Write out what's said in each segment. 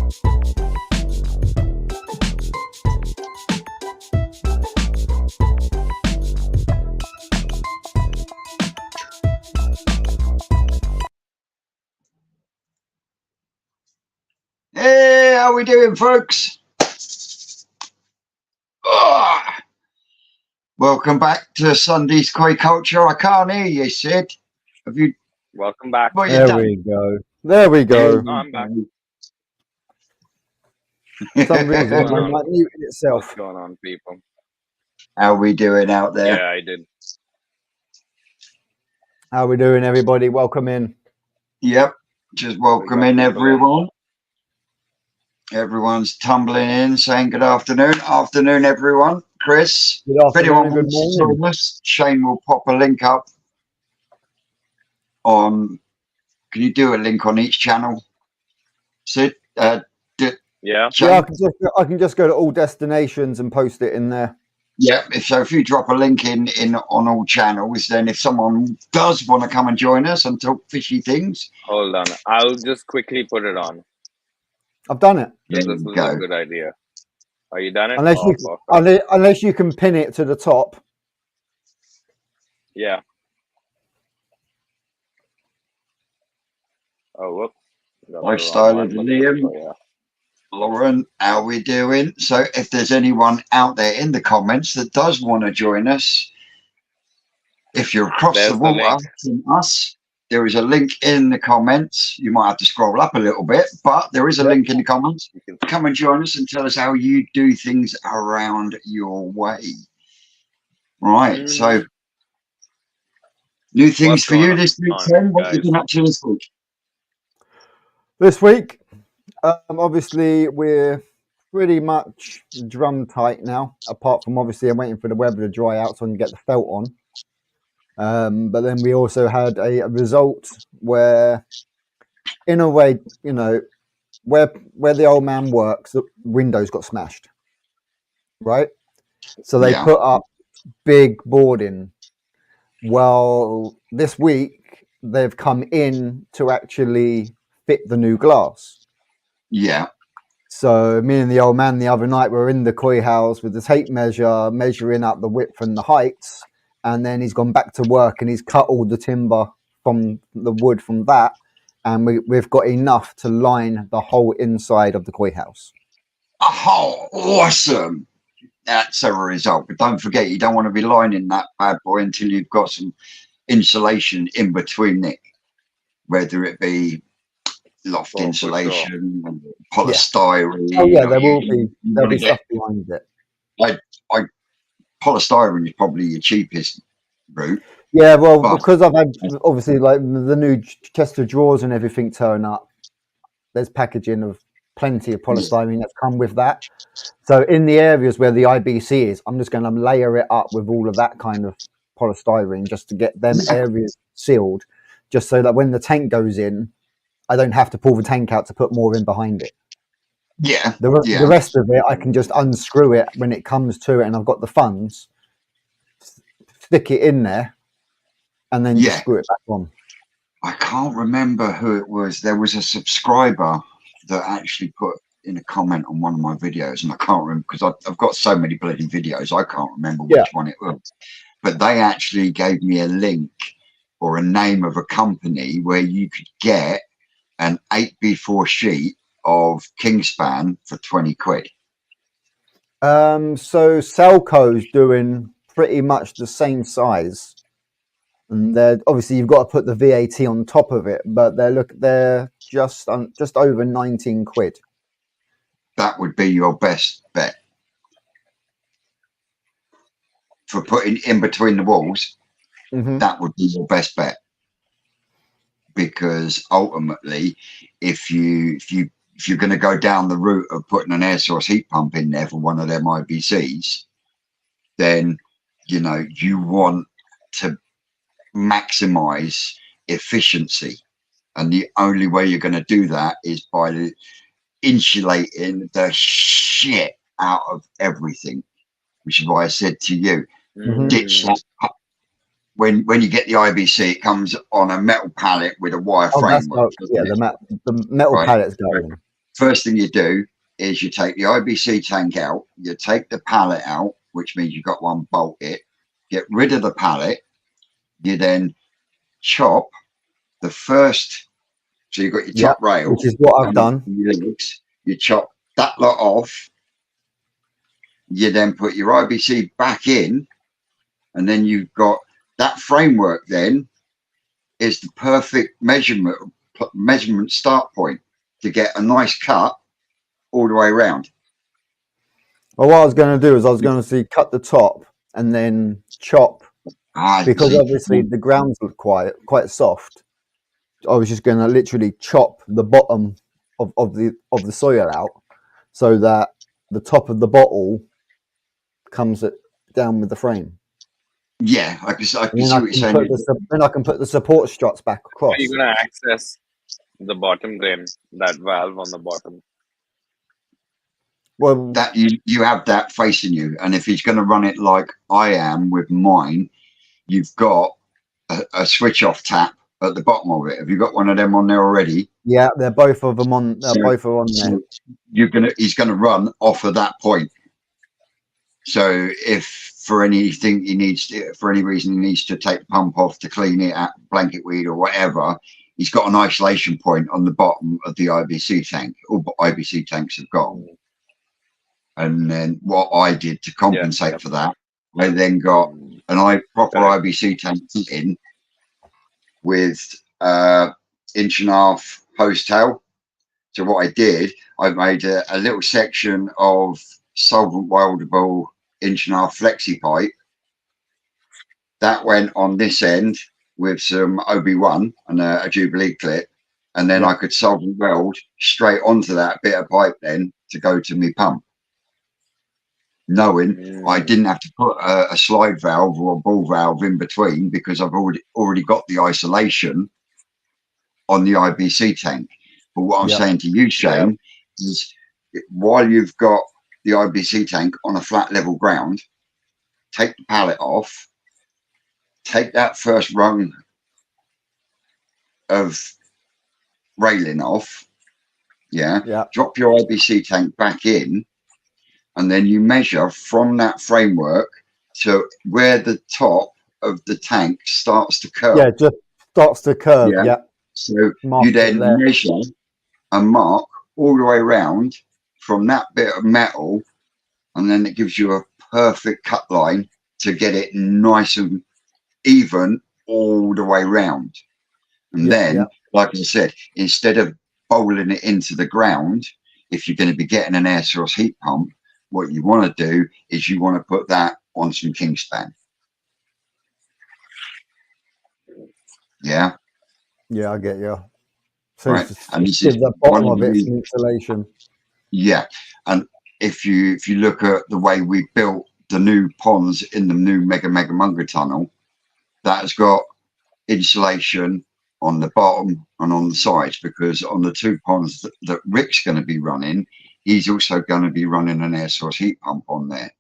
Hey, how we doing, folks? Welcome back to Sunday's Koi Culture. I can't hear you, Sid. Have you? Welcome back. What There we go. There we go. Oh, I'm back. For some reason, it might mute itself. What's going on, people? How we doing out there? Yeah, I did. How we doing, everybody? Welcome in. Yep. Just welcome in, everyone. Everyone's tumbling in, saying good afternoon. Afternoon, everyone. Chris, Good afternoon. if anyone Good wants to morning. join us, Shane will pop a link up on. Can you do a link on each channel, Sid? Yeah. Shane? Yeah, I can just go to all destinations and post it in there. Yeah, if you drop a link in on all channels, then if someone does want to come and join us and talk fishy things, Hold on. I'll just quickly put it on. I've done it. there This you is go. a good idea. Are you done it? Unless you Perfect. unless you can pin it to the top. Yeah. Oh, whoops. Got the wrong Lifestyle one, of but Liam. so, yeah. Lauren, how we doing? So if there's anyone out there in the comments that does want to join us, if you're across There's the the water link. from us, there is a link in the comments. You might have to scroll up a little bit, but there is a link in the comments. You can Come and join us and tell us how you do things around your way. Right, so new things What's for you going this week, on, Sam? What have you guys? been up to this week? This week, obviously, we're pretty much drum tight now, apart from obviously I'm waiting for the weather to dry out so I can get the felt on. But then we also had a result where, in a way, you know, where the old man works, the windows got smashed, right? So they put up big boarding. Well, this week they've come in to actually fit the new glass. Yeah. So me and the old man the other night were in the koi house with the tape measure, measuring up the width and the heights, and then he's gone back to work and he's cut all the timber from the wood from that, and we've got enough to line the whole inside of the koi house. Oh, awesome. That's a result. But don't forget, you don't want to be lining that bad boy until you've got some insulation in between it, whether it be loft insulation, polystyrene. Oh yeah, there'll be stuff behind it. Polystyrene is probably your cheapest route. Yeah, well, because I've had obviously like the new chest of drawers and everything turn up, there's packaging of plenty of polystyrene that's come with that. So in the areas where the IBC is, I'm just going to layer it up with all of that kind of polystyrene just to get them areas sealed, just so that when the tank goes in, I don't have to pull the tank out to put more in behind it. Yeah. The rest of it, I can just unscrew it when it comes to it, and I've got the funds, stick it in there, and then just screw it back on. I can't remember who it was. There was a subscriber that actually put in a comment on one of my videos, and I can't remember because I've got so many bloody videos, I can't remember which one it was. But they actually gave me a link or a name of a company where you could get an 8x4 sheet of Kingspan for 20 quid. So Selco's doing pretty much the same size, and they're obviously you've got to put the VAT on top of it, but they're just over 19 quid. That would be your best bet for putting in between the walls. That would be your best bet, because ultimately, if you're going to go down the route of putting an air source heat pump in there for one of them IBCs, then you know you want to maximize efficiency, and the only way you're going to do that is by insulating the shit out of everything, which is why I said to you, ditch that. When you get the IBC, it comes on a metal pallet with a wire framework. The metal pallet's going. first thing you do is you take the IBC tank out, you take the pallet out, which means you've got one bolted, get rid of the pallet, you then chop the first, so you've got your top rail, which is what I've done. your legs, you chop that lot off, you then put your IBC back in, and then you've got that framework then is the perfect measurement start point to get a nice cut all the way around. Well, what I was going to do is I was going to cut the top and then chop, because obviously the grounds look quite soft. I was just going to literally chop the bottom of the soil out so that the top of the bottle comes down with the frame. Yeah, I can see what you're saying. Then I can put the support struts back across. Are you going to access the bottom rim, that valve on the bottom? Well, that you have that facing you, and if he's going to run it like I am with mine, you've got a switch off tap at the bottom of it. Have you got one of them on there already? Yeah, they're both of them on. Both are on there. He's going to run off of that point. So if for anything he needs to, for any reason he needs to take the pump off to clean it at blanket weed or whatever, he's got an isolation point on the bottom of the IBC tank. All IBC tanks have got. And then what I did to compensate for that, I then got an proper IBC tank in with 1.5-inch hose tail. So what I did, I made a little section of solvent weldable 1.5-inch flexi pipe that went on this end with some OB1 and a Jubilee clip, and then I could solvent weld straight onto that bit of pipe then to go to me pump, knowing I didn't have to put a slide valve or a ball valve in between because I've already got the isolation on the IBC tank. But what I'm saying to you, Shane, is while you've got the IBC tank on a flat level ground, take the pallet off, take that first rung of railing off, drop your IBC tank back in, and then you measure from that framework to where the top of the tank starts to curve. Yeah, just starts to curve. Yeah. So you then measure and mark all the way around from that bit of metal, and then it gives you a perfect cut line to get it nice and even all the way around. And then, like I said, instead of bowling it into the ground, if you're going to be getting an air source heat pump, what you want to do is you want to put that on some Kingspan. Yeah. Yeah, I get you. So right. And this is the bottom of it insulation. Yeah. And if you look at the way we built the new ponds in the new Mega Munger tunnel, that has got insulation on the bottom and on the sides, because on the two ponds that Rick's going to be running, he's also going to be running an air source heat pump on there.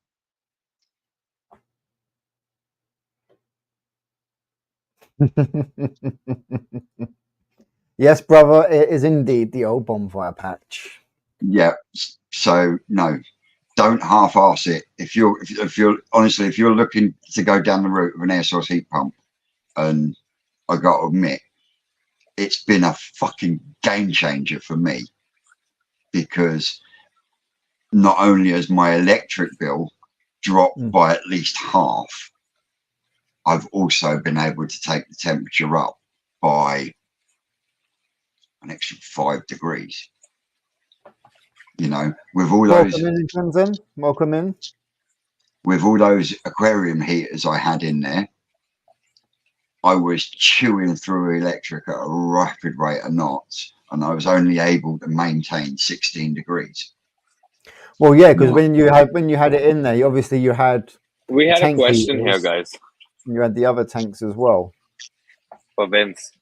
Yes, brother, it is indeed the old bonfire patch. Yeah. So no, don't half-arse it. If you're honestly, if you're looking to go down the route of an air source heat pump, and I got to admit, it's been a fucking game changer for me, because not only has my electric bill dropped by at least half, I've also been able to take the temperature up by an extra 5 degrees. You know, with all welcome in. With all those aquarium heaters I had in there, I was chewing through electric at a rapid rate of knots, and I was only able to maintain 16 degrees. Well, yeah, because when you had it in there, we had a question here, guys. You had the other tanks as well. For Vince.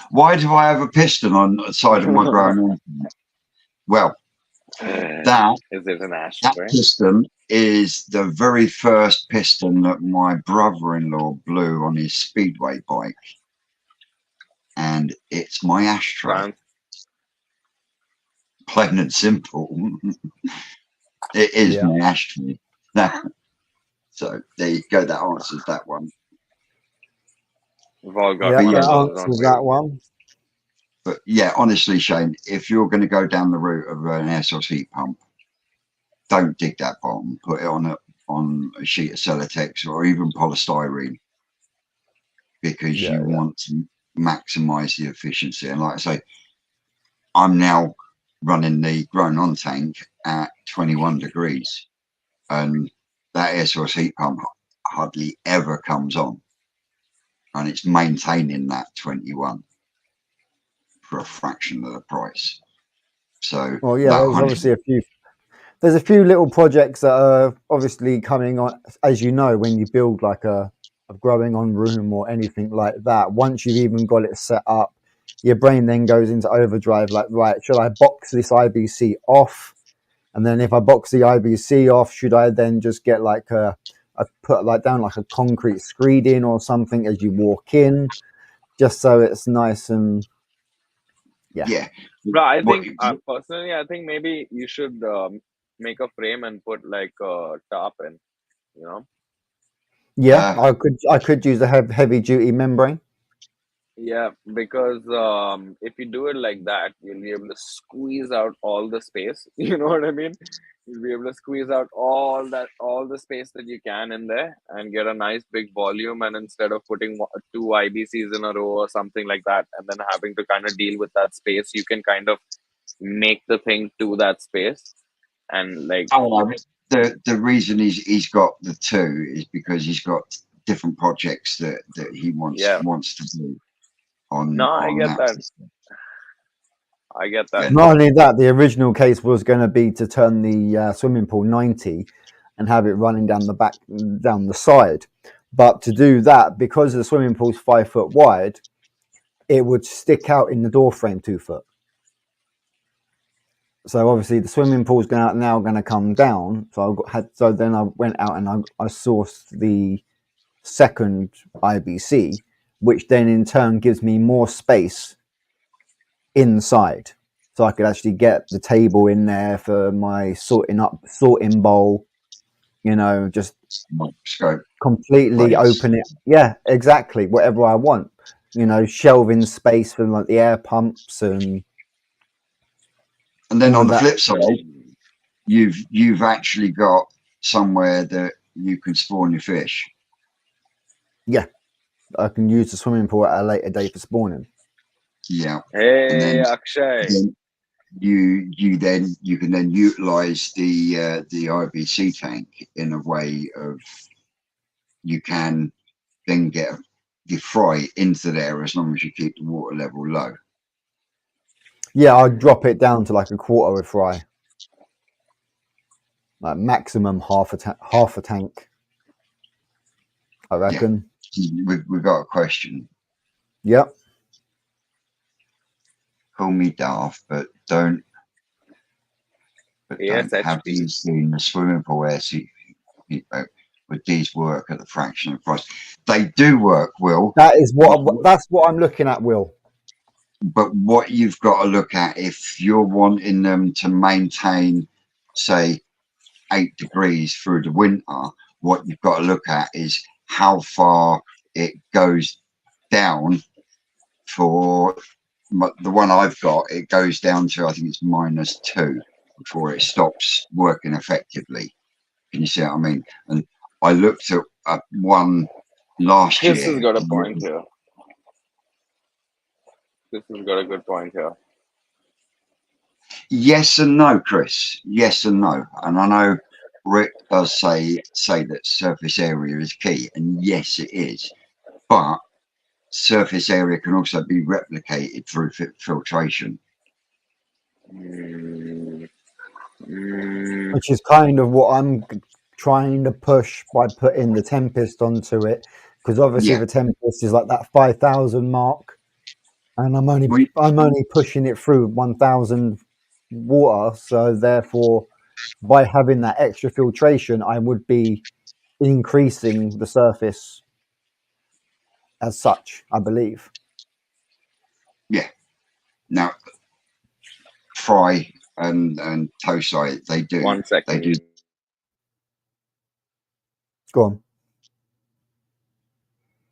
Why do I have a piston on the side of my ground? Well, that piston is the very first piston that my brother-in-law blew on his speedway bike, and it's my ashtray. plain and simple. It is Yeah. my ashtray. So there you go. That answers that one. We've all got Yeah, But yeah, that answers, don't answers we? that one. but yeah, honestly, Shane, if you're going to go down the route of an air source heat pump, don't dig that bottom. Put it on a sheet of Celotex or even polystyrene, because Yeah, you want to maximize the efficiency. And like I say, I'm now running the grown on tank at 21 degrees, and that air source heat pump hardly ever comes on, and it's maintaining that 21 for a fraction of the price. So well, yeah, that there's 100, obviously there's a few little projects that are obviously coming on, as you know, when you build like a growing on room or anything like that. Once you've even got it set up, your brain then goes into overdrive. Like, right, should I box this IBC off? And then if I box the IBC off, should I then just get like I put like down like a concrete screeding or something as you walk in, just so it's nice and yeah. But I What, think personally, I think maybe you should make a frame and put like a top in. You know. yeah. I could use a heavy duty membrane. Yeah, because if you do it like that, you'll be able to squeeze out all the space. You know what I mean? You'll be able to squeeze out all the space that you can in there and get a nice big volume. And instead of putting two IBCs in a row or something like that, and then having to kind of deal with that space, you can kind of make the thing to that space. And like, the reason he's got the two is because he's got different projects that he yeah, wants to do no, I on get that that. system. I get that. And Not only that, the original case was going to be to turn the swimming pool 90 and have it running down the side. But to do that, because the swimming pool's 5 foot wide, it would stick out in the door frame 2 foot. So obviously the swimming pool's now going to come down. So then I went out and I sourced the second IBC, which then in turn gives me more space inside. So I could actually get the table in there for my sorting bowl, just microscope completely place. open it. Yeah, exactly. Whatever I want, shelving space for like the air pumps and And then all on the that. flip side, you've actually got somewhere that you can spawn your fish. Yeah, I can use the swimming pool at a later date for spawning. Yeah. Hey, And then Akshay. you can then utilize the IBC tank in a way of, you can then get your fry into there as long as you keep the water level low. Yeah, I'd drop it down to like a quarter of fry, like maximum half a tank, I reckon. We've got a question. Yep. Call me daft, but don't Yes, have you seen the swimming pool air would these work at the fraction of price? They do work, Will. That's what I'm looking at, Will. But what you've got to look at, if you're wanting them to maintain, say, 8 degrees through the winter, what you've got to look at is how far it goes down. For the one I've got, it goes down to, I think it's -2 before it stops working effectively. Can you see what I mean? And I looked at one last Chris year. has got a point here. Chris has got a good point here. Yes and no, Chris. Yes and no. And I know Rick does say that surface area is key, and yes, it is. But surface area can also be replicated through filtration. Which is kind of what I'm trying to push by putting the Tempest onto it, because obviously the Tempest is like that 5,000 mark, and I'm only pushing it through 1,000 water. So therefore, by having that extra filtration, I would be increasing the surface as such, I believe. Yeah. Now, Fry and Tosai, they do. 1 second. They do. Go on.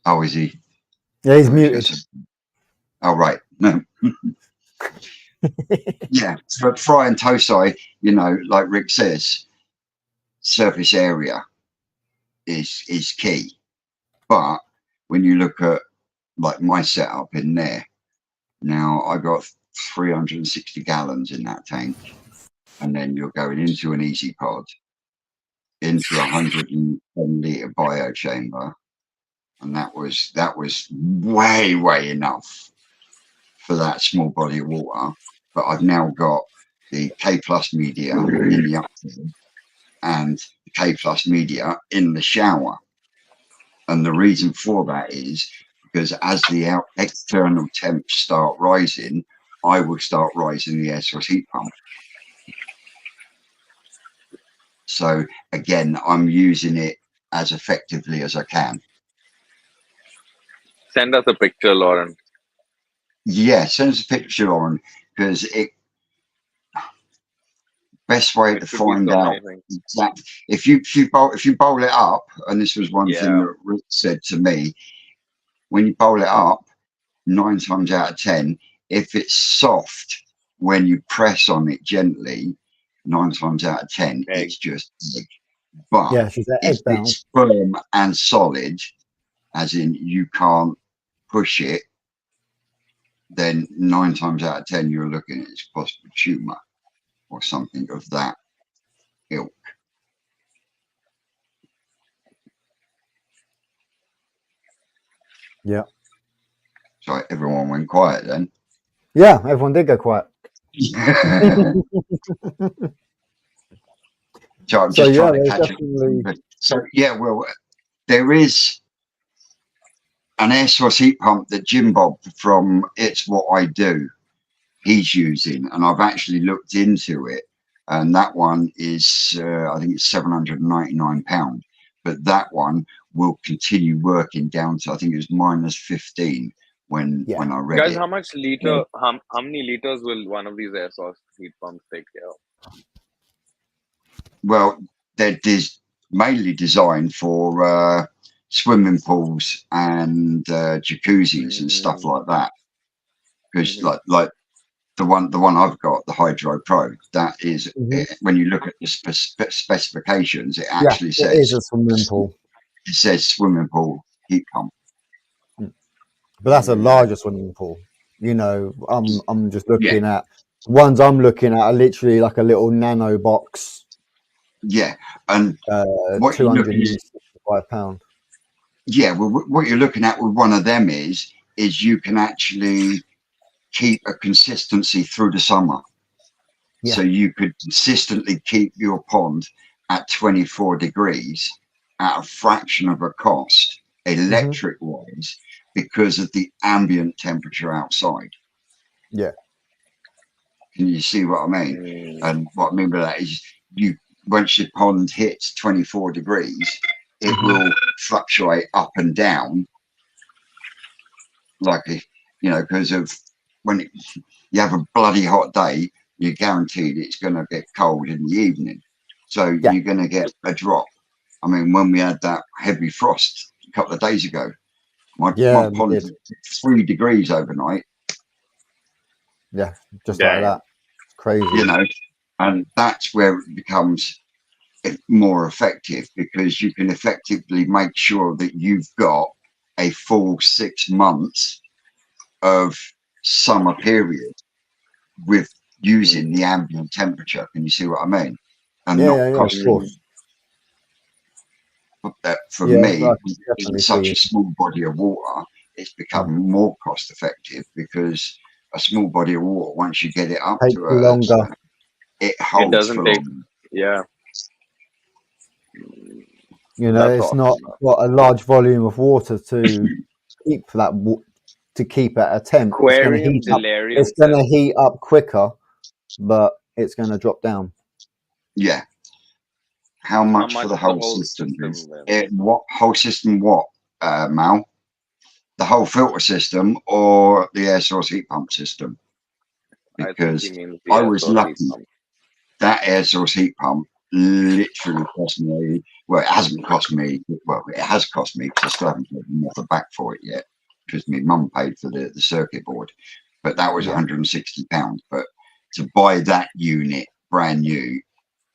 Oh, is he? Yeah, he's muted. Oh, right. No. Yeah, for Fry and Tosai, you know, like Rick says, surface area is key. But when you look at like my setup in there, now I got 360 gallons in that tank, and then you're going into an easy pod, into 110 litre bio chamber, and that was way enough for that small body of water. But I've now got the K plus media in the upfield and the K plus media in the shower. And the reason for that is because as the external temps start rising, I will start rising the air source heat pump. So again, I'm using it as effectively as I can. Send us a picture, Lauren. Yeah, send us a picture, Lauren, because it best way to find out exactly if you bowl it up, and this was one thing that Rick said to me, when you bowl it up, 9 times out of 10, if it's soft when you press on it gently, 9 times out of 10 it's just egg. But yeah, she's if it's firm and solid, as in you can't push it, then 9 times out of 10 you're looking at it's possible tumor or something of that ilk. Yeah. So everyone went quiet then. Yeah, everyone did go quiet. So I'm just trying to catch it. So yeah, well, there is an air source heat pump that Jim Bob from It's What I Do, he's using, and I've actually looked into it, and that one is I think it's £799, but that one will continue working down to I think it was -15 when I read Guys, it. how much liter? How many liters will one of these air source heat pumps take care of? Well, they're mainly designed for swimming pools and jacuzzis and stuff like that. Because like the one I've got, the Hydro Pro, that is when you look at the specifications, it actually says it is a swimming pool. It says swimming pool heat pump. But that's a larger swimming pool. You know, I'm just looking at ones I'm looking at are literally like a little nano box. Yeah, and £265. Yeah, well, what you're looking at with one of them is you can actually keep a consistency through the summer. So you could consistently keep your pond at 24 degrees at a fraction of a cost, electric wise, because of the ambient temperature outside. Yeah. Can you see what I mean? And what I mean by that is once your pond hits 24 degrees, it will fluctuate up and down, like because of when you have a bloody hot day, you're guaranteed it's going to get cold in the evening, so you're going to get a drop. I mean, when we had that heavy frost a couple of days ago, my pond was 3 degrees overnight. Yeah, just like that. It's crazy, and that's where it becomes more effective, because you can effectively make sure that you've got a full 6 months of summer period with using the ambient temperature. Can you see what I mean? And not costing. That for me, in such a small body of water, it's become more cost effective, because a small body of water, once you get it up to longer, it holds. It doesn't take. Yeah. It's not got a large volume of water to keep that to keep at a temp. It's going to heat up quicker, but it's going to drop down. Yeah. How much for the whole system? What whole system? What, Mal? The whole filter system or the air source heat pump system? Because I was lucky. that air source heat pump literally cost me. Well, it hasn't cost me. Well, it has cost me because I still haven't paid enough the back for it yet. Because my mum paid for the circuit board, but that was Yeah. £160. But to buy that unit brand new,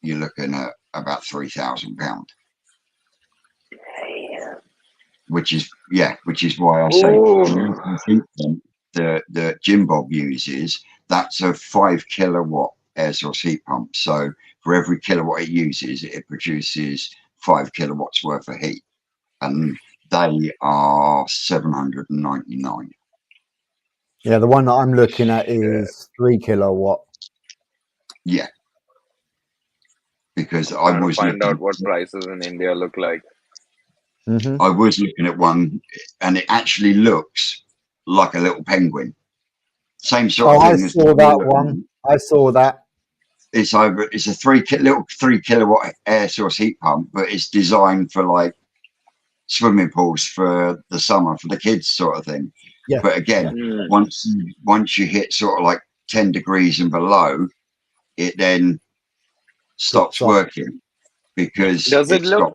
you're looking at about £3,000. Which is why I say Ooh. the Jim Bob uses, that's a 5 kilowatt air source heat pump. So for every kilowatt it uses, it produces 5 kilowatts worth of heat, and they are 799. Yeah, the one that I'm looking at is 3 kilowatt. Yeah, because I Trying to was find out looking, what prices in India look like. Mm-hmm. I was looking at one, and it actually looks like a little penguin. Same sort of Oh, I thing as saw that one. I saw that. It's a little 3 kilowatt air source heat pump, but it's designed for like swimming pools for the summer for the kids, sort of thing. Yeah. But again, Mm. once you hit sort of like 10 degrees and below, it then stops Drops off. working because Does it it's got.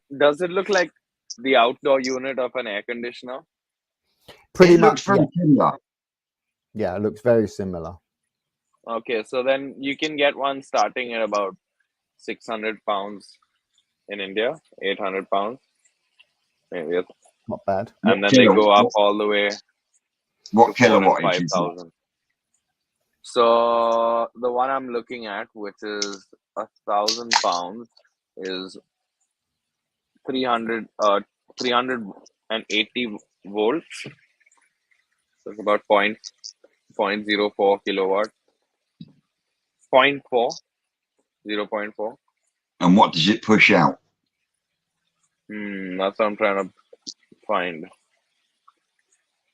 look like the outdoor unit of an air conditioner? Pretty It looks much. very similar. Yeah, it looks very similar. Okay, so then you can get one starting at about 600 pounds in India, 800 pounds, maybe, Not bad. and then they go up all the way What to 4 and kilowatt is that? 5,000. So the one I'm looking at, which is 1,000 pounds, is 380 volts. So it's about 0.04 kilowatt. 0.4. And what does it push out? That's what I'm trying to find.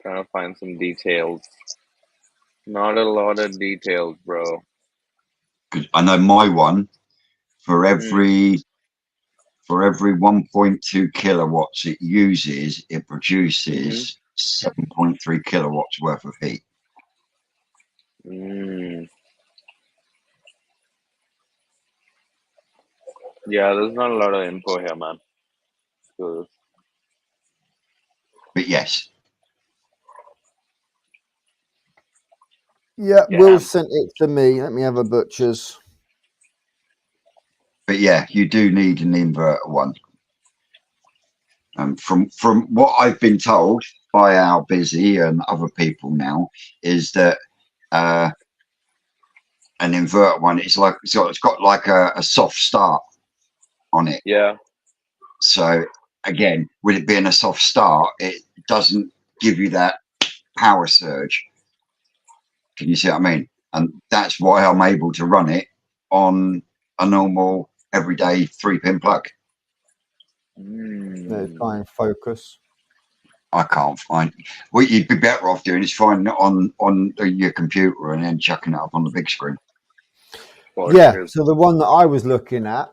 Trying to find some details. Not a lot of details, bro. Because I know my one, for every 1.2 kilowatts it uses, it produces 7.3 kilowatts worth of heat. Yeah, there's not a lot of info here, man. So, But yes, Yeah, Yeah. Will sent it to me. Let me have a butcher's. but yeah, you do need an inverter one. From what I've been told by our Busy and other people now, is that an inverter one, it's got like a soft start on it. yeah. So again, with it being a soft start, it doesn't give you that power surge. Can you see what I mean? And that's why I'm able to run it on a normal everyday 3-pin plug. Let's try and focus. I can't find. What you'd be better off doing is finding it on your computer and then chucking it up on the big screen. Yeah, so the one that I was looking at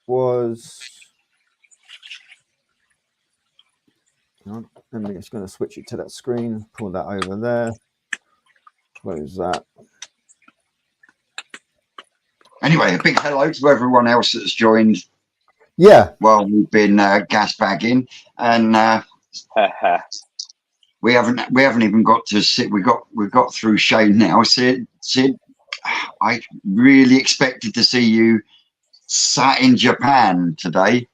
was. I'm just going to switch it to that screen. Pull that over there. Close that. Anyway, a big hello to everyone else that's joined. Yeah. Well, we've been gas bagging, and we haven't even got to sit. We got through Shane now. Sid, I really expected to see you sat in Japan today.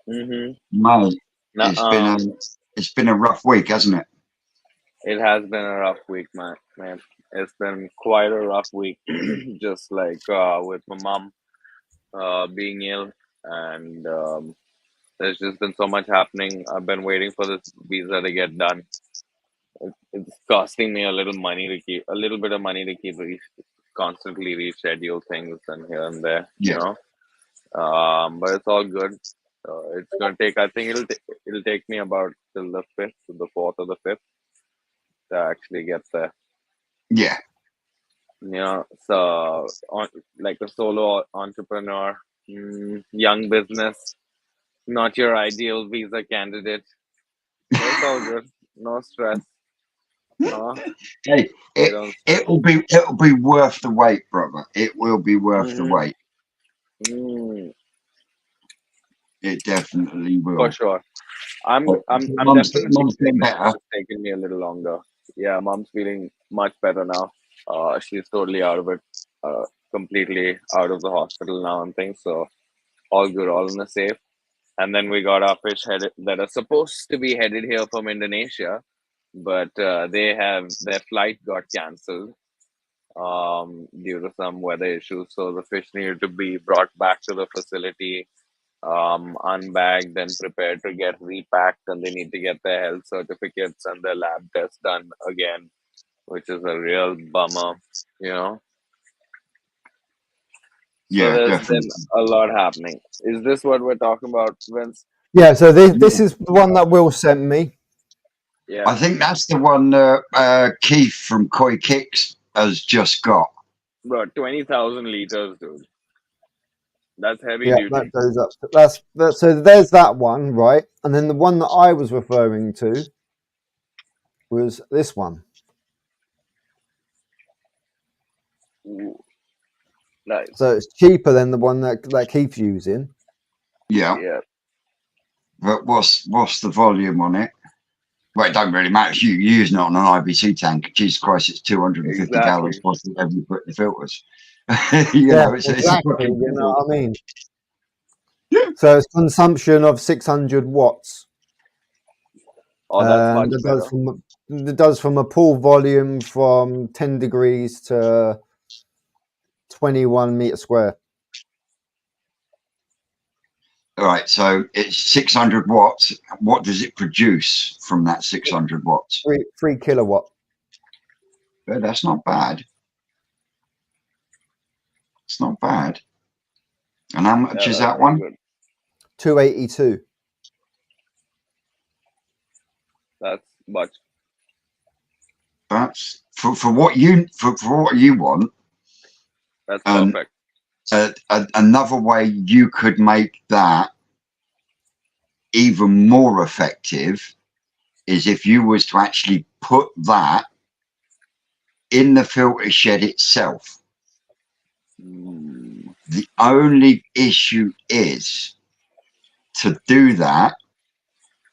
Mate, it's been a rough week, hasn't it? It has been a rough week, man. It's been quite a rough week. Just like with my mom being ill, and there's just been so much happening. I've been waiting for this visa to get done. It's costing me a little bit of money to keep constantly reschedule things and here and there, Yeah. you know. But it's all good. It's gonna take. I think it'll take me about till the 5th, the 4th or the 5th, to actually get there. Yeah. Yeah. So, like a solo entrepreneur, young business, not your ideal visa candidate. But it's all good. No stress. Hey, They it don't. it'll be worth the wait, brother. It will be worth the Mhm. wait. Mm, It definitely for will. sure. I'm But I'm I'm mum's definitely getting feeling it. It's better. just taking me a little longer. Yeah, mom's feeling much better now. She's totally out of it. Completely out of the hospital now and things. So all good, all in the safe. And then we got our fish headed that are supposed to be headed here from Indonesia, but their flight got cancelled due to some weather issues. So the fish needed to be brought back to the facility, unbagged and prepared to get repacked, and they need to get their health certificates and their lab tests done again, which is a real bummer, you know. So Yeah, there's been definitely. a lot happening. Is this what we're talking about, Vince? Yeah, so this is the one that Will sent me. Yeah, I think that's the one Keith from Koi Kicks has just got. bro, 20,000 liters, dude. That's heavy Yeah, duty. that goes up. So there's that one, right? And then the one that I was referring to was this one. Ooh, nice. So it's cheaper than the one that Keith's using. Yeah, Yeah. but what's the volume on it? Well, it don't really matter. If you're using it on an IBC tank, Jesus Christ, it's 250 Exactly. gallons plus whatever you put in the filters. You know, it's a exactly. fucking You know what I mean? So it's consumption of 600 watts. Oh, that's much It better. does from a pool volume from 10 degrees to 21 meters square. All right, so it's 600 watts. What does it produce from that 600 watts? 3 kilowatt. But that's not bad. It's not bad. And how much Yeah, is that's that pretty one? good. 282. That's for what you want. That's And perfect. another way you could make that even more effective is if you was to actually put that in the filter shed itself. The only issue is to do that,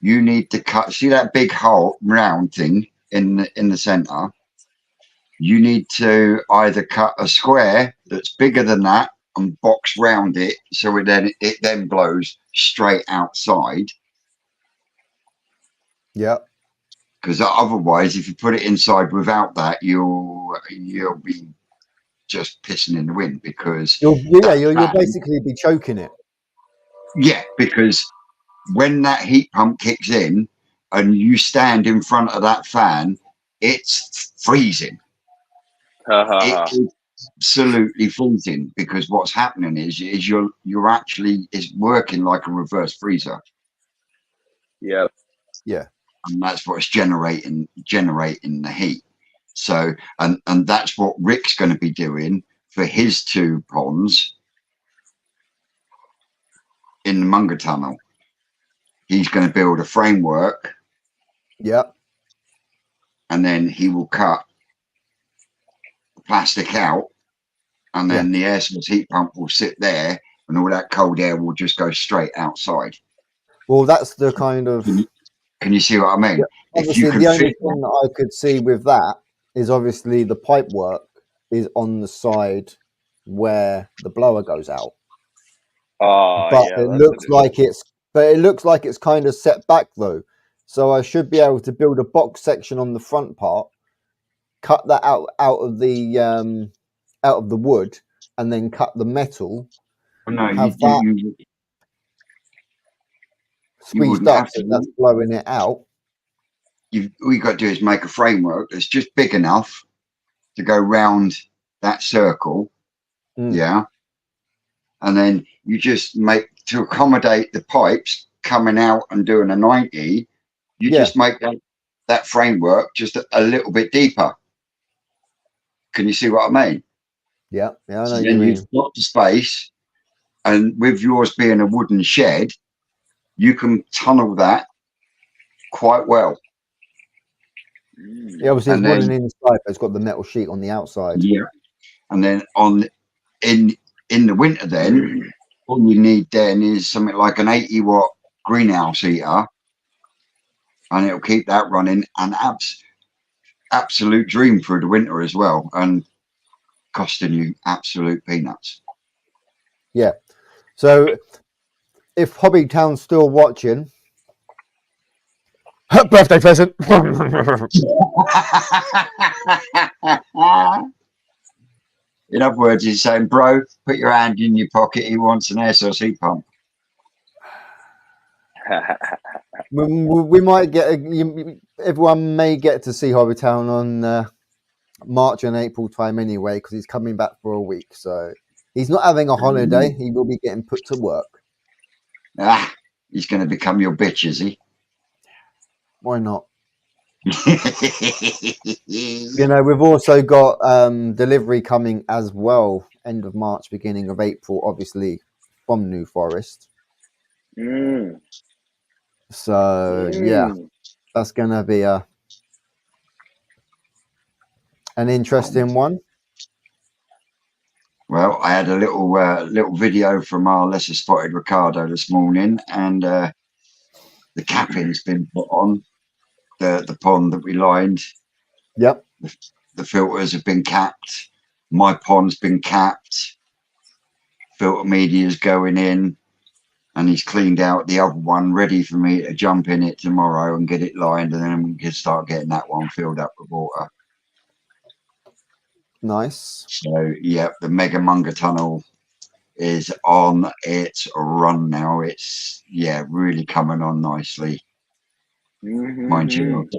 you need to cut. See that big hole, round thing in the center. You need to either cut a square that's bigger than that and box round it, so it then blows straight outside. Yeah. Because otherwise, if you put it inside without that, you'll be just pissing in the wind because You'll basically be choking it. yeah, because when that heat pump kicks in and you stand in front of that fan, it's freezing. It's absolutely freezing because what's happening is you're actually it's working like a reverse freezer. Yeah. And that's what's generating the heat. So and that's what Rick's going to be doing for his 2 ponds in the Munger Tunnel. He's going to build a framework. Yeah. And then he will cut the plastic out, and then the air source heat pump will sit there, and all that cold air will just go straight outside. Well, that's the kind of. Can you see what I mean? Yeah, If you obviously, could the only fit thing that I could see with that is obviously the pipe work is on the side where the blower goes out. But yeah, it looks like it's kind of set back though. So I should be able to build a box section on the front part, cut that out of the wood, and then cut the metal. no, that squeezed up so that's blowing it out. All you got to do is make a framework that's just big enough to go round that circle. Yeah. And then you just make to accommodate the pipes coming out and doing a 90, you just make that framework just a little bit deeper. Can you see what I mean? Yeah, I know so then you've got the space, and with yours being a wooden shed, you can tunnel that quite well. Yeah, obviously And it's running then inside, but it's got the metal sheet on the outside. yeah, and then in the winter, then all you need then is something like an 80-watt greenhouse heater, and it'll keep that running. And absolute dream through the winter as well, and costing you absolute peanuts. Yeah. So if Hobbytown's still watching, birthday present. In other words, he's saying, bro, put your hand in your pocket. He wants an air source heat pump. we might get everyone may get to see Hobbytown on March and April time anyway, because he's coming back for a week. So he's not having a holiday. He will be getting put to work. He's going to become your bitch, is he? Why not? We've also got delivery coming as well, end of March, beginning of April, obviously from New Forest. So yeah, that's gonna be an interesting one. Well, I had a little video from our lesser spotted Ricardo this morning, and the capping's been put on the pond that we lined. Yep. The filters have been capped. My pond's been capped. Filter media's going in, and he's cleaned out the other one, ready for me to jump in it tomorrow and get it lined, and then we can start getting that one filled up with water. Nice. So yeah, the Mega Munga tunnel is on its run now. It's really coming on nicely. Mind you,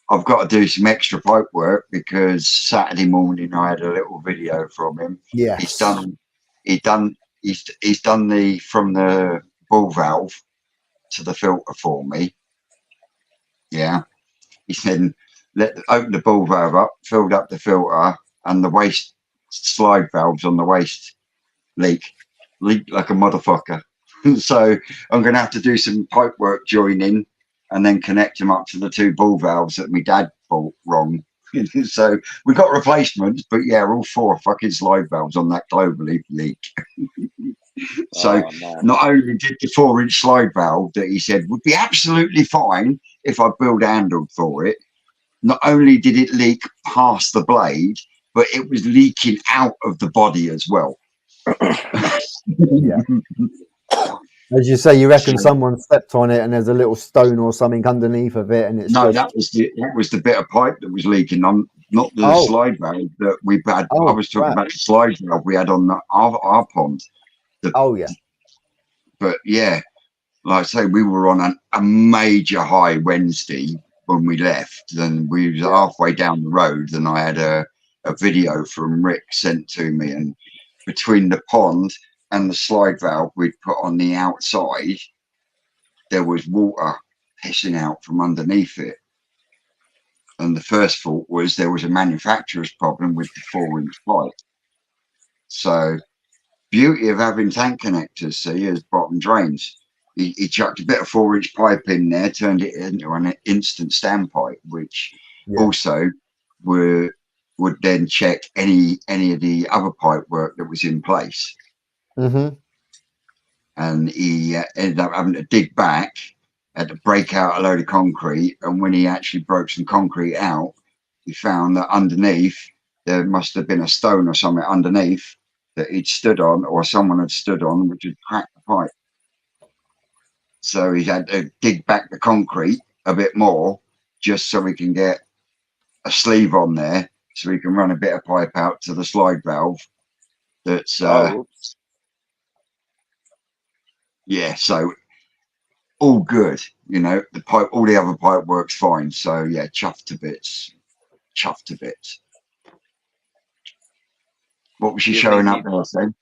I've got to do some extra pipe work because Saturday morning I had a little video from him. Yes. He's done the from the ball valve to the filter for me. Yeah. He said open the ball valve up, filled up the filter, and the waste slide valves on the waste leak like a motherfucker. So I'm going to have to do some pipe work joining and then connect them up to the two ball valves that my dad bought wrong. So we got replacements, but yeah, all four fucking slide valves on that globally leak. So not only did the 4-inch slide valve that he said would be absolutely fine if I build handled for it, not only did it leak past the blade, but it was leaking out of the body as well. Yeah. As you say, you reckon someone stepped on it and there's a little stone or something underneath of it, and it's that was the bit of pipe that was leaking, not the slide valve that we had. I was talking about the slide valve we had on our pond. But yeah, like I say, we were on a major high Wednesday when we left, and we was halfway down the road, and I had a video from Rick sent to me, and between the pond and the slide valve we'd put on the outside, there was water pissing out from underneath it. And the first thought was there was a manufacturer's problem with the 4-inch pipe. So beauty of having tank connectors, see, as bottom drains. He chucked a bit of 4-inch pipe in there, turned it into an instant standpipe, which also would then check any of the other pipe work that was in place. And he ended up having to dig back, had to break out a load of concrete, and when he actually broke some concrete out, he found that underneath there must have been a stone or something underneath that he'd stood on, or someone had stood on, which had cracked the pipe. So he had to dig back the concrete a bit more just so we can get a sleeve on there, so we can run a bit of pipe out to the slide valve. That's so all good. The pipe, all the other pipe works fine. So yeah, chuffed to bits. What was you showing up there, then?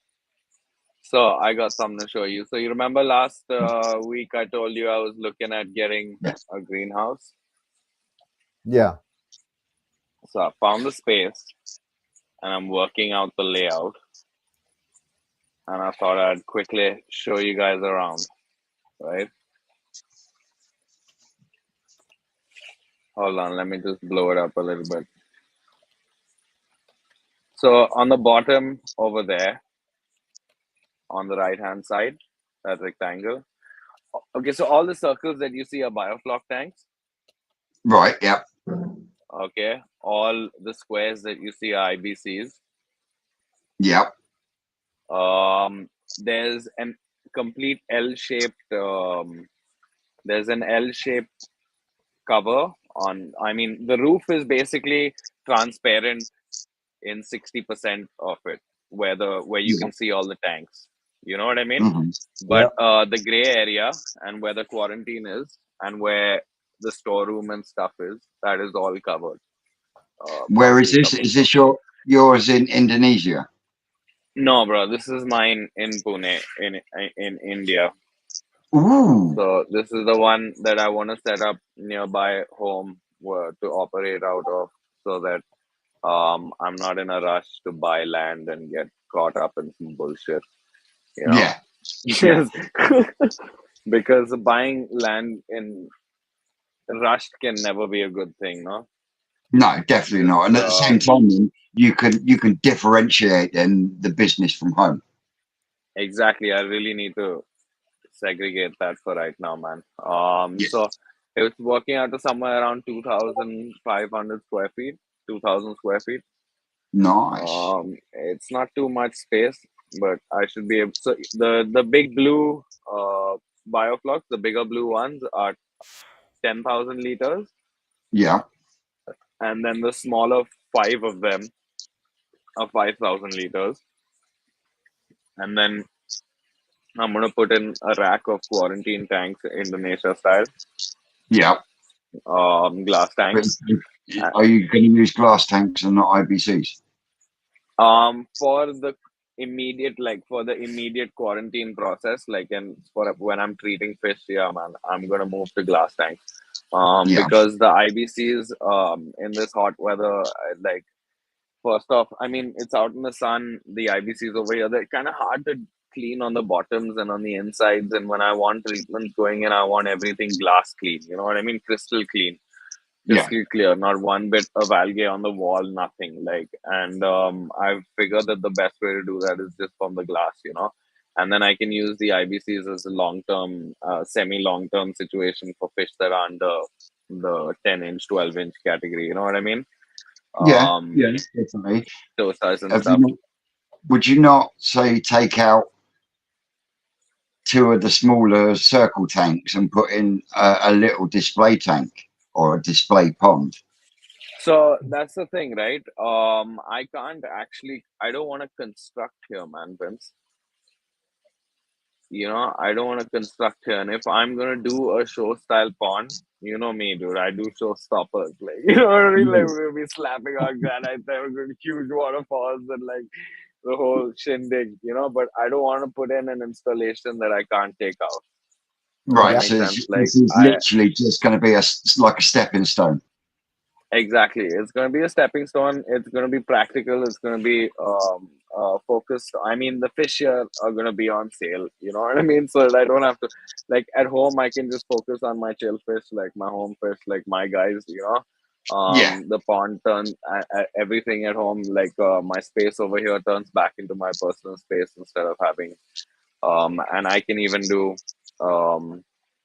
So I got something to show you. So you remember last week I told you I was looking at getting a greenhouse? Yeah. So I found the space and I'm working out the layout. And I thought I'd quickly show you guys around, right? Hold on, let me just blow it up a little bit. So on the bottom over there, on the right hand side, that rectangle. Okay, so all the circles that you see are biofloc tanks. Right. Yeah. Okay, all the squares that you see are IBCs. Yeah. There's an complete L-shaped. There's an L-shaped cover on. I mean, the roof is basically transparent in 60% of it, where you Yeah. can see all the tanks. You know what I mean? Mhm. But the gray area and where the quarantine is and where the storeroom and stuff is, that is all covered. Where is Mostly this? coming Is from. this yours in Indonesia? No, bro, this is mine in Pune, in India. Ooh. So this is the one that I want to set up nearby home to operate out of, so that I'm not in a rush to buy land and get caught up in some bullshit, you know? Yeah. Yeah. Because buying land in rushed can never be a good thing, no? No, definitely not. And at the same time, you can differentiate then the business from home. Exactly. I really need to segregate that for right now, man. Yes. So it's working out to somewhere around 2,500 square feet, 2,000 square feet. Nice. It's not too much space, but I should be able. So the big blue bioflocks, the bigger blue ones are 10,000 liters, Yeah. and then the smaller five of them are 5,000 liters, and then I'm gonna put in a rack of quarantine tanks, Indonesia style, Yeah. glass But tanks. are you going to use glass tanks and not IBCs? For the immediate quarantine process, like, and for when I'm treating fish, yeah, man, I'm gonna move to glass tanks. Yeah. Because the IBCs, in this hot weather, like, first off, I mean, it's out in the sun. The IBCs over here, they're kind of hard to clean on the bottoms and on the insides. And when I want treatments going in, I want everything glass clean. You know what I mean? Crystal clean, Yeah. crystal clear, not one bit of algae on the wall, nothing. Like, and I've figured that the best way to do that is just from the glass, you know. And then I can use the IBCs as a long-term, semi-long-term situation for fish that are under the 10-inch, 12-inch category. You know what I mean? Yeah. Yeah. Definitely. Those size and Have stuff. would you not say take out two of the smaller circle tanks and put in a little display tank or a display pond? So that's the thing, right? I can't actually. I don't want to construct here, man, Vince. You know, I don't want to construct here. And if I'm gonna do a show style pond, you know me, dude. I do showstoppers. Like, you know what I mean? Like, we're gonna be slapping our granite there, we're going to huge waterfalls and like the whole shindig, you know. But I don't want to put in an installation that I can't take out. Does that Right. make So sense? Like, this is literally just going to be like a stepping stone. exactly. It's going to be a stepping stone. It's going to be practical. It's going to be focused. I mean, the fish here are going to be on sale. You know what I mean? So that I don't have to, like, at home, I can just focus on my chill fish, like my home fish, like my guys, you know. Yeah. The pond turns everything at home, like my space over here turns back into my personal space instead of having, and I can even do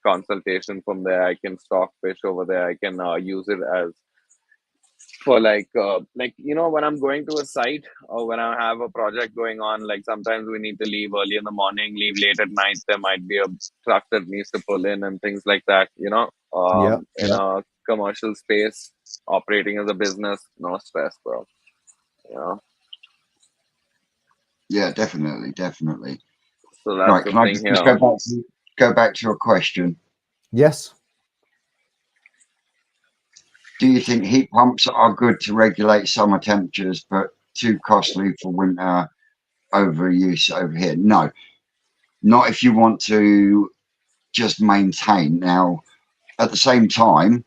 consultation from there. I can stock fish over there. I can use it as for like you know, when I'm going to a site or when I have a project going on, like sometimes we need to leave early in the morning, leave late at night. There might be a truck that needs to pull in and things like that, you know. In a commercial space, operating as a business, no stress, bro, you know. Yeah, definitely. So that's Right. the Can I thing just here. go back to a question? Yes. Do you think heat pumps are good to regulate summer temperatures, but too costly for winter overuse over here? No, not if you want to just maintain. Now, at the same time,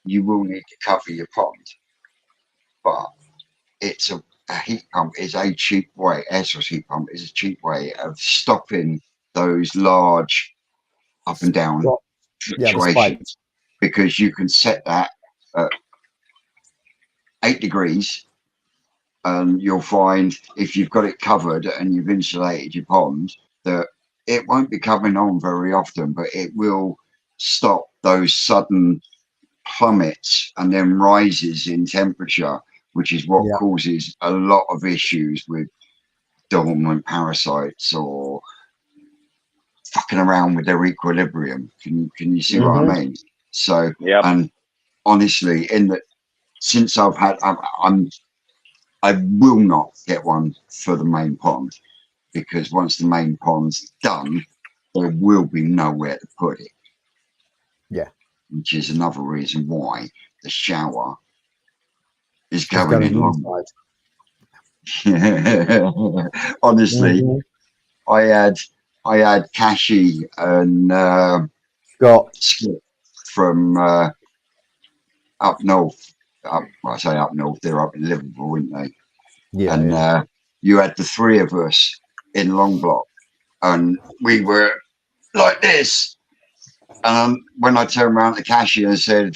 you will need to cover your pond, but it's a heat pump is a cheap way. Air source heat pump is a cheap way of stopping those large up and down Yeah, the fluctuations. spikes. because you can set that at 8 degrees, and you'll find if you've got it covered and you've insulated your pond that it won't be coming on very often, but it will stop those sudden plummets and then rises in temperature, which is what Yeah. causes a lot of issues with dormant parasites or fucking around with their equilibrium. Can you see what I mean? So, Yep. and honestly, since I've had, I will not get one for the main pond, because once the main pond's done, there will be nowhere to put it. Yeah. Which is another reason why the shower is It's going in long. Honestly, I had Kashi and Skip from up north. I say up north, they're up in Liverpool, weren't they? Yeah. And you had the three of us in Long Block, and we were like this. When I turned around to Kashi and said,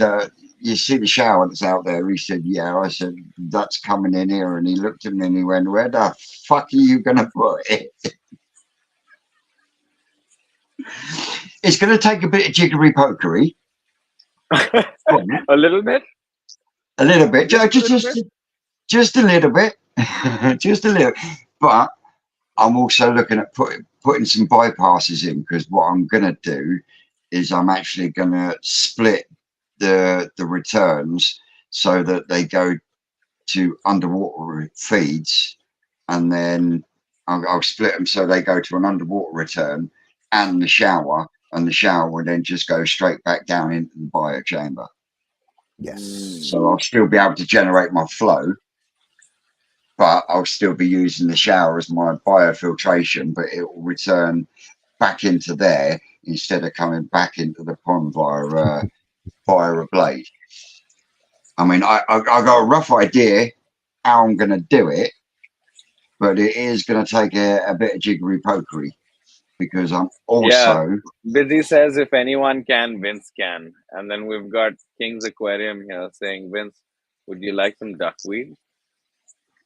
"You see the shower that's out there?" He said, "Yeah." I said, "That's coming in here." And he looked at me and he went, "Where the fuck are you going to put it?" It's going to take a bit of jiggery pokery. A little bit. A little bit. Just a little bit. Just a little. But I'm also looking at putting some bypasses in, because what I'm going to do is I'm actually going to split the returns so that they go to underwater feeds, and then I'll split them so they go to an underwater return and the shower will then just go straight back down into the biochamber. Yes. So I'll still be able to generate my flow, but I'll still be using the shower as my biofiltration, but it will return back into there instead of coming back into the pond via a blade. I mean, I got a rough idea how I'm going to do it, but it is going to take a bit of jiggery pokery, because I'm also... Busy says if anyone can, Vince can. And then we've got King's Aquarium here saying, Vince, would you like some duckweed?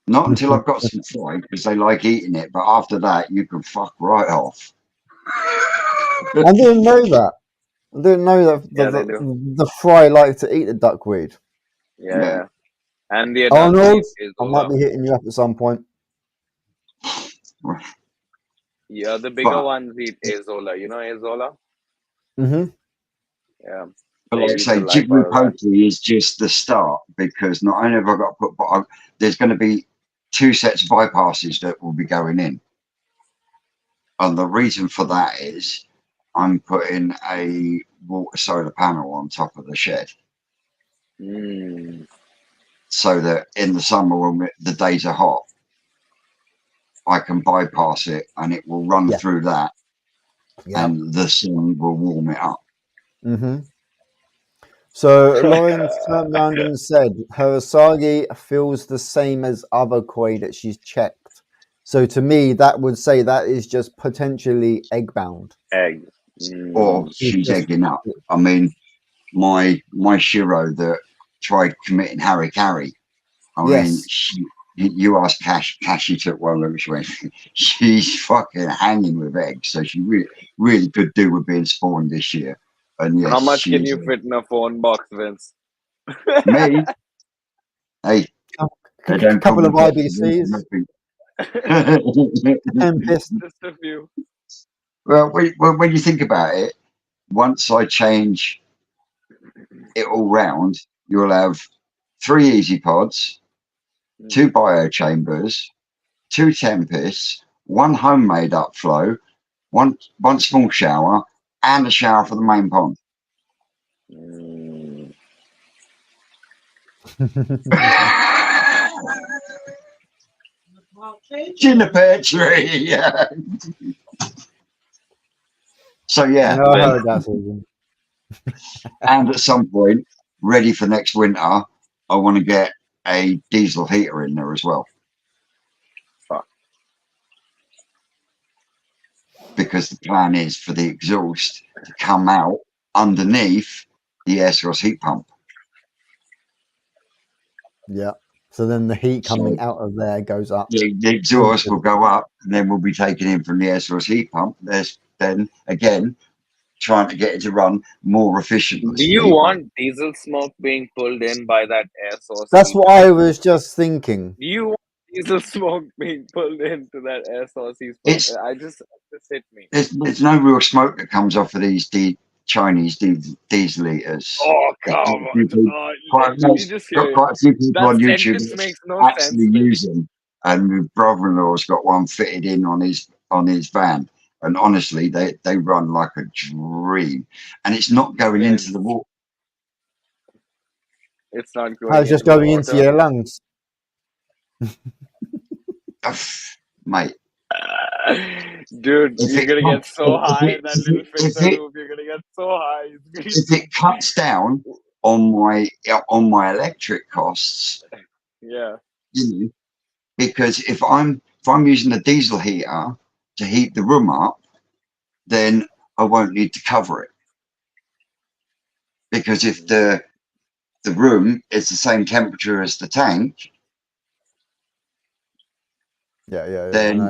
Not until I've got some fly, because they like eating it, but after that you can fuck right off. I didn't know that. I didn't know that the fry like to eat the duckweed. Yeah. And the Arnold, I might be hitting you up at some point. Yeah, the bigger ones eat Azolla. You know Azolla? Mm-hmm. Yeah. But like I say, jiggery pokery is just the start, because not only have I got to put, there's going to be 2 sets of bypasses that will be going in. And the reason for that is I'm putting a water solar panel on top of the shed. So that in the summer, when the days are hot, I can bypass it and it will run through that, and the sun will warm it up. So Lauren turned around and said her Asagi feels the same as other koi that she's checked. So to me, that would say that is just potentially egg bound. Egg. Or she's egging up. I mean, my Shiro that tried committing harikari. I mean, you asked Kashi took one of them. She went, she's fucking hanging with eggs. So she really could do with being spawned this year. And yes, how much can you fit in a phone box, Vince? Me? Hey, a couple of IBCs. Just a few. Well, when you think about it, once I change it all round, you'll have 3 easy pods, 2 biochambers, 2 tempests, 1 homemade upflow, one small shower, and a shower for the main pond. Juniper tree. So yeah. I heard that. And at some point, ready for next winter, I want to get a diesel heater in there as well. Because the plan is for the exhaust to come out underneath the air source heat pump. Yeah. So then the heat coming So out of there goes up. the exhaust will go up, and then we'll be taking in from the air source heat pump. There's then again trying to get it to run more efficiently. Do you want diesel smoke being pulled in by that air source? That's heat what pump? I was just thinking. Do you want diesel smoke being pulled into that air source heat pump? It's I just hit me. there's no real smoke that comes off of these Chinese diesel eaters. Oh come on! Quite Did you just hear got it? quite a few people That on YouTube sentence that makes no sense actually to me. use them, and my brother-in-law's got one fitted in on his van, and honestly, they run like a dream, and it's not going into the water. It's not going. I was just going into your lungs. Mate. Dude, you're gonna get so high in that little filter it, loop. You're gonna get so high. If it cuts down on my electric costs, yeah, you know, because if I'm using a diesel heater to heat the room up, then I won't need to cover it, because if the room is the same temperature as the tank, then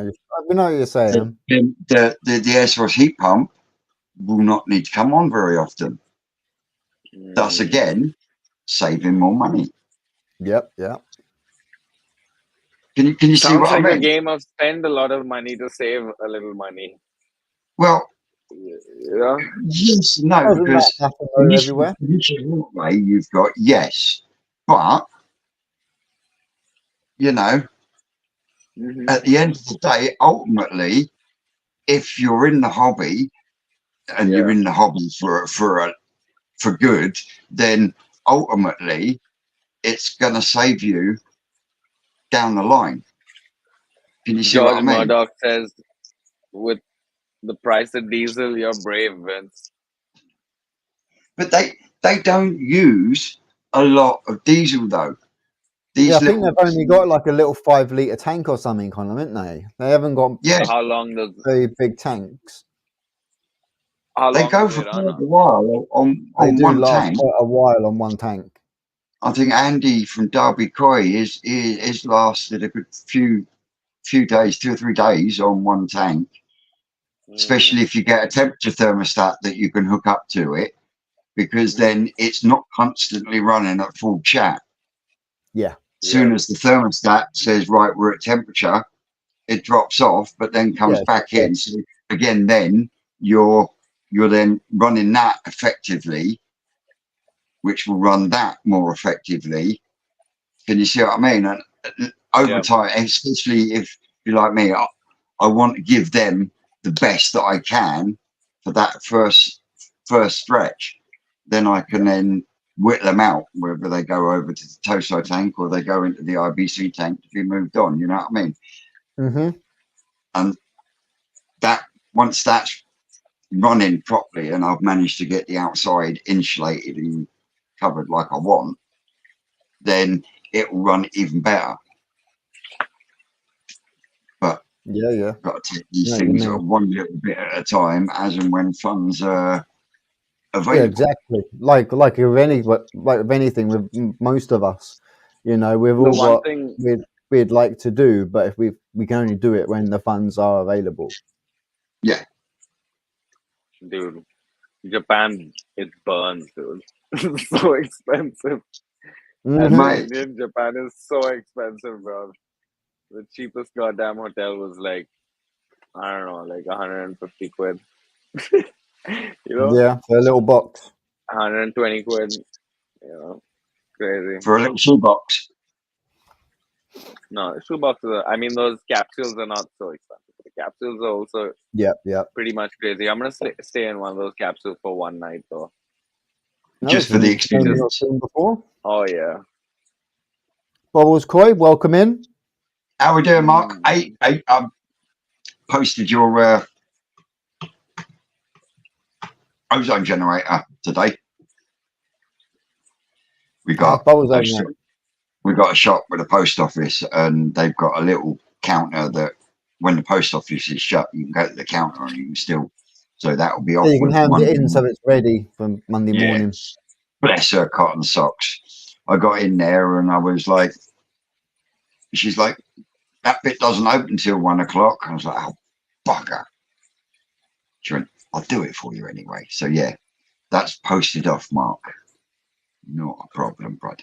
I know what you're saying. Then the air source heat pump will not need to come on very often. Thus again, saving more money. Yep. Can you see what I mean? A game of spend a lot of money to save a little money. Well, yeah. Yes, no, because everywhere. Way you've got yes, but you know, at the end of the day, ultimately, if you're in the hobby and you're in the hobby for good, then ultimately it's going to save you down the line. Can you see what I mean? Murdoch says, with the price of diesel, you're brave, Vince. But they don't use a lot of diesel though. I think they've only got like a little 5 litre tank or something on them, haven't they? They haven't got how long does very big tanks. They go for quite a while on one tank. Quite a while on one tank. I think Andy from Derby Koi is lasted a good few days, 2 or 3 days on one tank. Especially if you get a temperature thermostat that you can hook up to it, because then it's not constantly running at full chat. Yeah. As soon as the thermostat says, right, we're at temperature, it drops off, but then comes back in. So again, then you're then running that effectively, which will run that more effectively. Can you see what I mean? And over time, especially if you're like me, I want to give them the best that I can for that first stretch. Then I can then whittle them out, whether they go over to the Toso tank or they go into the IBC tank to be moved on. You know what I mean? Mm-hmm. And that once that's running properly, and I've managed to get the outside insulated and covered like I want, then it will run even better. But got to take these things one little bit at a time, as and when funds are available. Yeah, exactly. Like with anything, with most of us, you know, we've all got we'd like to do, but if we can only do it when the funds are available. Yeah. Dude, Japan, it burns, dude. It's so expensive. Mm-hmm. Japan is so expensive, bro. The cheapest goddamn hotel was like, I don't know, like 150 quid. You know? Yeah, for a little box. 120 quid. You know, crazy. For a little shoebox. No, shoeboxes. I mean, those capsules are not so expensive. The capsules are also pretty much crazy. I'm gonna stay in one of those capsules for one night, though. Just for the experience. Before? Oh yeah. Bubbles Koi, welcome in. How we doing, Mark? I posted your ozone generator today. We got a shop with a post office, and they've got a little counter that when the post office is shut, you can go to the counter and you can still. So that will be off. You can hand it in so it's ready for Monday morning. bless her cotton socks. I got in there and I was like, she's like, that bit doesn't open till 1 o'clock. I was like, oh, bugger. She went, I'll do it for you anyway. So yeah, that's posted off, Mark. Not a problem, bud.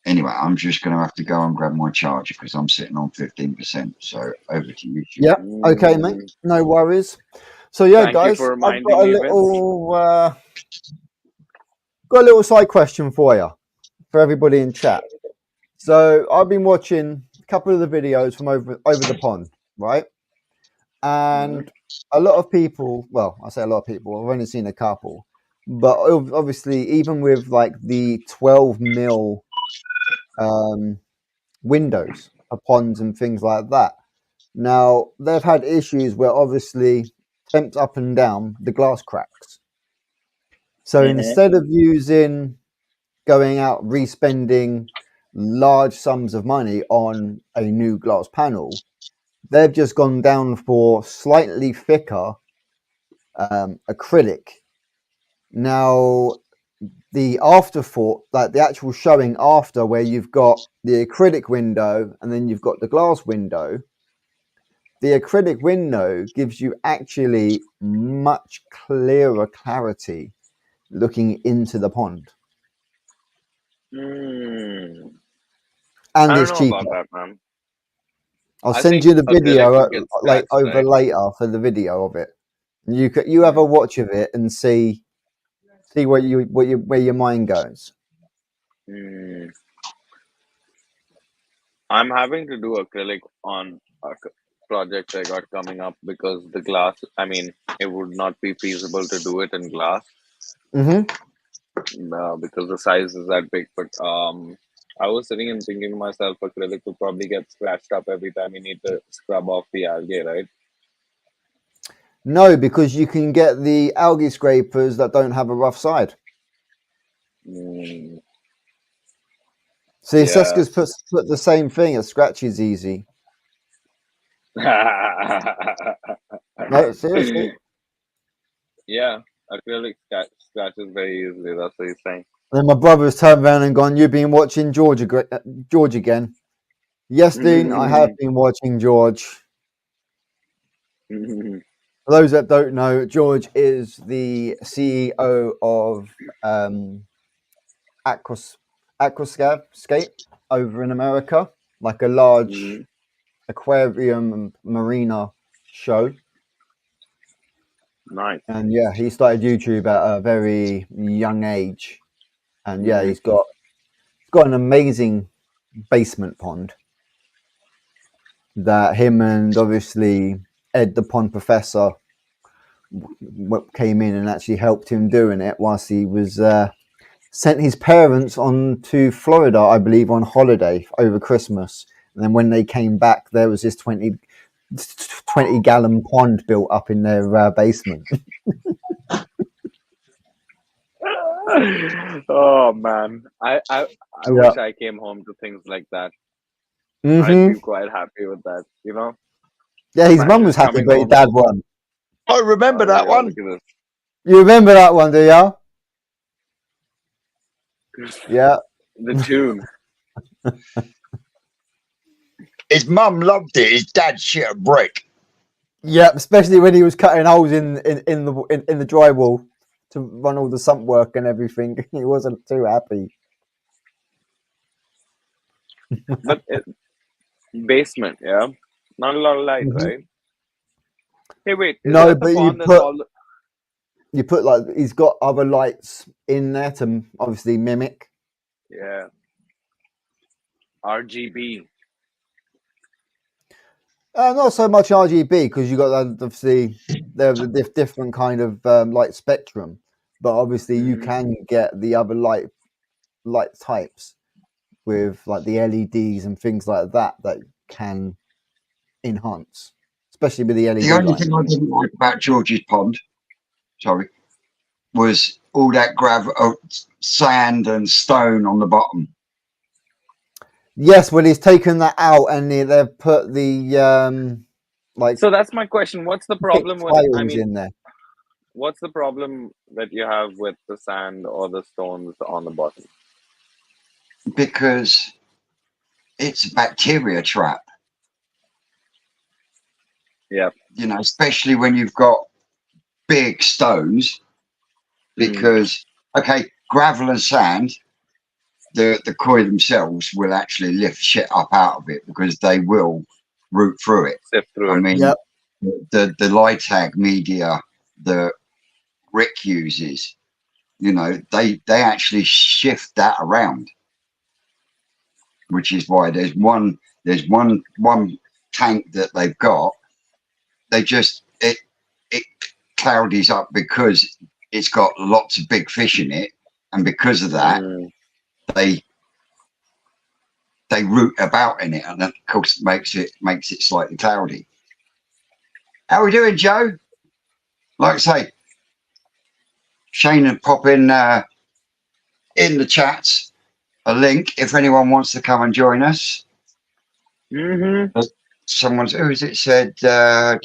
Anyway, I'm just going to have to go and grab my charger because I'm sitting on 15%. So over to you. Yeah. Okay, mate. No worries. So yeah, Thank you guys, for I've got reminding a me, Vince. little side question for you, for everybody in chat. So I've been watching a couple of the videos from over the pond, right? And a lot of people, well, I say a lot of people, I've only seen a couple, but obviously even with like the 12 mil windows for ponds and things like that, now they've had issues where obviously temps up and down, the glass cracks. So instead of going out re-spending large sums of money on a new glass panel, they've just gone down for slightly thicker acrylic. Now, the afterthought, like the actual showing after, where you've got the acrylic window and then you've got the glass window, the acrylic window gives you actually much clearer clarity looking into the pond. And And it's cheaper. About that, man. I'll send you the video like over right? later for the video of it. You have a watch of it and see where your mind goes. I'm having to do acrylic on a project I got coming up because the glass, I mean, it would not be feasible to do it in glass because the size is that big. But I was sitting and thinking to myself, acrylic will probably get scratched up every time you need to scrub off the algae, right? No, because you can get the algae scrapers that don't have a rough side. See, Seska's put the same thing. A scratch is easy. No, seriously. Yeah, acrylic scratches very easily. That's what he's saying. Then my brother's turned around and gone, "You've been watching George again." Yes, Dean, I have been watching George. For those that don't know, George is the CEO of Aquascape over in America, like a large aquarium and marina show. Nice. And yeah, he started YouTube at a very young age, and yeah, he's got an amazing basement pond that him and obviously Ed the pond professor came in and actually helped him doing it whilst he was sent his parents on to Florida, I believe, on holiday over Christmas. And then when they came back, there was this 20-gallon pond built up in their basement. Oh man, I wish I came home to things like that. I'd be quite happy with that, you know. Yeah, his mum was happy, but his dad wasn't. I remember that one. You remember that one, do you? Yeah. The tune. His mum loved it. His dad shit a brick. Yeah, especially when he was cutting holes in the drywall to run all the sump work and everything. He wasn't too happy. But basement, yeah, not a lot of light, right? Hey, wait. No, but you put like he's got other lights in there to obviously mimic. Yeah. RGB. Not so much RGB because you got obviously there's a different kind of light spectrum, but obviously you can get the other light types with like the LEDs and things like that can enhance, especially with the LED. The only thing I didn't like about George's pond, was all that sand and stone on the bottom. Yes, well, he's taken that out and they've put the like. So that's my question. What's the problem with? I mean, in there. what's the problem that you have with the sand or the stones on the bottom? Because it's a bacteria trap. Yeah. You know, especially when you've got big stones. Because okay, gravel and sand, the koi themselves will actually lift shit up out of it because they will root through it. Sift through I it. mean, Yep. the Litag media that Rick uses, you know, they actually shift that around, which is why there's one tank that they've got. They just it cloudies up because it's got lots of big fish in it, and because of that, they root about in it, and that, of course, makes it slightly cloudy. How are we doing, Joe? Like I say, Shane and pop in the chats a link if anyone wants to come and join us. Someone's who is it said? Where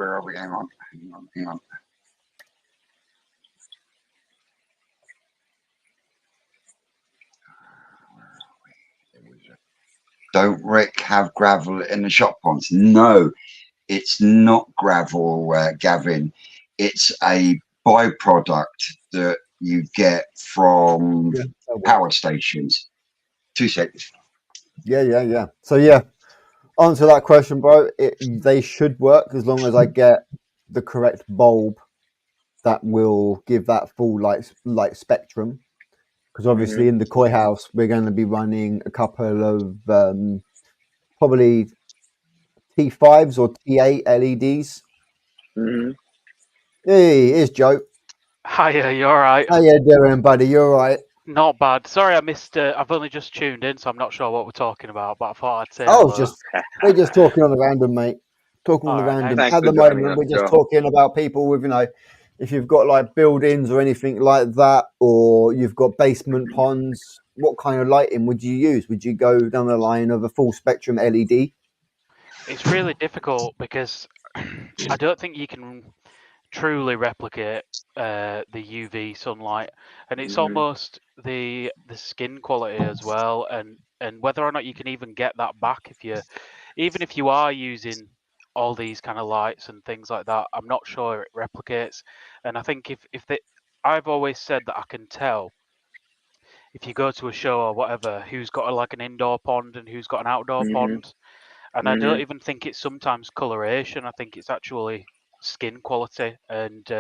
are we? Hang on. Don't Rick have gravel in the shop ponds? No, it's not gravel, Gavin. It's a byproduct that you get from power stations. 2 seconds. Yeah. So yeah, answer that question, bro. They should work as long as I get the correct bulb that will give that full light spectrum. Because obviously in the koi house we're going to be running a couple of probably T5s or T8 LEDs. Hey, here's Joe. Hiya, you alright? How you doing, buddy? You alright? Not bad. Sorry I missed I've only just tuned in, so I'm not sure what we're talking about, but I thought I'd say hello. We're just talking on the random, mate. Talking on the Alright, random. Thanks At for the joining moment, us, we're just Joe. talking about people with, you know, if you've got like buildings or anything like that, or you've got basement ponds, what kind of lighting would you use? Would you go down the line of a full spectrum LED? It's really difficult because I don't think you can truly replicate the UV sunlight, and it's almost the skin quality as well, and whether or not you can even get that back even if you are using all these kind of lights and things like that. I'm not sure it replicates, and I think I've always said that I can tell if you go to a show or whatever who's got like an indoor pond and who's got an outdoor pond. And I don't even think it's sometimes coloration. I think it's actually skin quality, and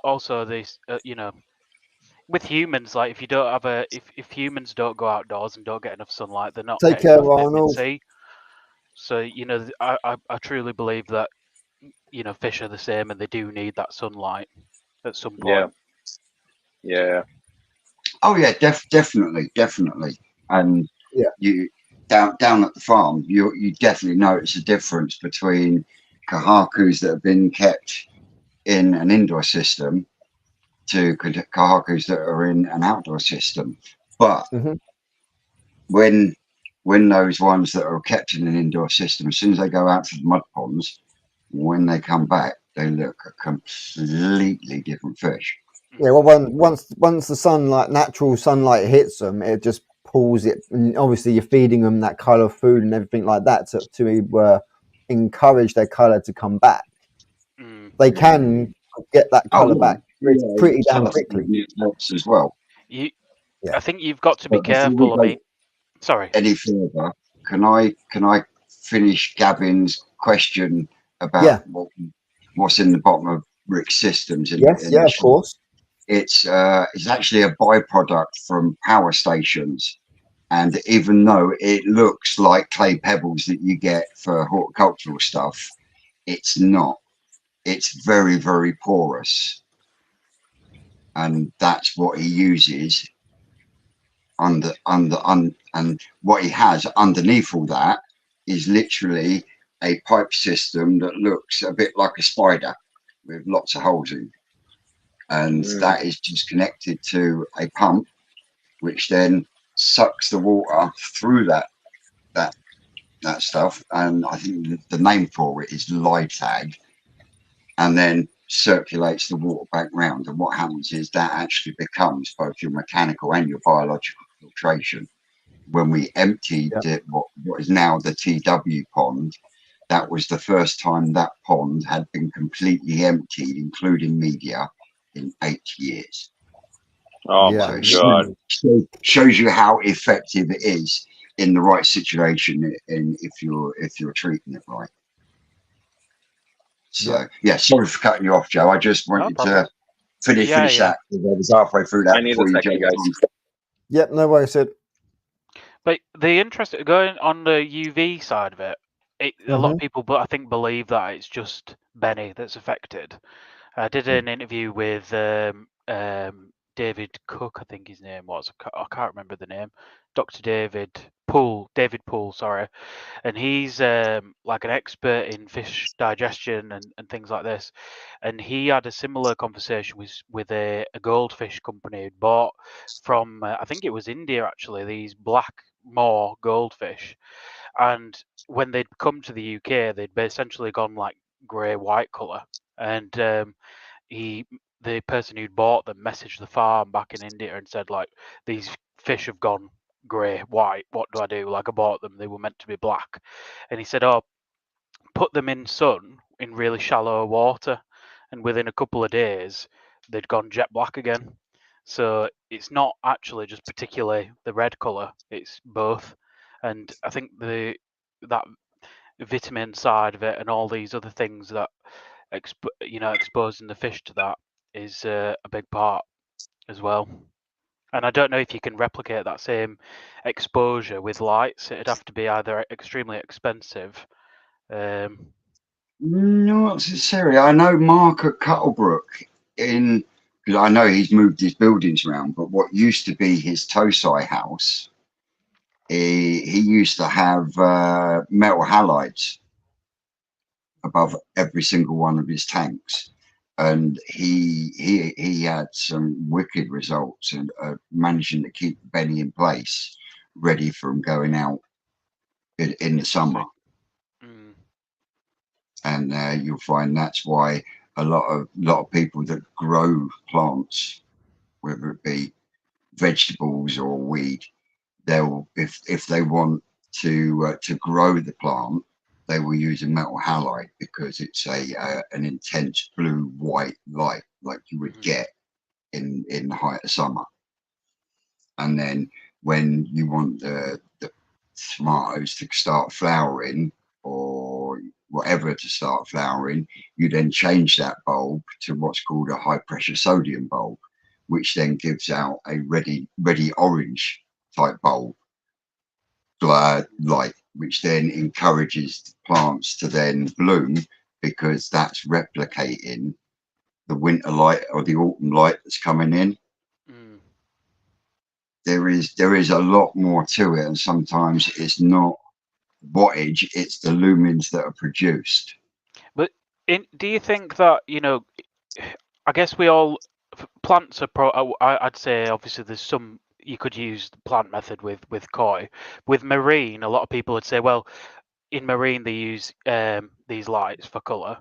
also this, you know, with humans, like if you don't have if humans don't go outdoors and don't get enough sunlight, they're not Take getting care, enough vitamin Arnold. C. So you know, I truly believe that, you know, fish are the same and they do need that sunlight at some point. Yeah. Oh yeah, definitely, and you down at the farm, you definitely notice a difference between kahakus that have been kept in an indoor system to kahakus that are in an outdoor system. But when those ones that are kept in an indoor system, as soon as they go out to the mud ponds, when they come back, they look a completely different fish. Yeah, well, once the natural sunlight hits them, it just pulls it. And obviously, you're feeding them that color food and everything like that to encourage their color to come back. They can get that color back pretty damn quickly. Helps as well. I think you've got to be careful. I mean, sorry. Any further? Can I finish Gavin's question about what's in the bottom of Rick's systems? Of course. It's actually a byproduct from power stations, and even though it looks like clay pebbles that you get for horticultural stuff, it's not. It's very, very porous, and that's what he uses and what he has underneath all that is literally a pipe system that looks a bit like a spider with lots of holes in. And that is just connected to a pump, which then sucks the water through that stuff. And I think the name for it is Litag. and then circulates the water back round. And what happens is that actually becomes both your mechanical and your biological filtration. When we emptied what is now the TW pond, that was the first time that pond had been completely emptied, including media, in 8 years. Oh Yeah. my So god. it shows you how effective it is in the right situation, and if you're treating it right. So yeah, sorry for cutting you off, Joe. I just No wanted problem. to finish Yeah. that because I was halfway through that I need a before you second, jumped guys. on. Yep, no worries, Sid. But the interest going on the UV side of it, a lot of people, but I think believe that it's just Benny that's affected. I did an interview with David Cook, I think his name was. I can't remember the name. Dr. David Poole, sorry. And he's like an expert in fish digestion and things like this. And he had a similar conversation with a goldfish company who'd bought from, I think it was India actually, these black moor goldfish. And when they'd come to the UK, they'd essentially gone like grey-white colour. And the person who'd bought them messaged the farm back in India and said, like, these fish have gone grey, white. What do I do? Like, I bought them. They were meant to be black. And he said, oh, put them in sun in really shallow water. And within a couple of days, they'd gone jet black again. So it's not actually just particularly the red colour. It's both. And I think that vitamin side of it and all these other things that exposing the fish to that is a big part as well. And I don't know if you can replicate that same exposure with lights. It'd have to be either extremely expensive. Not necessarily. I know Mark at Cuttlebrook because I know he's moved his buildings around, but what used to be his Tosai house, he used to have metal halides above every single one of his tanks, and he had some wicked results and managing to keep Benny in place, ready for him going out in the summer. And you'll find that's why a lot of people that grow plants, whether it be vegetables or weed, they'll if they want to grow the plant, they will use a metal halide because it's an intense blue white light like you would get in the height of summer. And then when you want the tomatoes to start flowering or whatever to start flowering, you then change that bulb to what's called a high pressure sodium bulb, which then gives out a ready orange type bulb light, which then encourages plants to then bloom because that's replicating the winter light or the autumn light that's coming in. There is a lot more to it, and sometimes it's not wattage, it's the lumens that are produced. But do you think that, I guess we all, plants are I'd say obviously there's some, you could use the plant method with koi. With marine, a lot of people would say, well, in marine they use these lights for colour,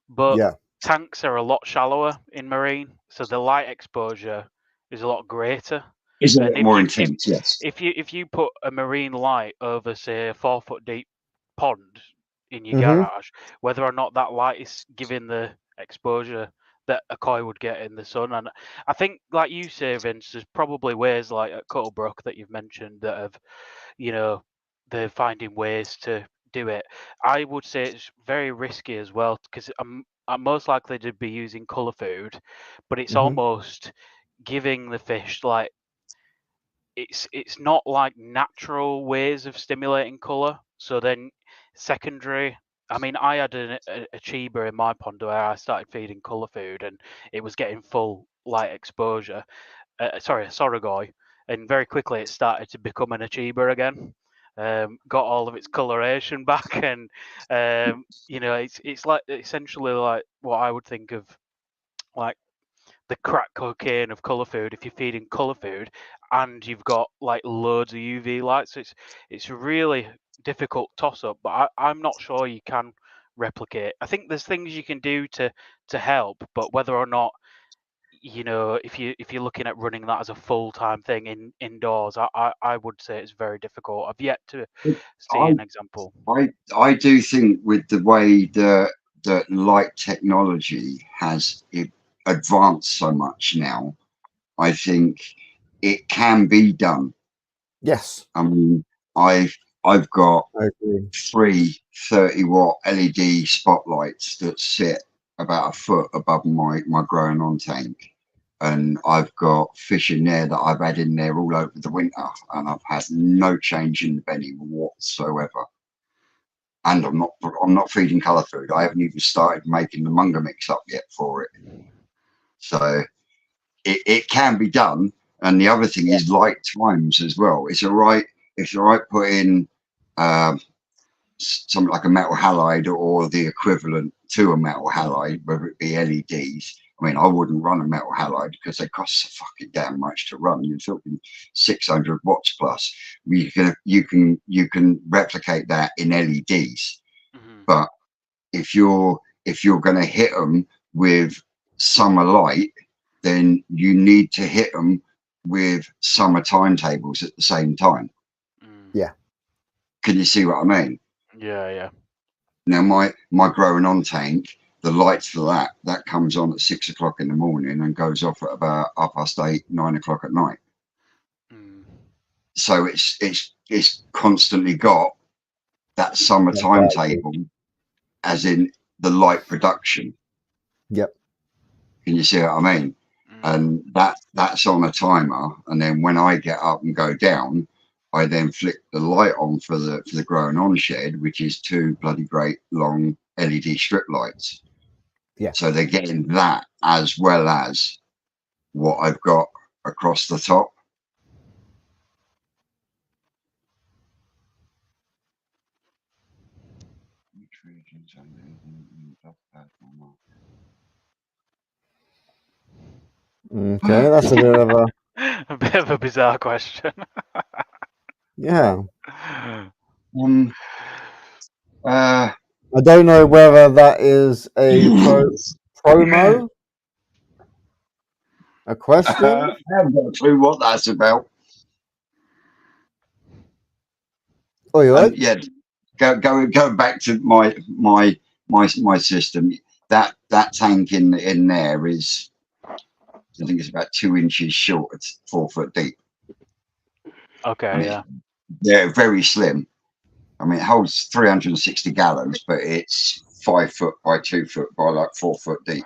but tanks are a lot shallower in marine, so the light exposure is a lot greater. Is a lot more intense, yes. If you put a marine light over, say, a 4 foot deep pond in your garage, whether or not that light is giving the exposure that a koi would get in the sun. And I think, like you say, Vince, there's probably ways like at Cuttlebrook that you've mentioned that have, they're finding ways to do it. I would say it's very risky as well because I'm most likely to be using colour food, but it's almost giving the fish like it's not like natural ways of stimulating colour. So then secondary, I mean, I had a chiba in my pond where I started feeding colour food and it was getting full light exposure. A sorghoi, and very quickly it started to become an achiba again. Got all of its coloration back, and it's like essentially like what I would think of like the crack cocaine of colour food. If you're feeding colour food and you've got like loads of UV lights, it's a really difficult toss up. But I'm not sure you can replicate. I think there's things you can do to help, but whether or not, if you're looking at running that as a full-time thing indoors, I would say it's very difficult. I've yet to see I an example. I do think with the way that light technology has advanced so much now, I think it can be done. Yes, I mean, I've got I agree. 3 30-watt LED spotlights that sit about a foot above my growing on tank, and I've got fish in there that I've had in there all over the winter, and I've had no change in the belly whatsoever. And I'm not feeding colour food. I haven't even started making the Munger mix up yet for it. So it can be done. And the other thing is light times as well. It's all right putting something like a metal halide or the equivalent to a metal halide, whether it be LEDs. I mean, I wouldn't run a metal halide because they cost so fucking damn much to run. You're talking 600 watts plus. You can replicate that in LEDs, but if you're going to hit them with summer light, then you need to hit them with summer timetables at the same time. Yeah. Can you see what I mean? Yeah. Now my growing on tank, the lights for that comes on at 6 o'clock in the morning and goes off at about 8:30, 9 o'clock at night. So it's constantly got that summer timetable, as in the light production. Yep. Can you see what I mean? And that's on a timer, and then when I get up and go down, I then flick the light on for the growing on shed, which is 2 bloody great long LED strip lights. Yeah. So they're getting that as well as what I've got across the top. Okay, that's a bit of a bizarre question. Yeah. I don't know whether that is a promo, a question. I haven't got a clue what that's about. Oh, you right? Yeah, go back to my system. That tank in there is, I think it's about 2 inches short. It's 4 foot deep. Okay, yeah. They're very slim. I mean, it holds 360 gallons, but it's 5 foot by 2 foot by like 4 foot deep.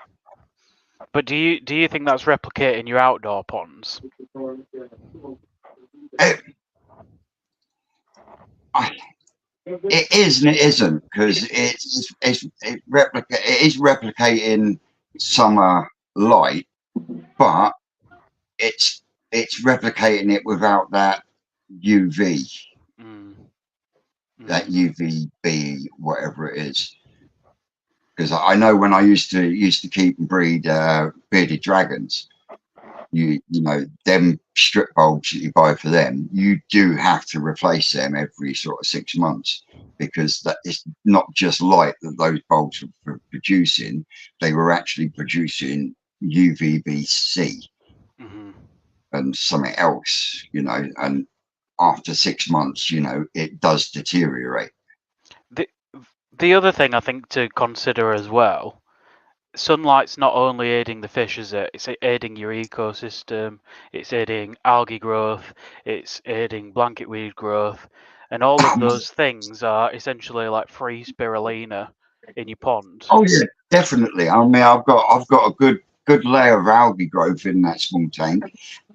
But do you think that's replicating your outdoor ponds? It is and it isn't, because it is replicating summer light, but it's replicating it without that UV, that UVB, whatever it is. Because I know when I used to keep and breed bearded dragons, you know them strip bulbs that you buy for them, you do have to replace them every sort of 6 months, because that is not just light that those bulbs were producing, they were actually producing UVBC and something else, you know, and after 6 months, you know, it does deteriorate. The other thing I think to consider as well, sunlight's not only aiding the fish, is it? It's aiding your ecosystem, it's aiding algae growth, it's aiding blanket weed growth, and all of those things are essentially like free spirulina in your pond. Oh yeah, definitely. I mean, I've got a good layer of algae growth in that small tank,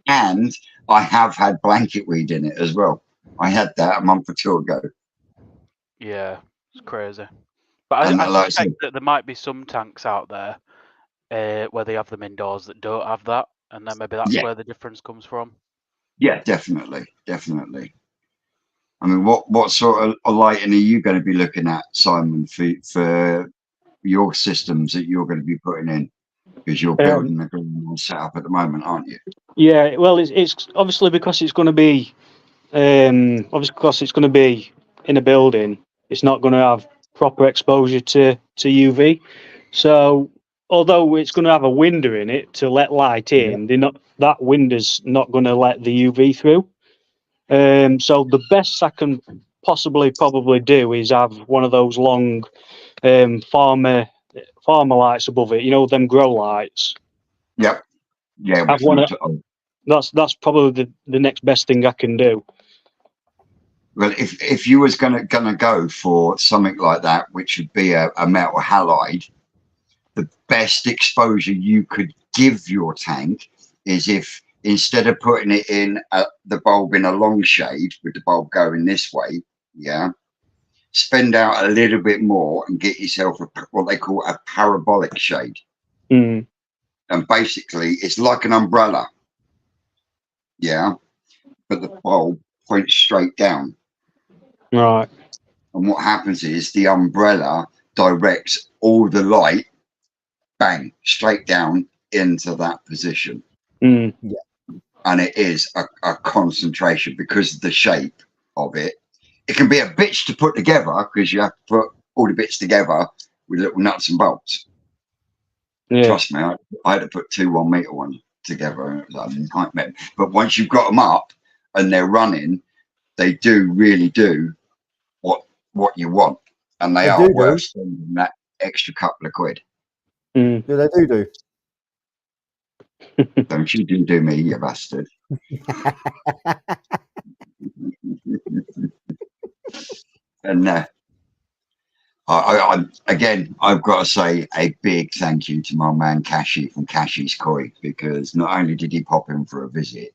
and I have had blanket weed in it as well. I had that a month or 2 ago. Yeah, it's crazy. But I suspect that there might be some tanks out there where they have them indoors that don't have that, and then maybe that's where the difference comes from. Yeah, definitely. I mean, what sort of lighting are you going to be looking at, Simon, for your systems that you're going to be putting in? Because you're building a green setup at the moment, aren't you? Yeah, well, it's obviously because it's going to be in a building. It's not going to have proper exposure to UV. So although it's going to have a window in it to let light in, that window's not going to let the UV through. So the best I can probably do is have one of those long farmer lights above it. You know, them grow lights. Yep. Yeah. I've one. That's probably the next best thing I can do. Well, if you was gonna go for something like that, which would be a metal halide, the best exposure you could give your tank is if instead of putting it in the bulb in a long shade with the bulb going this way, spend out a little bit more and get yourself what they call a parabolic shade. Mm. And basically it's like an umbrella, but the bulb points straight down. Right. And what happens is the umbrella directs all the light, bang, straight down into that position. Mm. Yeah. And it is a concentration because of the shape of it. It can be a bitch to put together because you have to put all the bits together with little nuts and bolts. Yeah. Trust me, I had to put 2 1 meter ones together and it was a nightmare. But once you've got them up and they're running, they really do what you want, and they are worth spending that extra couple of quid. Mm. Yeah, they do. Don't you do me, you bastard. And I've got to say a big thank you to my man Kashi from Kashi's Koi, because not only did he pop in for a visit,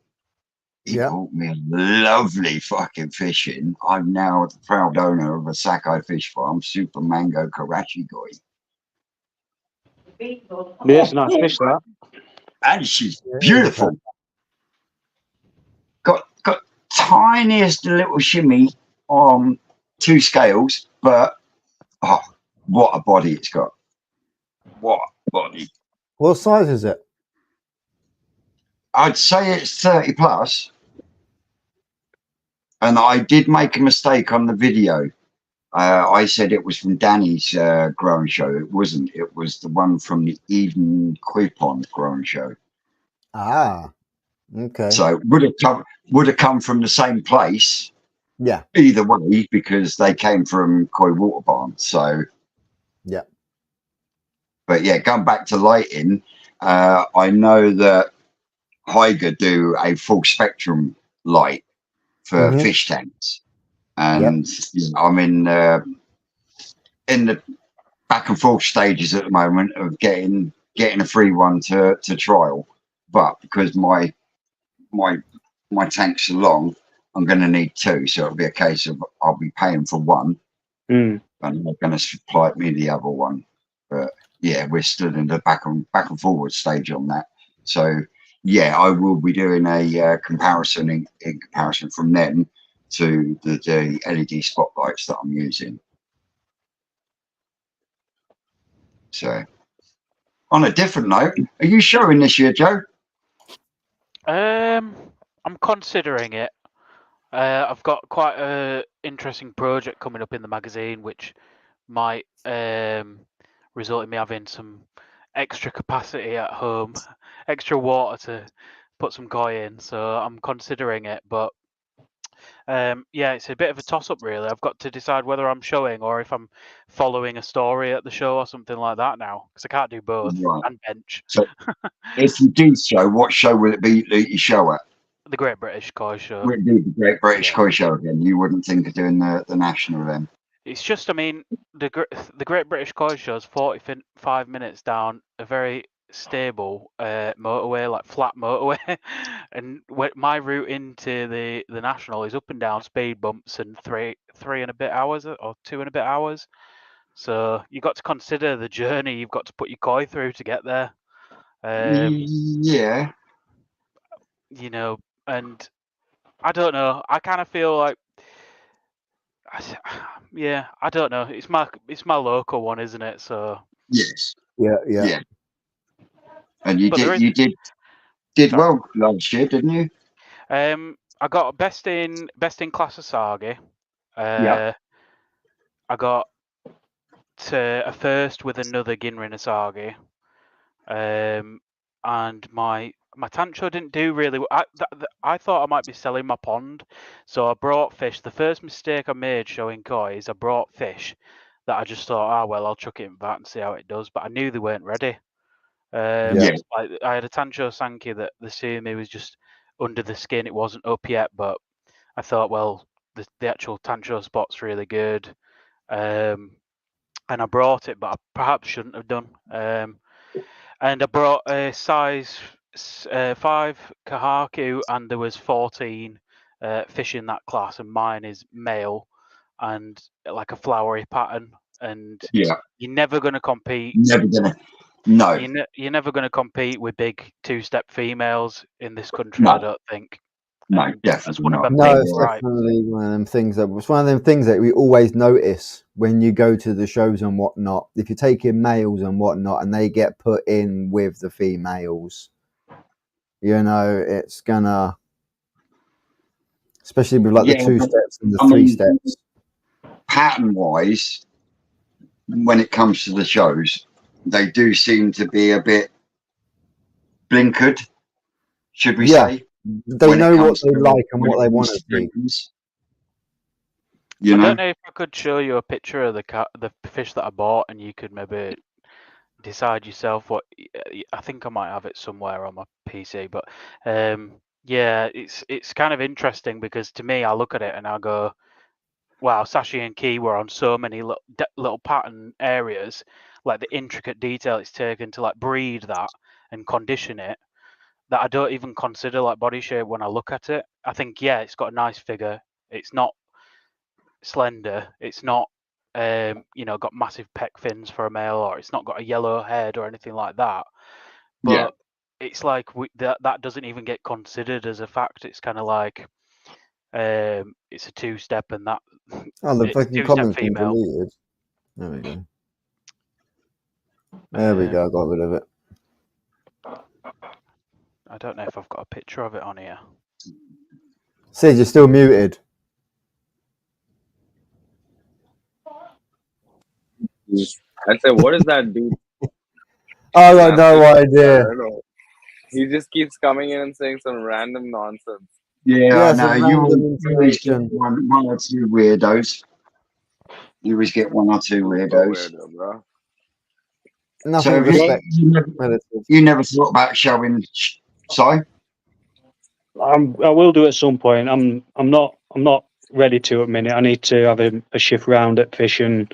he brought me a lovely fucking fishing. I'm now the proud owner of a Sakai Fish Farm Super Mango Karachi Koi. Yes, nice fish that. And she's beautiful. Got tiniest little shimmy on 2 scales, but what a body it's got. What a body. What size is it? I'd say it's 30 plus. And I did make a mistake on the video. I said it was from Danny's growing show. It wasn't. It was the one from the Eden Koi Pond growing show. Ah, okay. So would have come from the same place. Yeah. Either way, because they came from Koi Water Barn. So yeah. But yeah, going back to lighting, I know that Haiger do a full spectrum light for fish tanks, and I'm in the back and forth stages at the moment of getting a free one to trial. But because my tanks are long, I'm going to need 2, so it'll be a case of I'll be paying for one, and they're going to supply me the other one. But yeah, we're still in the back and forward stage on that. So yeah, I will be doing a comparison in comparison from them to the LED spotlights that I'm using. So on a different note, are you showing this year, Joe? I'm considering it. I've got quite a interesting project coming up in the magazine, which might result in me having some extra capacity at home, extra water to put some koi in. So I'm considering it, but yeah, it's a bit of a toss-up, really. I've got to decide whether I'm showing or if I'm following a story at the show or something like that now, because I can't do both and bench. So if you do show, what show will it be that you show at? The Great British Koi Show. Would it be the Great British Koi Show again? You wouldn't think of doing the national then? It's just, I mean, the Great British Koi Show is 45 minutes down a very stable motorway, like flat motorway, and my route into the national is up and down speed bumps and 3 and a bit hours or 2 and a bit hours. So you've got to consider the journey you've got to put your koi through to get there. Yeah. You know, and I don't know. I kind of feel like, yeah, I don't know. It's my local one, isn't it? So yes, yeah. And you did well last year, didn't you? I got best in class Asagi. Yeah. I got a first with another Ginrin Asagi, and my Tancho didn't do really. I thought I might be selling my pond, so I brought fish. The first mistake I made showing koi is I brought fish that I just thought, well, I'll chuck it in vat and see how it does. But I knew they weren't ready. Yeah. I had a Tancho Sankey that the Sumi was just under the skin. It wasn't up yet, but I thought, well, the actual Tancho spot's really good. And I brought it, but I perhaps shouldn't have done. And I brought a size 5 Kahaku, and there was 14 fish in that class, and mine is male and like a flowery pattern. And Yeah. you're never going to compete. Never gonna. No. You're never going to compete with big 2-step females in this country, No. I don't think. No, And that's definitely one of not. my No, big it's gripes. definitely one of them things that we always notice when you go to the shows and whatnot. If you're taking males and whatnot, and they get put in with the females, you know, it's gonna, especially with like Yeah, the 2 but, steps and the I 3 mean, steps. Pattern wise, when it comes to the shows, they do seem to be a bit blinkered, should we Yeah. say? They when it know what comes they to- like and when what it they comes want to to see. things. You I know? don't know if I could show you a picture of the fish that I bought, and you could maybe decide yourself what. I think I might have it somewhere on my PC, but yeah, it's kind of interesting because to me, I look at it and I go, "Wow, Sashi and Key were on so many little pattern areas, like the intricate detail it's taken to like breed that and condition it, that I don't even consider like body shape when I look at it. I think, yeah, it's got a nice figure. It's not slender. It's not, got massive pec fins for a male, or it's not got a yellow head or anything like that. But Yeah. it's like that doesn't even get considered as a fact. It's kind of like it's a 2-step, and that Oh, the it's a fucking 2-step comments been female. deleted. There we go. There we go. I got rid of it. I don't know if I've got a picture of it on here. Sid, you're still muted. I said, what is that dude? I got no I idea. don't know. He just keeps coming in and saying some random nonsense. Yeah, some I know. You random always get information. one or two weirdos. You always get one or two So weirdos. weird, bro. Nothing So have respect. you never thought about showing Si? I will do at some point. I'm not ready to at the minute. I need to have a shift round at fish and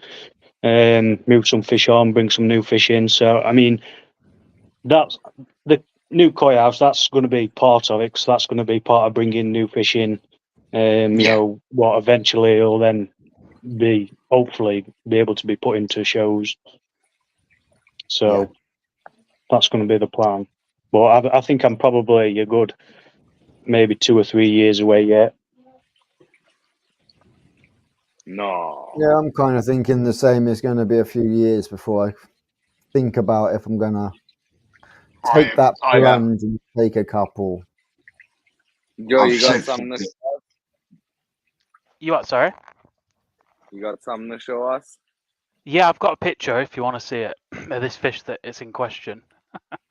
move some fish on, bring some new fish in. So I mean, that's the new koi house. That's going to be part of it, because that's going to be part of bringing new fish in. You know, what eventually will then hopefully be able to be put into shows. So that's going to be the plan. But I think I'm probably a good maybe 2 or 3 years away yet. No. Yeah, I'm kind of thinking the same. It's going to be a few years before I think about if I'm going to take that plunge and take a couple. Joe, you I've got said something to something. show us? You what? Sorry. You got something to show us? Yeah, I've got a picture if you want to see it of this fish that is in question.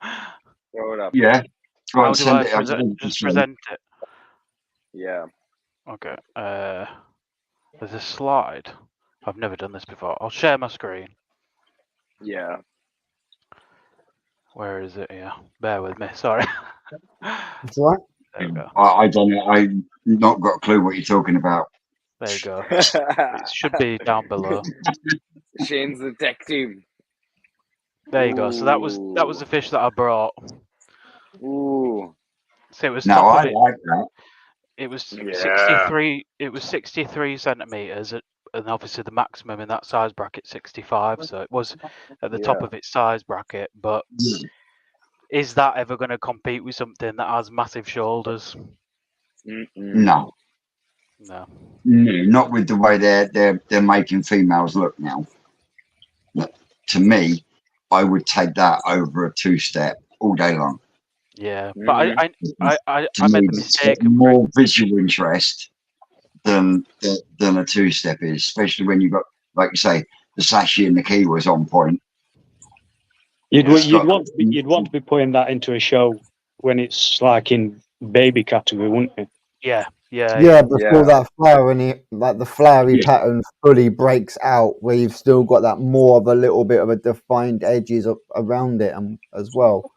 Throw it up. Yeah. Go How on, do send I it. just present it? Yeah. Okay. There's a slide. I've never done this before. I'll share my screen. Yeah. Where is it here? Bear with me. Sorry. That's right. There we go. I don't know. I've not got a clue what you're talking about. There you go. It should be down below. Shane's the tech team. There you go. So that was the fish that I brought. Ooh. So it was No, top I of it. like that. It was Yeah. 63. It was 63 centimeters, and obviously the maximum in that size bracket 65. So it was at the top Yeah. of its size bracket. But is that ever going to compete with something that has massive shoulders? No, No. not with the way they're making females look now. To me, I would take that over a 2-step all day long. Yeah, but I To made me, the it's mistake of more visual interest than a 2-step is, especially when you've got, like you say, the Sashi and the key was on point. You'd It's got- you'd want to be putting that into a show when it's like in baby category, wouldn't you? Yeah, yeah, Yeah, before Yeah. that flowery, like the flowery Yeah. pattern fully breaks out, where you've still got that more of a little bit of a defined edges around it as well.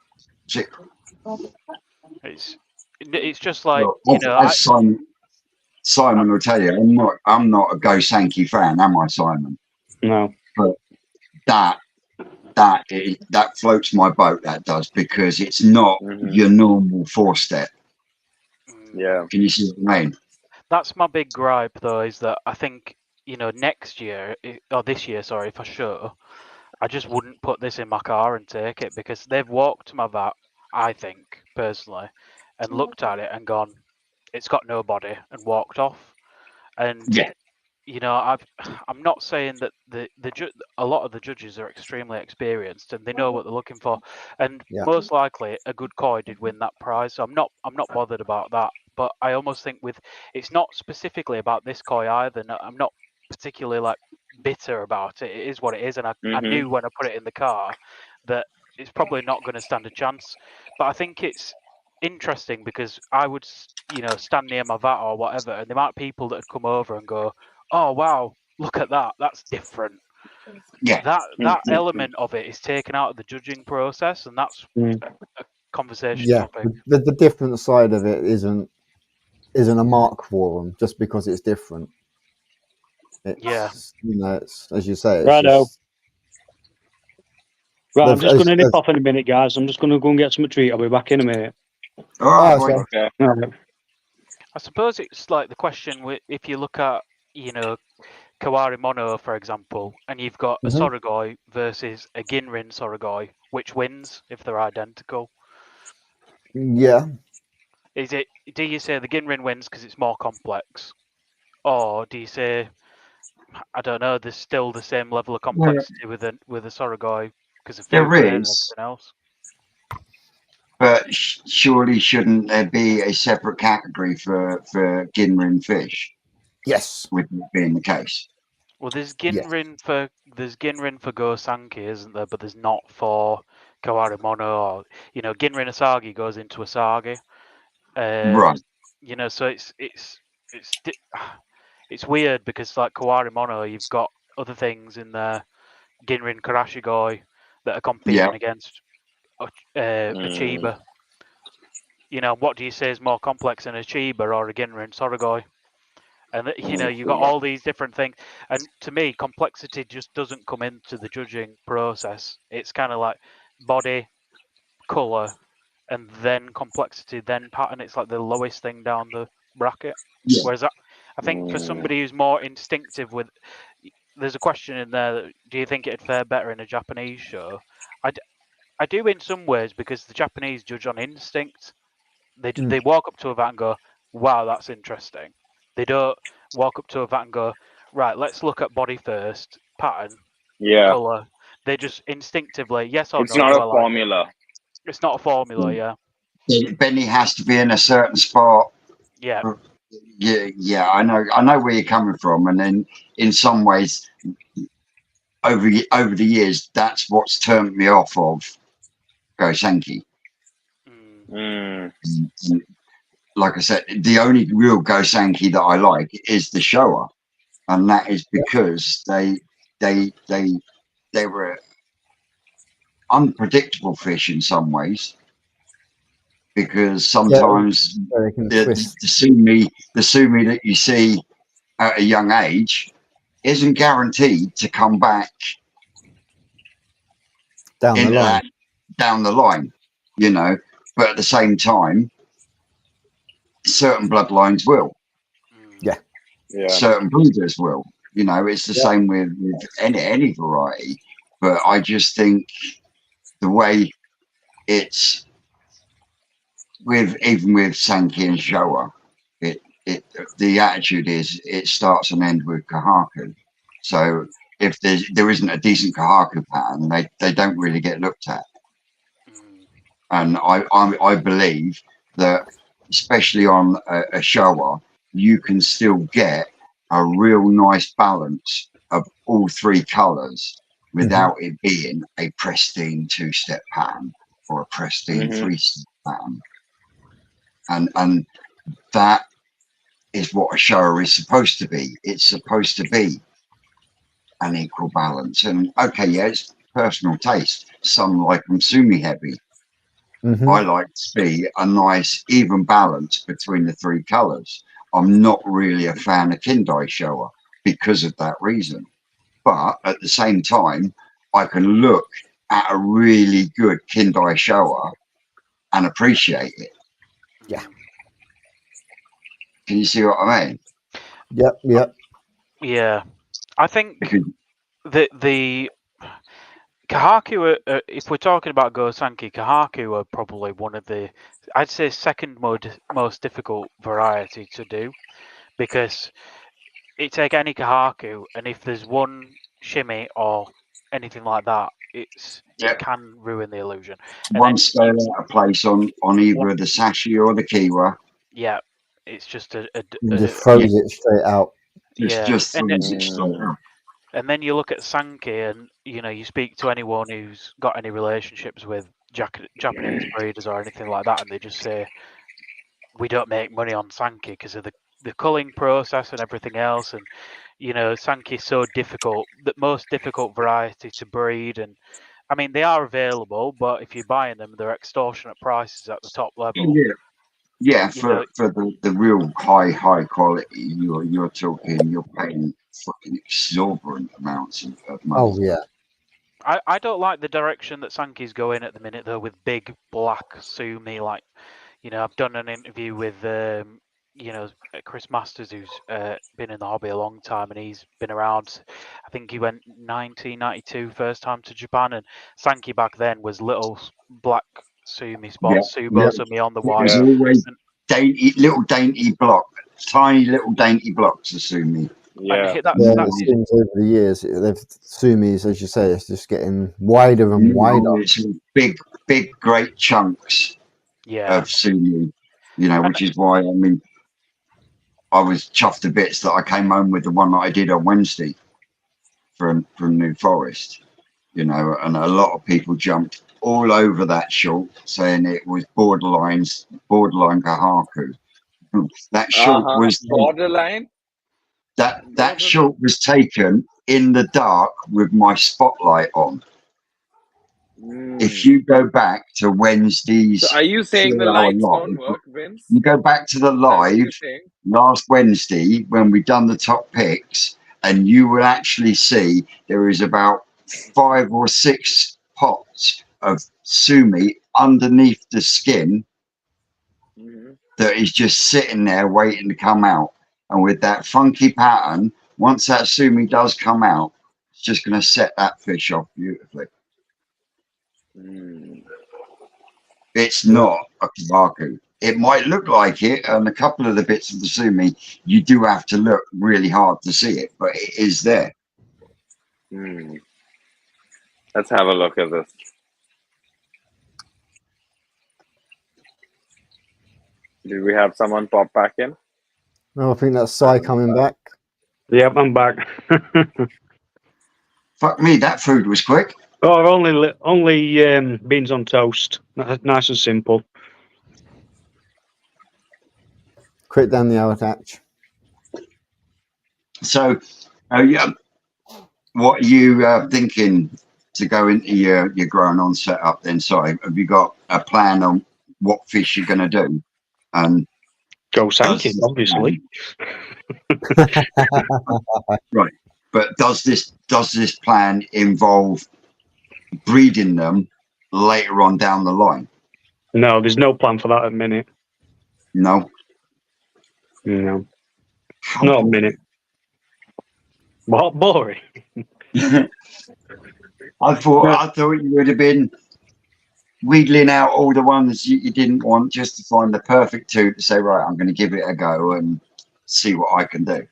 It's just like Look, you know. as Simon will tell you, I'm not a Go Sankey fan, am I, Simon? No. That floats my boat. That does, because it's not Mhm. your normal 4-step. Yeah. Can you see what I mean? That's my big gripe, though, is that I think next year or this year, sorry, for sure, I just wouldn't put this in my car and take it because they've walked my VAT, I think personally, and looked at it and gone, it's got no body, and walked off. And Yeah. I'm not saying that a lot of the judges are extremely experienced and they know what they're looking for, and Yeah. most likely a good koi did win that prize. So I'm not bothered about that. But I almost think it's not specifically about this koi either. No, I'm not particularly like bitter about it. It is what it is, and I knew when I put it in the car that it's probably not going to stand a chance. But I think it's interesting because I would stand near my VAT or whatever, and the amount of people that would come over and go, oh wow, look at that, that's different. Yeah. That element of it is taken out of the judging process, and that's a conversation Yeah, topic. the different side of it isn't a mark for them just because it's different. It's, Yeah. it's, as you say, it's Righto. just, Right, I'm They've- just going to as- nip off in a minute, guys. I'm just going to go and get some treat. I'll be back in a minute. All right, Oh, boy. so- Okay. All right. I suppose it's like the question if you look at Kawari Mono, for example, and you've got a Mhm. Sorogoi versus a Ginrin Sorogoi, which wins if they're identical? yeah, Do you say the Ginrin wins because it's more complex, or do you say, I don't know, there's still the same level of complexity with a Sorogoi because of food There grade and is. everything else? But surely shouldn't there be a separate category for Ginrin fish, yes, with that being the case? Well, there's Yes. Ginrin for Go Sankey, isn't there? But there's not for Kawari Mono, or Ginrin Asagi goes into Asagi. Right. So it's weird because like Kawari Mono, you've got other things in there, Ginrin Karashigoi, that are competing Yeah. against Achiba. What do you say is more complex, an Achiba or a Ginrin Sorogoi? And you've got all these different things, and to me, complexity just doesn't come into the judging process. It's kind of like body, color, and then complexity, then pattern. It's like the lowest thing down the bracket. Yeah. Whereas I think for somebody who's more instinctive there's a question in there. Do you think it'd fare better in a Japanese show? I do in some ways, because the Japanese judge on instinct. They walk up to a vat and go, wow, that's interesting. They don't walk up to a vat and go, right, let's look at body first, pattern, Yeah. color. They just instinctively, yes or It's no. not do a I like it? formula. It's not a formula, yeah. Benny has to be in a certain spot. Yeah. Yeah. I know where you're coming from, and then in some ways, over the years, that's what's turned me off of Go Sankey. Mm. Like I said, the only real Go Sankey that I like is the Showa, and that is because they were unpredictable fish in some ways, because sometimes they can the twist sumi that you see at a young age isn't guaranteed to come back down the into line. that down the line, but at the same time, certain bloodlines will. Yeah. Certain breeders will. It's the same with any variety. But I just think the way it's even with Sankey and Showa, the attitude is it starts and ends with Kahaku. So if there isn't a decent Kahaku pattern, they don't really get looked at. And I believe that, especially on a Showa, you can still get a real nice balance of all three colours without it being a pristine 2-step pattern or a pristine 3-step pattern. And that is what a shower is supposed to be. It's supposed to be an equal balance. And okay, yeah, it's personal taste. Some like them sumi heavy. I like to see a nice even balance between the three colours. I'm not really a fan of Kindai shower because of that reason. But at the same time, I can look at a really good Kindai shower and appreciate it. Yeah. Can you see what I mean? Yep. Yeah, I think Because the Kahaku, if we're talking about Gosanki, Kahaku are probably one of the, I'd say, second most difficult variety to do, because it take any Kahaku, and if there's one shimmy or anything like that, it can ruin the illusion. And one then scale out of place on either the sashi or the kiwa. Yeah, it's just It just throws it straight out. Just throws it straight out. And then you look at Sankey, and you speak to anyone who's got any relationships with Japanese breeders or anything like that, and they just say, we don't make money on Sankey because of the culling process and everything else. And Sankey's so difficult, the most difficult variety to breed. And I mean, they are available, but if you're buying them, they're extortionate prices at the top level. Yeah, for the real high quality, you're talking, you're paying fucking exorbitant amounts of money. Oh yeah. I don't like the direction that Sankey's going at the minute though, with big black sumi. Like, I've done an interview with Chris Masters, who's been in the hobby a long time, and he's been around. I think he went 1992 first time to Japan, and Sankey back then was little black sumi spots, Subo sumi on the wire. Always little dainty block, tiny little dainty blocks of sumi. It seems over the years, sumis, as you say, it's just getting wider and wider. It's big, great chunks of sumi, which is why, I mean, I was chuffed to bits that I came home with the one that I did on Wednesday from New Forest, and a lot of people jumped all over that short, saying it was borderline Kahaku. That short was borderline. That short was taken in the dark with my spotlight on. If you go back to Wednesday's, so are you saying the lights don't work, Vince? You go back to the live last Wednesday when we done the top picks, and you will actually see there is about 5 or 6 pots of sumi underneath the skin that is just sitting there waiting to come out. And with that funky pattern, once that sumi does come out, it's just going to set that fish off beautifully. It's not a Kahaku. It might look like it, and a couple of the bits of the sumi, you do have to look really hard to see it, but it is there. Let's have a look at this. Did we have someone pop back in? No, I think that's Sai coming back. Yep, I'm back. Fuck me, that food was quick. Oh, only beans on toast. Nice and simple. Quick down the attach. So, what are you thinking to go into your growing on setup then? Sorry, have you got a plan on what fish you're going to do? And go Sankey, obviously. Right, but does this plan involve breeding them later on down the line? No, there's no plan for that at the minute. No. Not a minute. What boring? I thought you would have been wheedling out all the ones you didn't want just to find the perfect two to say, right, I'm going to give it a go and see what I can do.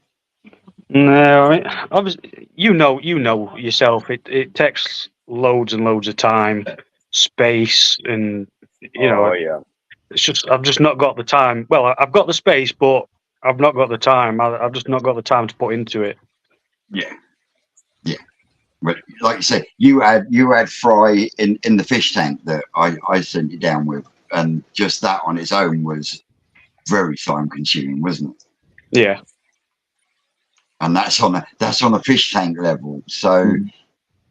No, I mean, obviously, you know yourself. It takes loads and loads of time, space, and it's just I've just not got the time. Well, I've got the space, but I've not got the time. I've just not got the time to put into it. Yeah. But like you say, you had fry in the fish tank that I sent you down with, and just that on its own was very time consuming, wasn't it? Yeah. And that's on a fish tank level. So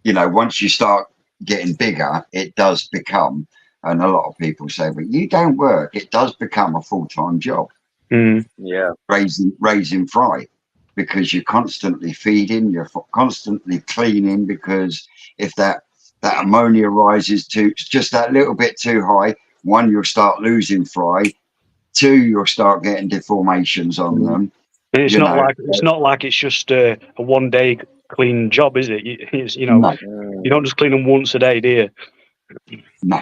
you know, once you start getting bigger, it does become, and a lot of people say, but you don't work. It does become a full-time job, Mm. Yeah. raising fry, because you're constantly feeding, you're constantly cleaning, because if that ammonia rises to just that little bit too high, one, you'll start losing fry. Two, you'll start getting deformations on them. And it's You not know, like it's just a 1 day clean job, is it? It's, you know, No. you don't just clean them once a day, do you? No,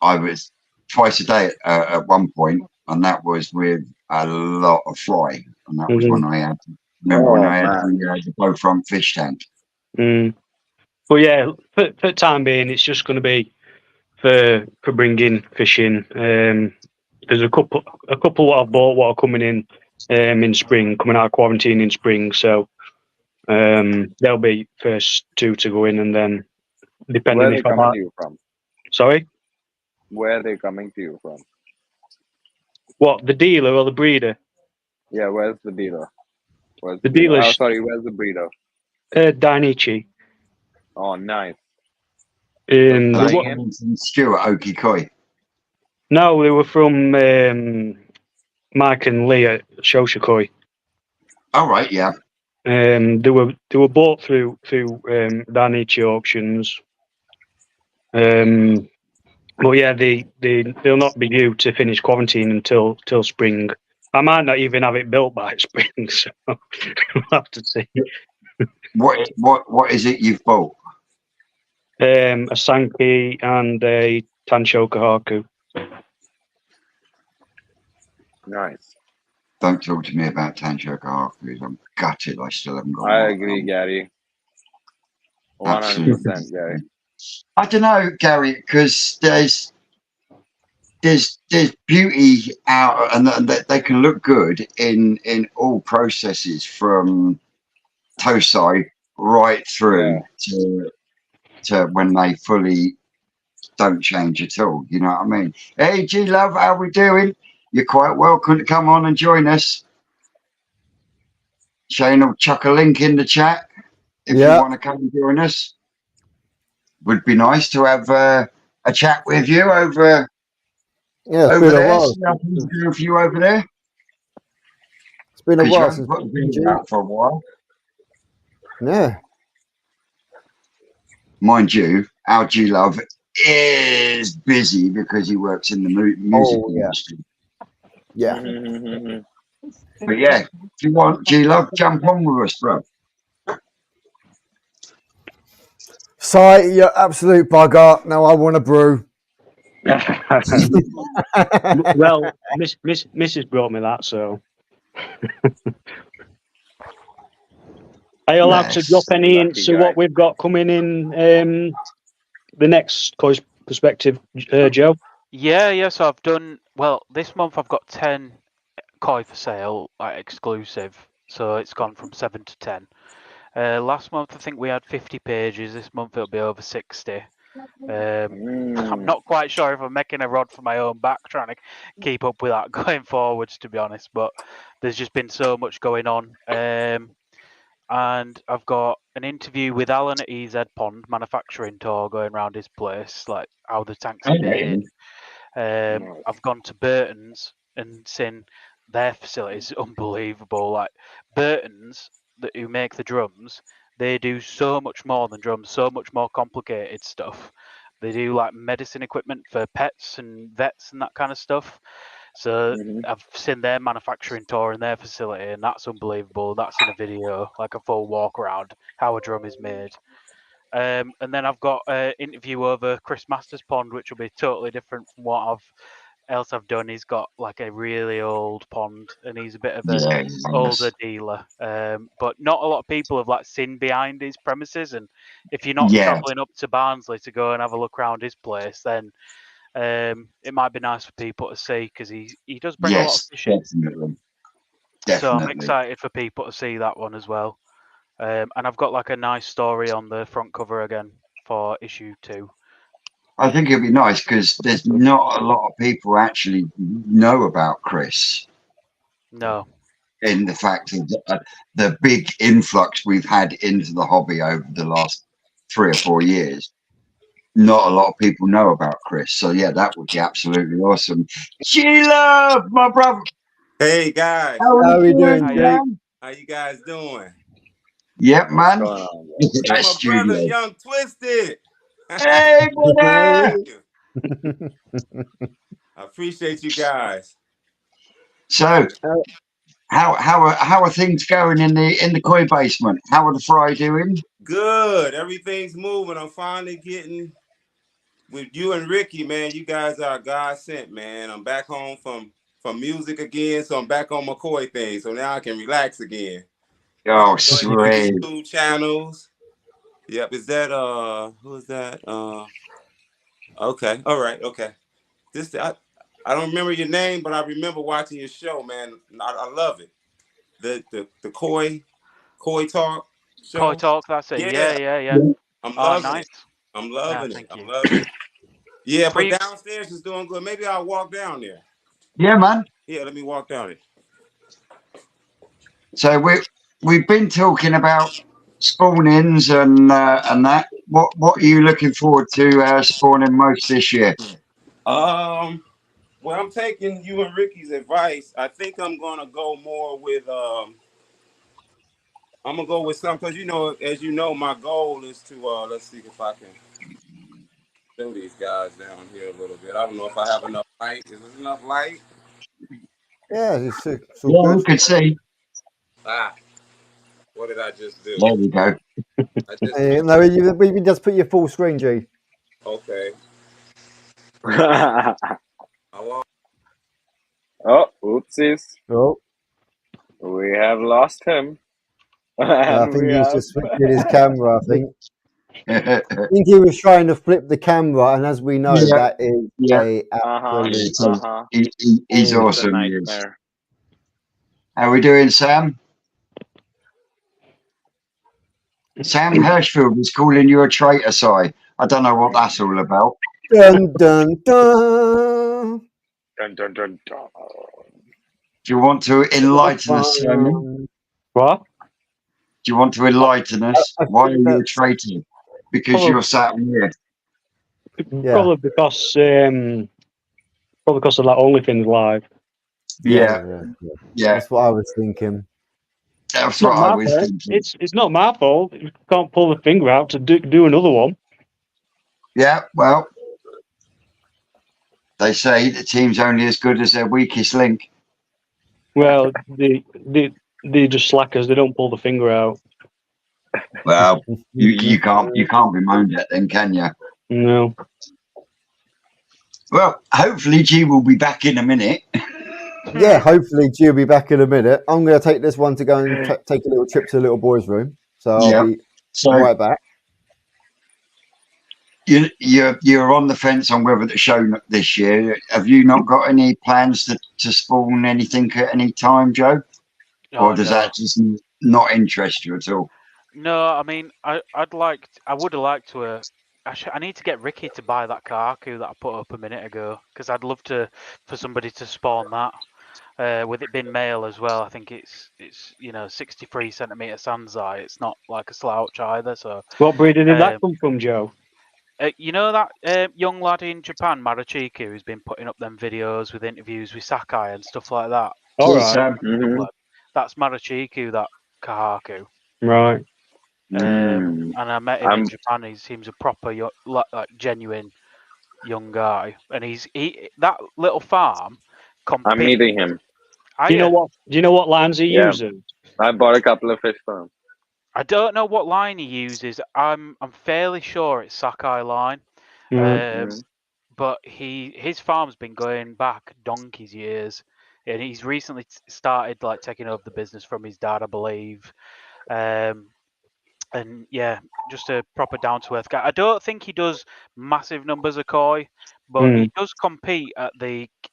I was twice a day at one point, and that was with a lot of fry, and that was when I had. Remember when I had the bow front fish tank? Mm. But yeah, for the time being, it's just going to be for bringing fish in. There's a couple what I've bought what are coming in spring, coming out of quarantine in spring. So they'll be first 2 to go in, and then Where depending are they if I coming might. to you from? Sorry, Where are they coming to you from? what, the dealer or the breeder? Yeah, where's the dealer? Where's The the dealer? Oh, dealer's sorry, where's the breeder? Dainichi. Oh, nice. They Flying wa- in? Stuart Okikoi. no, they were from Mike and Lee at Shoshikoi. All right, yeah. They were bought through Dainichi auctions. But yeah, they'll not be due to finish quarantine until spring. I might not even have it built by spring, so we'll have to see. What is it you've bought? A Sankey and a Tanshoka Haku. Nice. Don't talk to me about Tanshoka Hakus. I'm gutted I still haven't got I one. agree, Gary. Absolutely. 100%, Gary. I don't know, Gary, because there's beauty out, and they can look good in all processes, from Tosai right through to when they fully don't change at all. You know what I mean? Hey, G Love, how we doing? You're quite welcome to come on and join us. Shane will chuck a link in the chat if you want to come and join us. Would be nice to have a chat with you over there. See how things go for you over there. It's been a Because you while haven't since put a video out for a while. Yeah. Mind you, our G Love is busy because he works in the music industry. Yeah. But yeah, if you want, G Love, jump on with us, bro. Si, you're absolute bugger. Now I want a brew. Well, Mrs. brought me that, so. Are you allowed to drop any hints of what we've got coming in the next Coy's Perspective, Joe? Yeah. So I've done well this month. I've got 10 koi for sale, like exclusive. So it's gone from 7 to 10. Last month I think we had 50 pages. This month it'll be over 60. I'm not quite sure if I'm making a rod for my own back trying to keep up with that going forwards, to be honest. But there's just been so much going on. And I've got an interview with Alan at EZ Pond manufacturing tour, going around his place, like how the tanks are made. I've gone to Burton's and seen their facilities unbelievable. Like Burton's, who make the drums, they do so much more than drums, so much more complicated stuff. They do like medicine equipment for pets and vets and that kind of stuff. So I've seen their manufacturing tour in their facility, and that's unbelievable. That's in a video, like a full walk around how a drum is made. And then I've got an interview over Chris Masters Pond, which will be totally different from what else I've done. He's got like a really old pond, and he's a bit of an older dealer. But not a lot of people have like seen behind his premises. And if you're not traveling up to Barnsley to go and have a look around his place, then it might be nice for people to see, because he does bring a lot of fish in. Definitely. So I'm excited for people to see that one as well. And I've got like a nice story on the front cover again for issue 2. I think it'd be nice because there's not a lot of people actually know about Chris. No. In the fact of the big influx we've had into the hobby over the last 3 or 4 years, not a lot of people know about Chris. So yeah, that would be absolutely awesome. Sheila, my brother. Hey guys, How are we doing, Hi. Jake? how you guys doing? Yep, man. What's going on, bro? Look at that My brother, studio. Young Twisted. Hey, brother. I appreciate you guys. So, how are things going in the koi basement? How are the fry doing? Good. Everything's moving. I'm finally getting with you and Ricky, man. You guys are God sent, man. I'm back home from music again, so I'm back on my koi thing. So now I can relax again. Oh, Join your sweet. YouTube channels. Yep. Is that who is that? Okay. All right. Okay. This I don't remember your name, but I remember watching your show, man. I love it. The koi talk show. Koi Talk, that's it. Yeah. I'm Oh, loving nice. it. I'm loving it. thank you. I'm loving it. Yeah, Pre- but downstairs is doing good. Maybe I'll walk down there. Yeah, man. Yeah, let me walk down there. So we've been talking about spawnings and that. What are you looking forward to spawning most this year? Well, I'm taking you and Ricky's advice. I think I'm gonna go more with I'm gonna go with some because as you know, my goal is to let's see if I can show these guys down here a little bit. I don't know if I have enough light. Is there enough light? Yeah, it's all Yeah, we good. could see. What did I just do? There we go. I just No, we can just put your full screen, G. okay. Oh, I want oopsies. Oh, We have lost him. I And think we he's have... just switching his camera. I think he was trying to flip the camera, and as we know, Yeah. that is Yeah. a absolute. He's It's a awesome. He is. nightmare. How we doing, Sam? Sam Hirschfield is calling you a traitor, Si. I don't know what that's all about. Dun dun dun. Dun, dun, dun, dun. Do you want to enlighten us, Simon? What? Do you want to enlighten us? I Why are think you a that's- traitor? Because you're sat here. Yeah. Probably because of that OnlyFins live. Yeah. That's what I was thinking. That's It's not what I my was fault. thinking. It's not my fault. You can't pull the finger out to do another one. Yeah, well, they say the team's only as good as their weakest link. Well, they're just slackers. They don't pull the finger out. Well, you can't bemoan that then, can you? No. Well, hopefully G will be back in a minute. Yeah, hopefully G will be back in a minute. I'm going to take this one to go and take a little trip to the little boy's room. So I'll be So right back. you're on the fence on whether to show this year. Have you not got any plans to spawn anything at any time, Joe? Or does that just not interest you at all? No, I mean, I would have liked to. I need to get Ricky to buy that Kahaku that I put up a minute ago because I'd love for somebody to spawn that. With it being male as well, I think it's 63 centimeter Sanzai. It's not like a slouch either. So What breed did that come from, Joe? you know that young lad in Japan, Marachiku, who's been putting up them videos with interviews with Sakai and stuff like that. All Yes, right. Mhm. That's Marachiku, that Kahaku. Right. And I met him I'm- in Japan. He seems a proper, like genuine young guy, and he that little farm. I'm meeting him. Do you know what lines he Yeah. uses? I bought a couple of fish for him. I don't know what line he uses. I'm fairly sure it's Sakai line. Right. But his farm's been going back donkey's years, and he's recently started like taking over the business from his dad, I believe. And yeah, just a proper down to earth guy. I don't think he does massive numbers of koi, but he does compete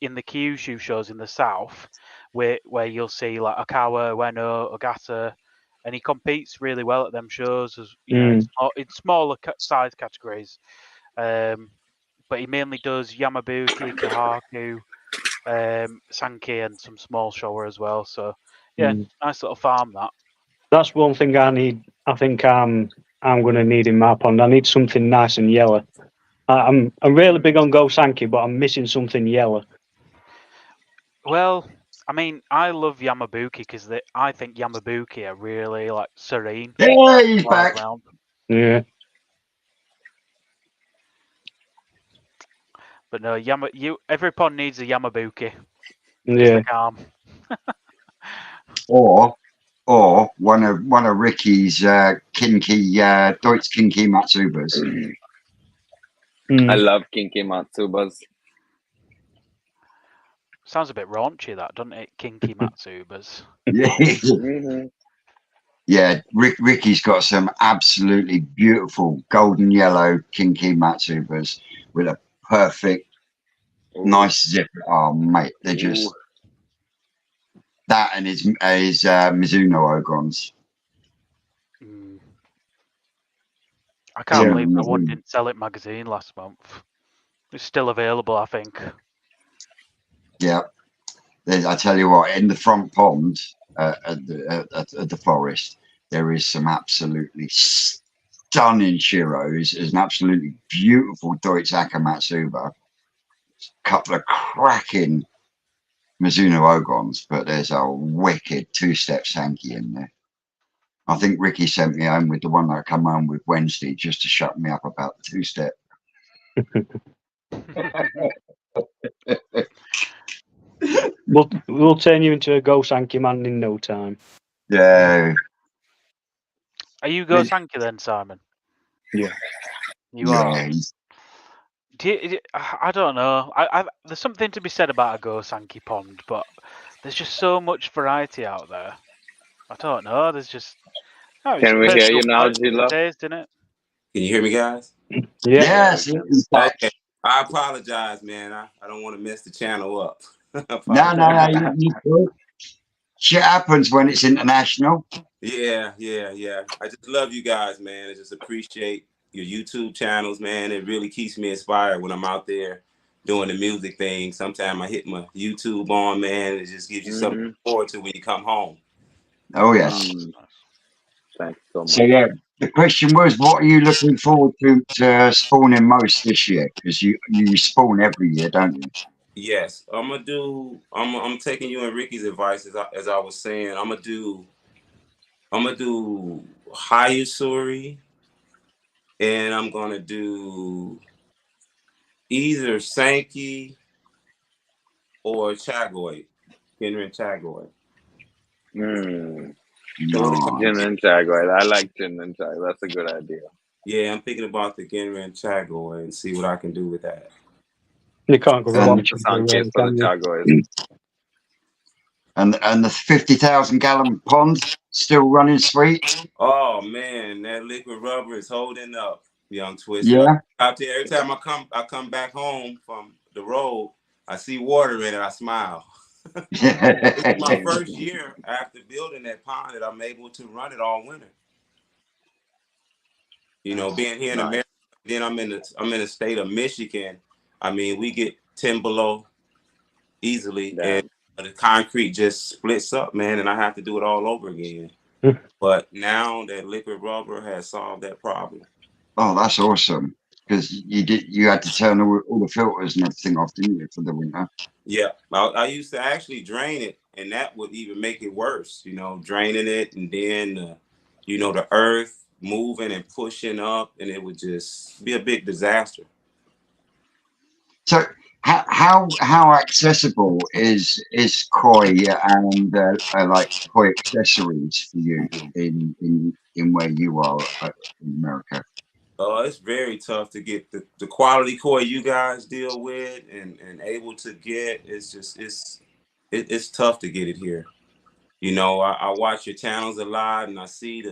in the Kyushu shows in the south, where you'll see like Okawa, Ueno, Ogata, and he competes really well at them shows, as you know, in smaller size categories. But he mainly does Yamabuki, Kahaku, Sankey, and some small shower as well. So yeah, nice little farm that. That's one thing I need. I think I'm going to need in my pond. I need something nice and yellow. I'm really big on Go Sankey, but I'm missing something yellow. Well, I mean, I love Yamabuki because I think Yamabuki are really like serene. Yeah, he's back. Around. Yeah. But no, every pond needs a Yamabuki. Yeah. Calm. Or one of Ricky's Kinky Deutsch Kinky Matsubas. I love Kinky Matsubas. Sounds a bit raunchy, that, doesn't it? Kinky Matsubas. Yeah. Yeah, Ricky's got some absolutely beautiful golden yellow Kinky Matsubas with a perfect, nice zip. Oh, mate, they're just that and his Mizuno Ogons. I can't believe that one didn't sell it magazine last month. It's still available, I think. Yeah, I tell you what, in the front pond at the forest, there is some absolutely stunning Shiros. There's an absolutely beautiful Deutsch Akamatsuba, a couple of cracking Mizuno Ogons, but there's a wicked two-step Sankey in there. I think Ricky sent me home with the one that I come home with Wednesday just to shut me up about the two-step. We'll turn you into a Go Sankey man in no time. Yeah. Are you Go Sankey then, Simon? Yeah. You are. I don't know. There's something to be said about a Go Sankey pond, but there's just so much variety out there. I don't know. There's just. Can we hear you now, Gila? Isn't it? Can you hear me, guys? Yeah. Yes. Okay. I apologize, man. I don't want to mess the channel up. No. Shit happens when it's international. Yeah. I just love you guys, man. I just appreciate your YouTube channels, man. It really keeps me inspired when I'm out there doing the music thing. Sometimes I hit my YouTube on, man. It just gives you something to look forward to when you come home. Oh, yes. Thanks so much. So, yeah, the question was, what are you looking forward to spawning most this year? Because you spawn every year, don't you? Yes, I'm taking you and Ricky's advice as I was saying. I'm gonna do Hayasuri, and I'm gonna do either Sankey or Chagoy, Genrin Chagoy. Genrin Chagoy. I like Genrin Chagoy. That's a good idea. Yeah, I'm thinking about the Genrin Chagoy and see what I can do with that. You can't go wrong. And the 50,000-gallon pond still running sweet. Oh man, that liquid rubber is holding up, Young Twist. Yeah. Out there, every time I come back home from the road, I see water in it. I smile. It's my first year after building that pond that I'm able to run it all winter. You know, being here in America, then I'm in the state of Michigan. I mean, we get 10 below easily, and the concrete just splits up, man, and I have to do it all over again. But now that liquid rubber has solved that problem. Oh, that's awesome! Because you had to turn all the filters and everything off, didn't you, for the winter? Yeah, I used to actually drain it, and that would even make it worse. You know, draining it, and then the earth moving and pushing up, and it would just be a big disaster. So how accessible is koi and like koi accessories for you in where you are in America? It's very tough to get the quality koi you guys deal with and able to get. It's tough to get it here. You know, I watch your channels a lot, and I see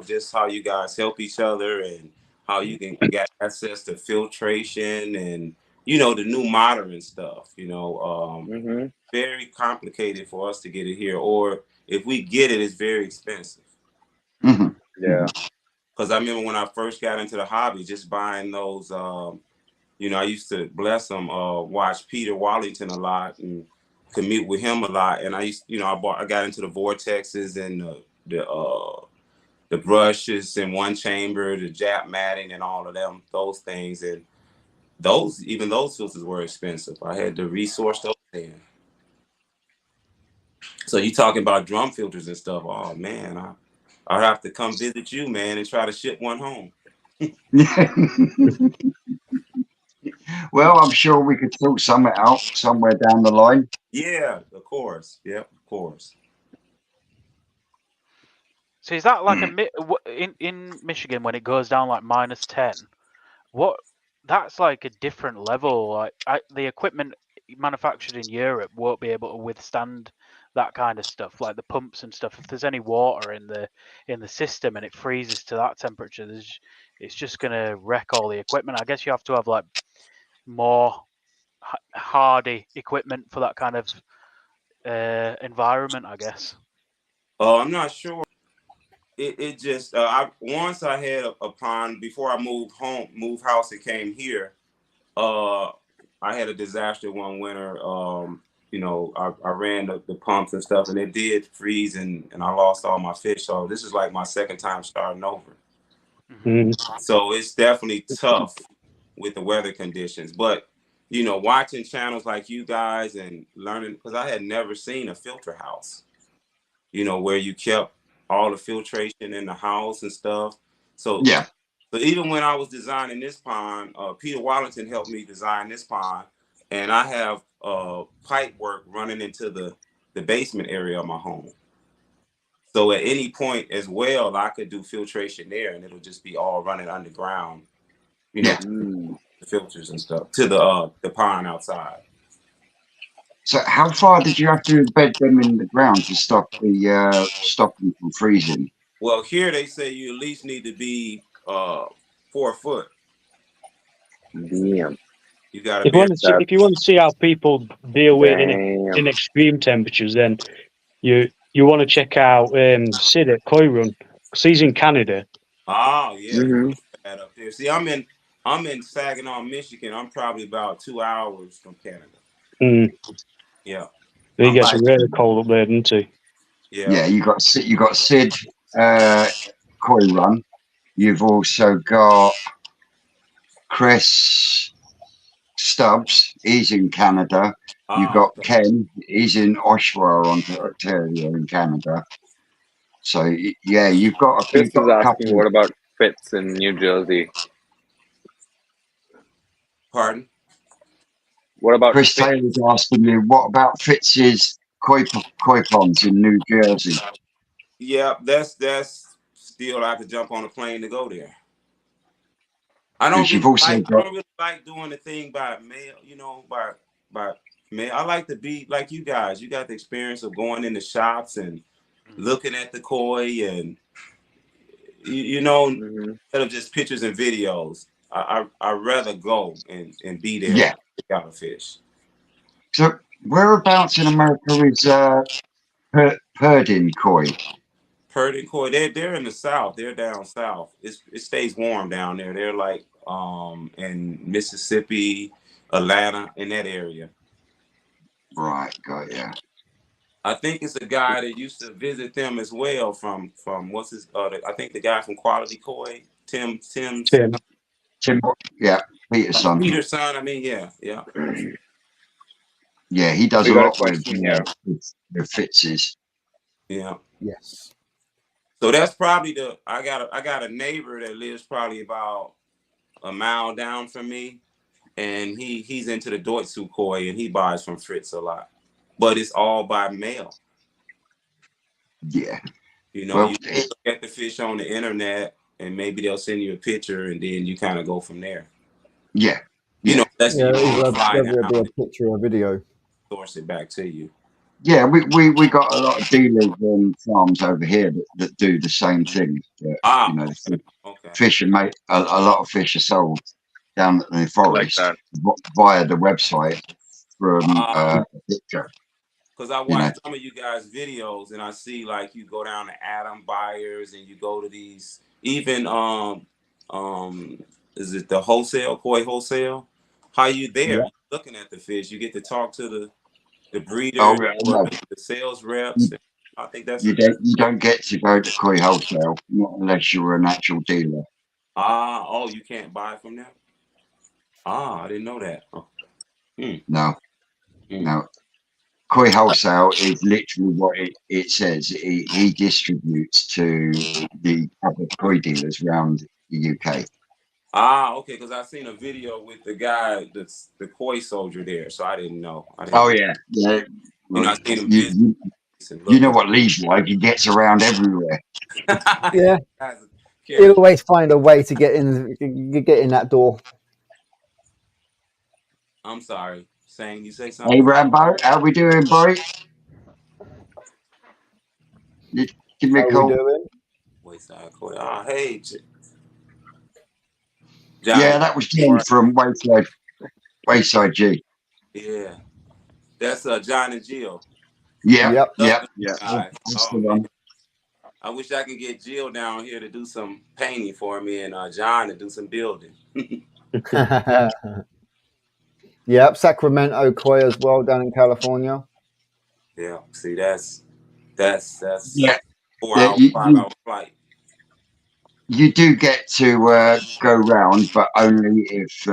just how you guys help each other and how you can get access to filtration and the new modern stuff. Very complicated for us to get it here, or if we get it, it's very expensive. Mhm. Yeah. Because I remember when I first got into the hobby, just buying those. You know, I used to, bless him, watch Peter Wallington a lot and commute with him a lot. And I used, you know, I got into the vortexes and the brushes in one chamber, the Jap matting, and all of them, those things. And even those filters were expensive. I had to resource those in. So you talking about drum filters and stuff? Oh man, I'll have to come visit you, man, and try to ship one home. Well, I'm sure we could sort something out somewhere down the line. Yeah, of course. Yep, of course. So is that like in Michigan when it goes down like -10? What that's like a different level. Like the equipment manufactured in Europe won't be able to withstand that kind of stuff, like the pumps and stuff. If there's any water in the system and it freezes to that temperature, it's just gonna wreck all the equipment. I guess you have to have like more hardy equipment for that kind of environment, I guess. I'm not sure. It just once I had a pond before I moved house and came here. I had a disaster one winter. You know, I ran the pumps and stuff, and it did freeze, and I lost all my fish. So this is like my second time starting over. Mm. So it's definitely tough with the weather conditions. But you know, watching channels like you guys and learning, because I had never seen a filter house. You know, where you kept all the filtration in the house and stuff. So Yeah. But even when I was designing this pond, Peter Wallington helped me design this pond, and I have pipe work running into the basement area of my home. So at any point as well, I could do filtration there, and it'll just be all running underground. You know, Yeah. the filters and stuff to the pond outside. So how far did you have to embed them in the ground to stop them from freezing? Well, here they say you at least need to be 4 foot. Damn. You got to If be. you want to see how people deal with in Damn. extreme temperatures, then you want to check out Sid at Koi Run, because he's in Canada. Oh yeah, Mhm. that up there. See, I'm in Saginaw, Michigan. I'm probably about 2 hours from Canada. Mm. Yeah, He I'm gets like- really cold up there, doesn't he? Yeah, you got Sid Koi Run. You've also got Chris Stubbs. He's in Canada. You've got Ken. He's in Oshawa, Ontario, in Canada. So yeah, you've got Chris is a asking, couple. what about Fitz in New Jersey? Pardon? What about Chris Fitz? Taylor's asking me, what about Fitz's koi ponds in New Jersey? Yeah, that's still I have to jump on a plane to go there. I don't really like doing the thing by mail, you know, by mail. I like to be like you guys. You got the experience of going in the shops and looking at the koi, and you know, instead of just pictures and videos. I'd rather go and be there. Yeah. Pick out a fish. So whereabouts in America is Purdin koi? Purdin koi, they're in the south. They're down south. It stays warm down there. They're like in Mississippi, Atlanta, in that area. Right, got ya. I think it's a guy that used to visit them as well from what's his I think the guy from Quality Koi, Tim. Yeah, Peterson. I mean, yeah. Yeah, he does We a got a lot question here. with Fitz's. Yeah. Yes. So that's probably I got a neighbor that lives probably about a mile down from me, and he's into the Deutsche koi, and he buys from Fritz a lot, but it's all by mail. Yeah. You know, you look at the fish on the internet, and maybe they'll send you a picture, and then you kind of go from there. Yeah. You know, that's Whether it be a picture or a video. Source it back to you. Yeah, we got a lot of dealers and farms over here that do the same thing. You know, fish are made. A lot of fish are sold down in the forest via the website from a picture. Because I You know, watch some of you guys' videos and I see like you go down to Adam Buyers and you go to these even is it the wholesale, koi wholesale? How you there? Yeah. You looking at the fish. You get to talk to the oh breeders yeah, or no, the sales reps. I think that's a you don't get to go to koi wholesale not unless you're a natural dealer. oh, you can't buy from them? Ah, I didn't know that. Oh. No, Hmm. no. Koi wholesale is literally what it says. He distributes to the other koi dealers around the UK. Ah, okay, because I seen a video with the guy that's the koi soldier there, so I didn't know. Oh yeah, yeah. You know, Well, I seen him you, visit you, and you look know around. what Lee's like. He gets around everywhere. Yeah. Guys are He'll careful. always find a way to get in that door. I'm sorry, saying you say Hey something. Rambo, how we doing, boy? You give me a How we call. doing? Wayside koi. Ah, hey, Yeah, John. that was Jen from Wayside G. Yeah, that's John and Jill. Yeah, Yep. yeah, Love yeah. them guys. That's the Oh man, one. I wish I could get Jill down here to do some painting for me and John to do some building. Yep. Sacramento Koi as well down in California. Yeah, see, that's Yeah, 4 yeah. hour, 5 hour flight. You do get to go round, but only if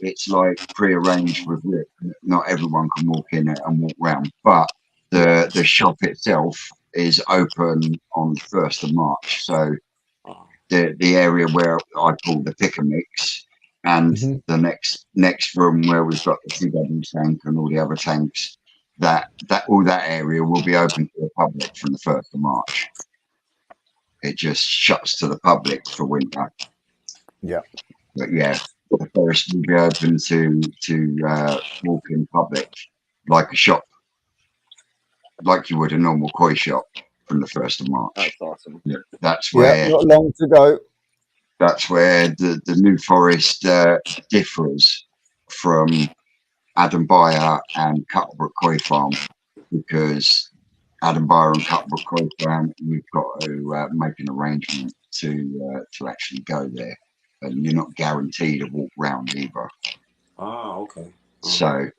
it's like pre-arranged with Rick. Not everyone can walk in it and walk round, but the shop itself is open on the 1st of March. So Oh, the area where I call the pick a mix and Mhm. the next room where we've got the CW tank and all the other tanks, that all that area will be open to the public from the 1st of March. It just shuts to the public for winter. Yeah. But yeah, the forest will be open to walk in public like a shop, like you would a normal koi shop from the 1st of March. That's awesome. Yeah, that's Yeah. where Not long to go. the New Forest differs from Adam Byer and Cuttlebrook Koi Farm, because Adam Byer and Cuttlebrook Koi Farm, you've got to make an arrangement to actually go there, and you're not guaranteed to walk round either. okay. So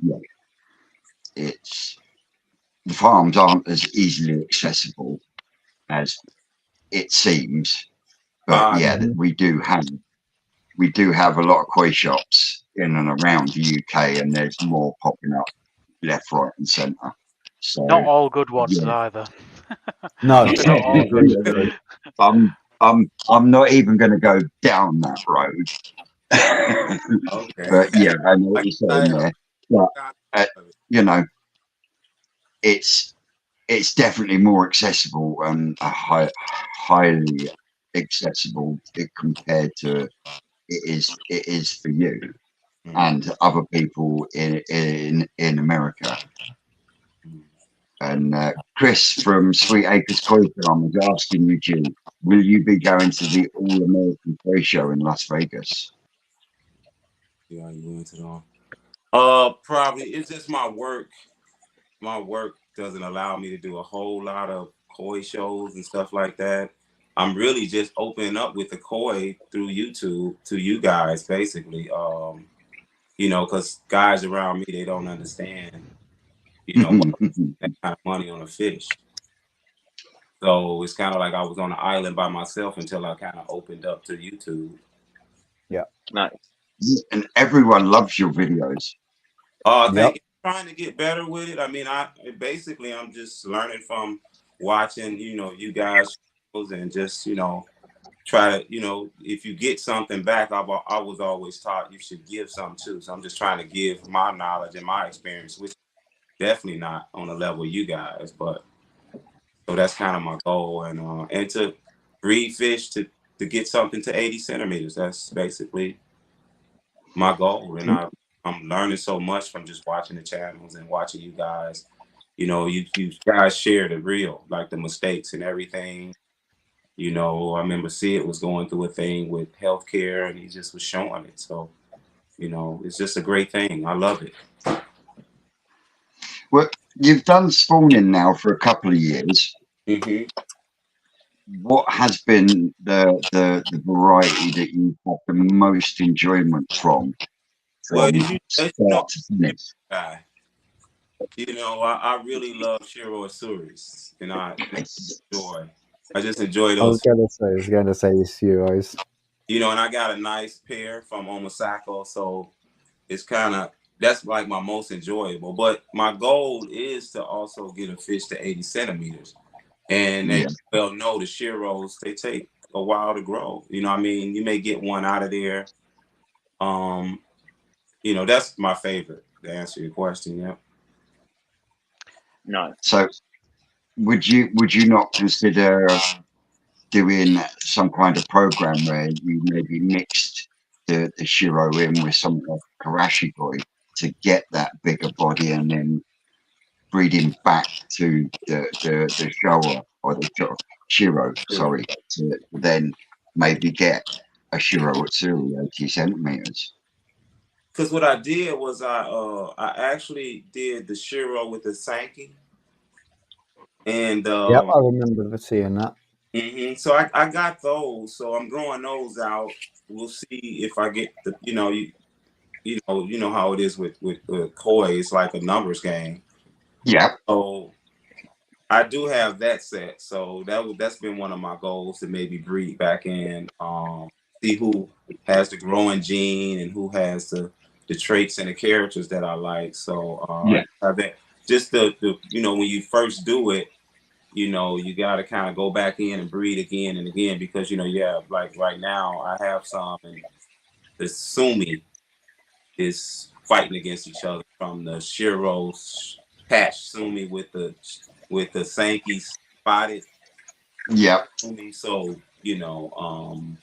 yeah, it's the farms aren't as easily accessible as it seems, but yeah, Mhm. we do have a lot of koi shops in and around the UK, and there's more popping up left, right, and centre. So Not all good ones yeah, either. No. They're not all good. I'm not even going to go down that road. Okay. But yeah, I know what Like, you're saying there. But you know, it's definitely more accessible and highly accessible compared to it is for you and other people in America. And Chris from Sweet Acres Koi Farm is asking you, Jim, will you be going to the All American Koi Show in Las Vegas? Yeah, you went to them. Probably it's just my work. My work doesn't allow me to do a whole lot of koi shows and stuff like that. I'm really just opening up with the koi through YouTube to you guys, basically. You know, because guys around me, they don't understand, you know, that kind of money on a fish. So it's kind of like I was on an island by myself until I kind of opened up to YouTube. Yeah. Nice. And everyone loves your videos. Thank Yep. you. Trying to get better with it. I mean, I'm just learning from watching, you know, you guys shows and just, you know, try to, you know, if you get something back, I was always taught you should give something too. So I'm just trying to give my knowledge and my experience, which is definitely not on the level of you guys, but so that's kind of my goal, and to breed fish to get something to 80 centimeters. That's basically my goal, and I'm learning so much from just watching the channels and watching you guys. You know, you guys share the real, like the mistakes and everything. You know, I remember Sid was going through a thing with healthcare, and he just was showing it. So, you know, it's just a great thing. I love it. Well, you've done spawning now for a couple of years. Hmm. What has been the variety that you've had the most enjoyment from Well, as you know, start to finish? guy, I really love Shiro Asuris, and I enjoy. I just enjoy I was those. gonna say Euros. And I got a nice pair from Omasako, so it's that's like my most enjoyable. But my goal is to also get a fish to 80 centimeters. And Yeah. as you well know, the Shiros, they take a while to grow. I mean, you may get one out of there. That's my favorite, to answer your question. Yeah. Nice. So would you not consider doing some kind of program where you maybe mixed the Shiro in with some of Karashi Koi to get that bigger body and then breeding back to the Showa or the Shiro, sorry, to then maybe get a Shiro Utsuri 80 centimeters? Because what I did was I actually did the Shiro with the Sankey. And Yep, I remember seeing that. so I got those. So I'm growing those out. We'll see if I get the, you know how it is with koi. It's like a numbers game. Yeah. So I do have that set. So that's been one of my goals, to maybe breed back in, see who has the growing gene and who has the traits and the characters that I like. So Yeah. I have that. Just the when you first do it, you got to kind of go back in and breed again and again, because like right now I have some, and the Sumi is fighting against each other, from the Shiro's patch Sumi with the Sankey spotted Yeah. Sumi. So I'm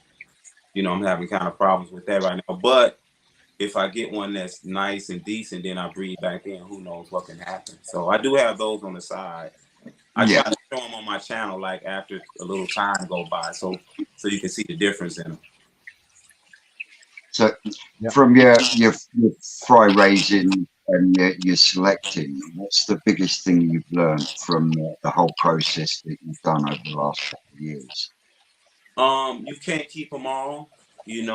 having kind of problems with that right now. But if I get one that's nice and decent, then I breed back in. Who knows what can happen? So I do have those on the side. I try to show them on my channel, like after a little time go by, so you can see the difference in them. So from your fry raising and your selecting, what's the biggest thing you've learned from the whole process that you've done over the last couple of years? You can't keep them all. You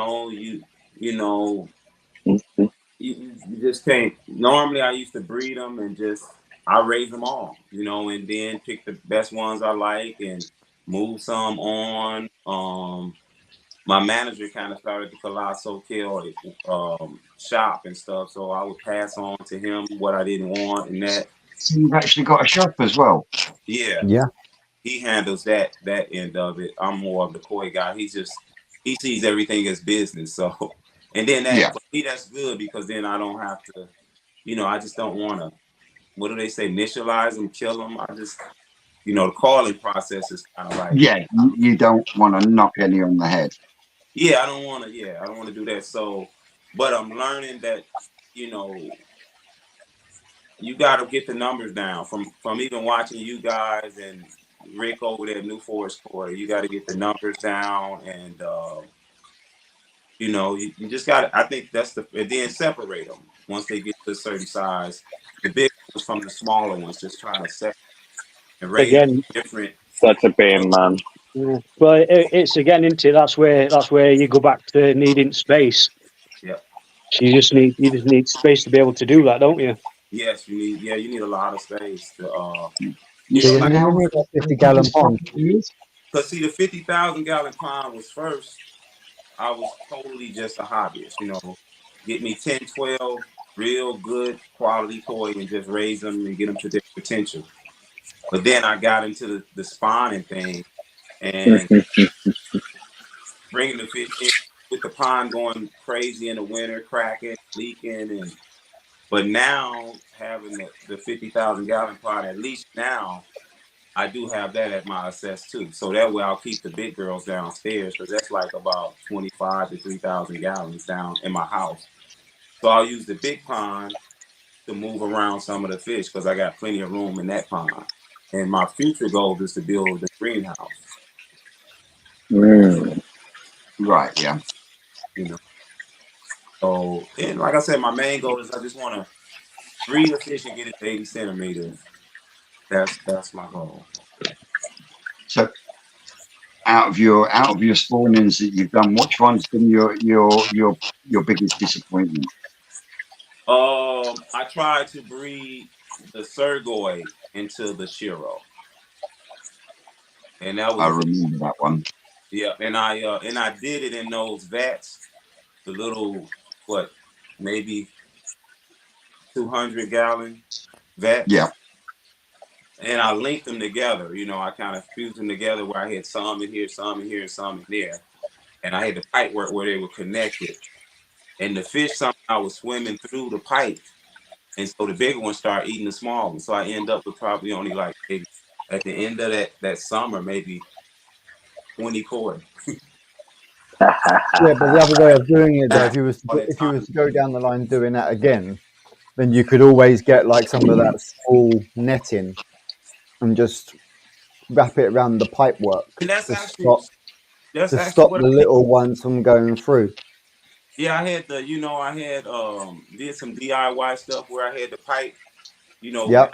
just can't. Normally, I used to breed them and I raise them all, and then pick the best ones I like and move some on. My manager kind of started the Colosso Kill shop and stuff, so I would pass on to him what I didn't want, and that. So you've actually got a shop as well. Yeah. He handles that end of it. I'm more of the koi guy. He sees everything as business. So, and then for me, that's good, because then I don't have to, I just don't want to, what do they say, initialize them, kill them. I just, the calling process is kind of like. Yeah, you don't want to knock any on the head. Yeah, I don't want to do that. So, but I'm learning that, you got to get the numbers down from even watching you guys and Rick over there at New Forest Koi. You got to get the numbers down, and you just got to. I think that's and then separate them once they get to a certain size. The big ones from the smaller ones, just trying to separate and raise Again, different. Such a pain, man. Well, it's again into that's where you go back to needing space. Yeah. You just need space to be able to do that, don't you? Yes, you need a lot of space to. You need a 50-gallon pond. Because see, the 50,000 gallon pond was first. I was totally just a hobbyist, get me 10, 12 real good quality koi and just raise them and get them to their potential. But then I got into the spawning thing and bringing the fish in, with the pond going crazy in the winter, cracking, leaking, but now having the 50,000 gallon pond, at least now I do have that at my assess too. So that way I'll keep the big girls downstairs, because that's like about 25 to 3,000 gallons down in my house. So I'll use the big pond to move around some of the fish, because I got plenty of room in that pond. And my future goal is to build the greenhouse. Right, yeah. So, and like I said, my main goal is I just want to breed a fish and get it to 80 centimeters. That's my goal. So out of your spawnings that you've done, which one's been your biggest disappointment? I tried to breed the Sergoid into the Shiro, and that was I remember that one. yeah. And I did it in those vats, the little maybe 200-gallon vats. Yeah. And I linked them together. You know, I kind of fused them together where I had some in here, some in here, and some in there. And I had the pipe work where they were connected. And the fish somehow was swimming through the pipe. And so the bigger ones start eating the small ones. So I end up with probably only like maybe at the end of that summer, maybe 20 koi. Yeah, but the other way of doing it, though, if you was to go down the line doing that again, then you could always get like some of that small netting and just wrap it around the pipe work And that's to actually stop what the little ones from going through. Yeah, I had did some DIY stuff where I had the pipe, Yep.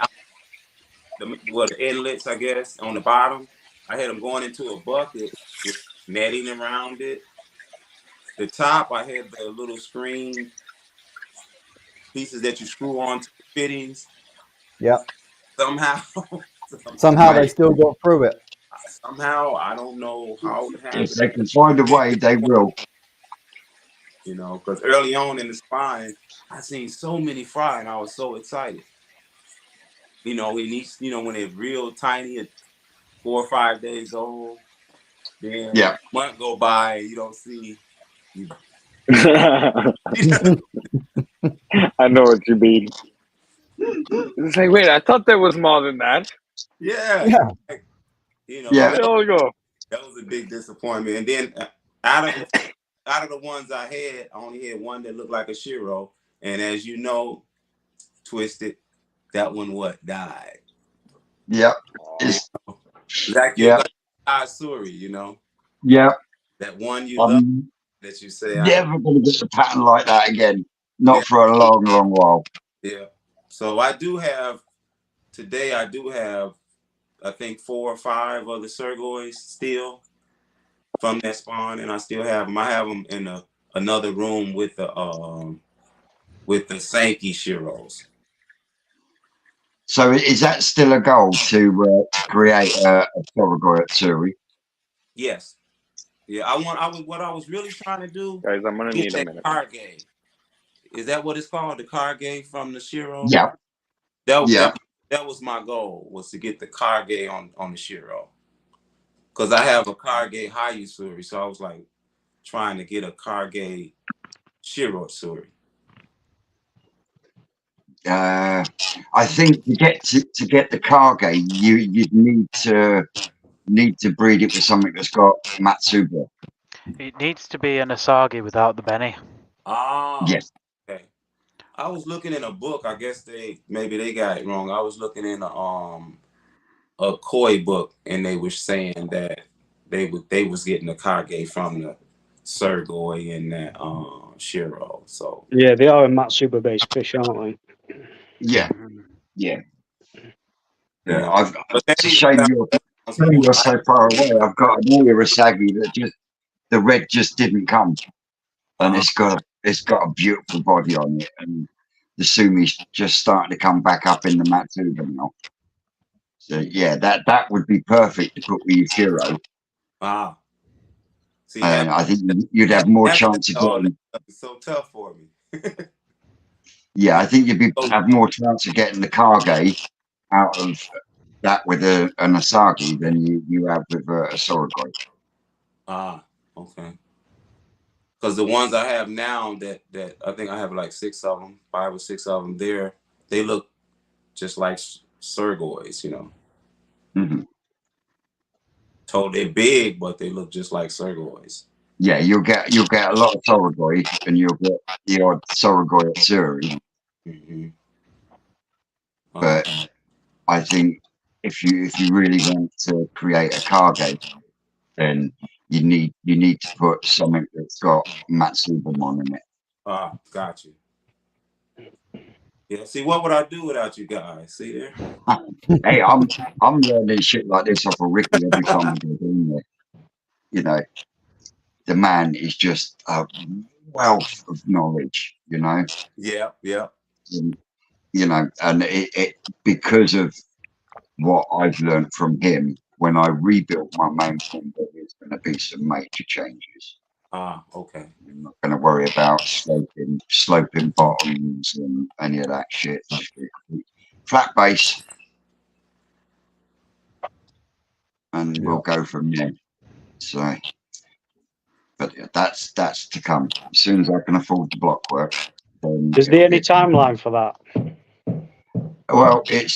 the inlets, I guess, on the bottom. I had them going into a bucket with netting around it. The top, I had the little screen pieces that you screw on to the fittings. Yep. Somehow they still got through it. Somehow, I don't know how it happened. If they can find a way, they will. Because early on in the spine, I seen so many fry, and I was so excited. When they're real tiny, at 4 or 5 days old, then a month go by, and you don't see. I know what you mean. It's like, wait, I thought there was more than that. Yeah. Where all go? That was a big disappointment. And then out of the ones I had, I only had one that looked like a Shiro. And as you know, Twisted, that one died. Yep. Like your Suri, Yeah. That one you love that you say. Never going to get a pattern like that again. Not for a long, long while. Yeah. So I do have, I think 4 or 5 other Sergoids still from that spawn, and I still have them. I have them in another room with the Sankey Shiros. So is that still a goal to create a Sorghoi Tsuri? Yes. Yeah, what I was really trying to do. Guys, I'm gonna need a minute. Karge. Is that what it's called? The Karge from the Shiro? Yeah. That was my goal, was to get the Karge on the Shiro. Because I have a Karge Hayu Tsuri, so I was like trying to get a Karge Shiro Tsuri. I think to get the Karge, you'd need to breed it with something that's got Matsuba. It needs to be an Asagi without the Benny. Ah, yes. Okay. I was looking in a book. I guess maybe they got it wrong. I was looking in a koi book, and they were saying that they was getting the Karge from the Sergoi and that Shiro. So yeah, they are a Matsuba based fish, aren't they? Yeah. It's a shame you're so far away. I've got an Irasagi that the red just didn't come, and it's got a beautiful body on it, and the Sumi's just starting to come back up in the Matsuba now. So yeah, that would be perfect to put with your Shiro. See, I think you'd have more chance of getting. It's so tough for me. Yeah, I think you'd have more chance of getting the Karge out of that with an Asagi than you have with a Sorghoi. Okay. Because the ones I have now that I think I have like 6 of them, 5 or 6 of them, they look just like Sergoids, Mm-hmm. So they're big, but they look just like Sergoids. Yeah, you'll get a lot of Sorghoi, and you'll get the odd Sorghoi Tsuri. Mm-hmm. But I think if you really want to create a Karge, then you need to put something that's got Matsubamon in it. Got you. Yeah. See, what would I do without you guys? See there? Hey, I'm learning shit like this off of Ricky every time we go in there. You know, the man is just a wealth of knowledge. You know, Yeah. Yeah. and, you know, and it because of what I've learned from him. When I rebuilt my main thing, there is going to be some major changes. Ah. Okay. I'm not going to worry about sloping bottoms and any of that shit. Just be a complete flat base, and we'll go from there. So, but yeah, that's to come. As soon as I can afford the block work, then Is there any timeline for that? well, it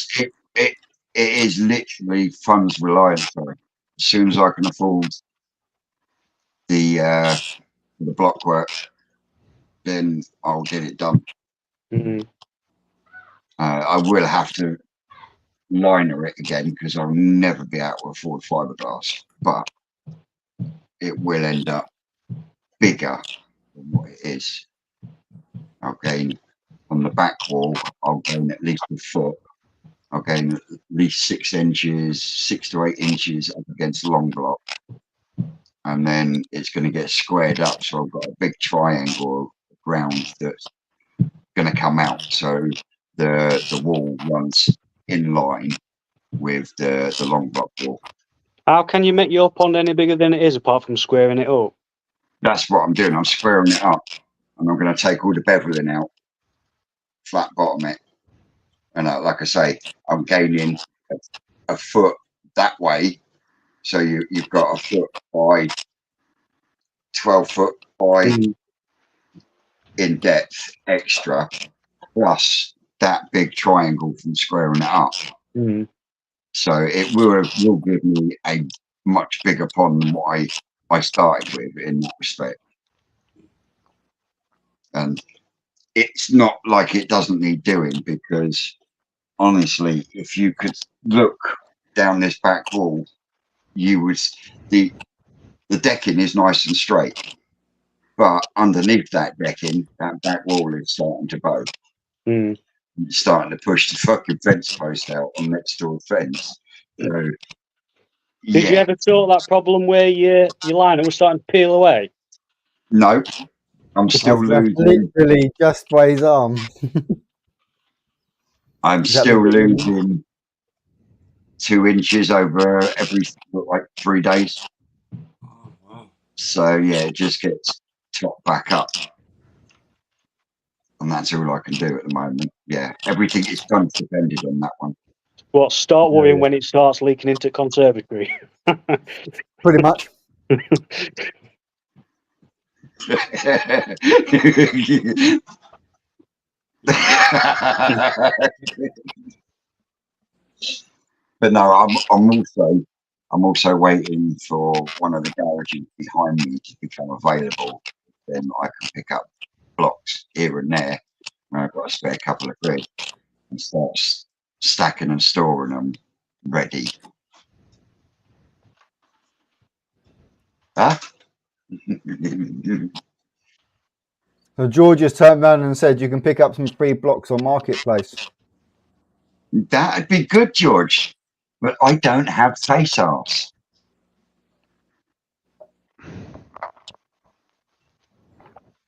is literally funds reliant. Sorry, as soon as I can afford the block work, then I'll get it done. Mm. I will have to liner it again because I'll never be able to afford fiberglass, but it will end up bigger than what it is. I'll gain on the back wall, I'll gain at least a foot. I'll gain at least 6 inches, 6 to 8 inches up against the long block. And then it's going to get squared up. So I've got a big triangle of ground that's going to come out. So the wall runs in line with the long block wall. How can you make your pond any bigger than it is apart from squaring it up? That's what I'm doing. I'm squaring it up, and I'm going to take all the beveling out, flat bottom it, and like I say, I'm gaining a foot that way. So you've got a foot by 12 foot by in depth extra, plus that big triangle from squaring it up. Mm. So it will give me a much bigger pond than what I started with in that respect. And it's not like it doesn't need doing, because honestly, if you could look down this back wall, you would the decking is nice and straight, but underneath that decking, that back wall is starting to bow. Mm. It's starting to push the fucking fence post out on next door fence. So, Did you ever sort that problem where your liner was starting to peel away? No, I'm still That's losing. literally just by his arm. I'm Is that still the- losing 2 inches over every like 3 days. Oh, wow. So yeah, it just gets topped back up, and that's all I can do at the moment. Yeah, everything is done depended on that one. What, start Yeah, worrying yeah. when it starts leaking into conservatory? Pretty much. But no, I'm also waiting for one of the garages behind me to become available. Then I can pick up blocks here and there. And I've got a spare couple of quid and start stacking and storing them ready. Huh? So George just turned around and said you can pick up some free blocks on Marketplace. That'd be good, George. But I don't have face arse.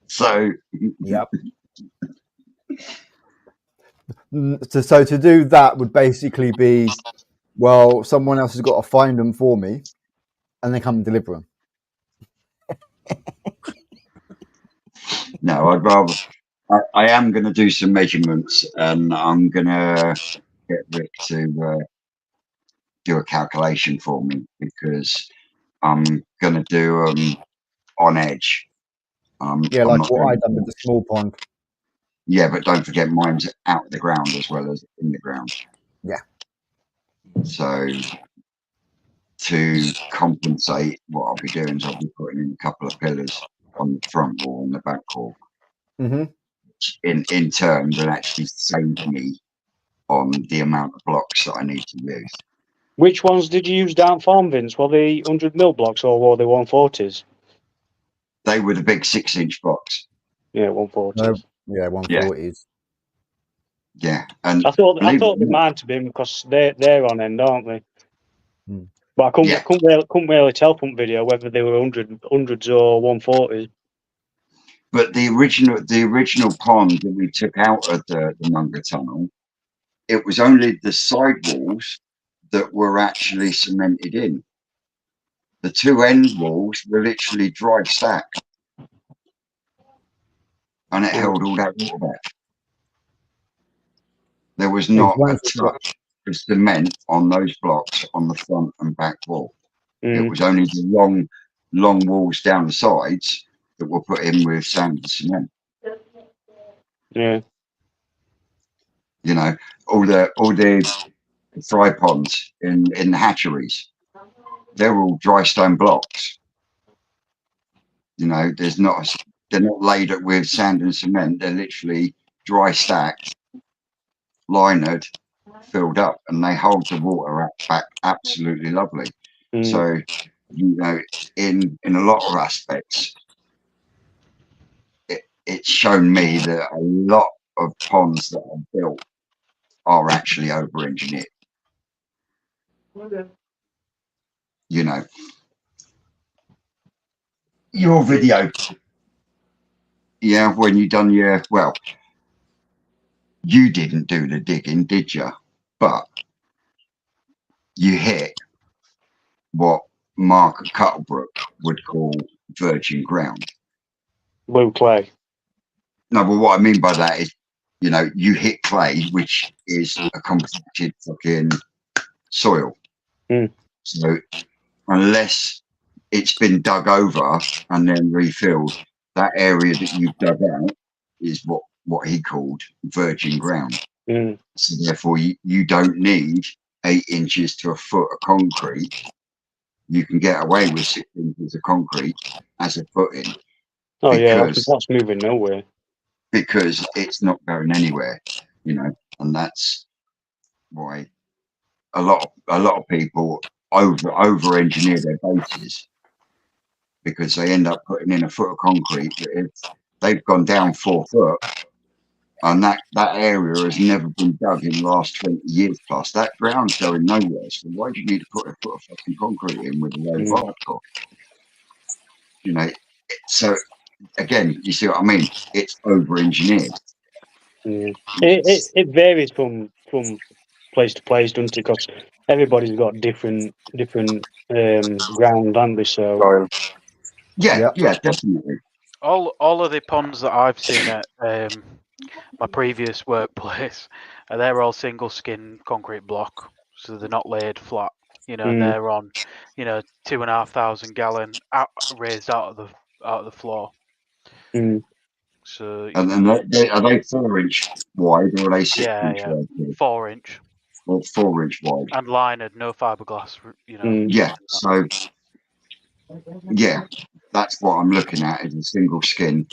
So Yep. So to do that would basically be, well, someone else has got to find them for me, and then come and deliver them. no, I'd rather. I am going to do some measurements, and I'm going to get Rick to do a calculation for me, because I'm going to do them on edge. Yeah, I'm like not what gonna- I done with the small pond. Yeah, but don't forget mine's out of the ground as well as in the ground. Yeah. So to compensate, what I'll be doing is I'll be putting in a couple of pillars on the front wall and the back wall. Mm-hmm. In turn will actually save me on the amount of blocks that I need to use. Which ones did you use down farm, Vince? Were they 100mm blocks or were they 140s? They were the big 6-inch blocks. Yeah, 140s. Yeah, 140s. Yeah, and I thought believe it or they not, might have been because they're on end, aren't they? Hmm. But I Yeah. couldn't really tell from video whether they were hundreds or 140s. but the original pond that we took out of the Munger Tunnel, it was only the sidewalls that were actually cemented in. The two end walls were literally dry stack, and it held all that water back. There was not a touch of cement on those blocks on the front and back wall. It was only the long walls down the sides that were put in with sand and cement. Yeah. You know, all the fry ponds in the hatcheries, they're all dry stone blocks. You know, they're not laid up with sand and cement. They're literally dry stacked, linered, filled up, and they hold the water back absolutely lovely. So, you know, in a lot of aspects, it's shown me that a lot of ponds that are built are actually over-engineered. You know, your video, yeah, when you done you didn't do the digging, did you? But you hit what Mark Cuttlebrook would call virgin ground. Blue clay. No, but what I mean by that is, you know, you hit clay, which is a compacted fucking soil. So unless it's been dug over and then refilled, that area that you've dug out is what he called virgin ground. So therefore, you don't need 8 inches to a foot of concrete. You can get away with 6 inches of concrete as a footing. Oh yeah, that's moving nowhere. Because it's not going anywhere, you know, and that's why a lot of people over engineer their bases, because they end up putting in a foot of concrete that if they've gone down 4 foot and that area has never been dug in the last 20 years plus, that ground's going nowhere. So why do you need to put a foot of fucking concrete in with a low hardcore? You know, so again, you see what I mean? It's over engineered. It varies from place to place, doesn't it? Because everybody's got different ground, haven't they? So yeah, definitely. All of the ponds that I've seen at my previous workplace, they're all single skin concrete block, so they're not laid flat. You know, and they're on, 2,500 gallon raised out of the floor. So and then are they 4 inch wide or are they 6 inch wide? 4 inch. Or 4 inch wide. And linered, no fiberglass. You know. Yeah. So yeah, that's what I'm looking at, is a single skin,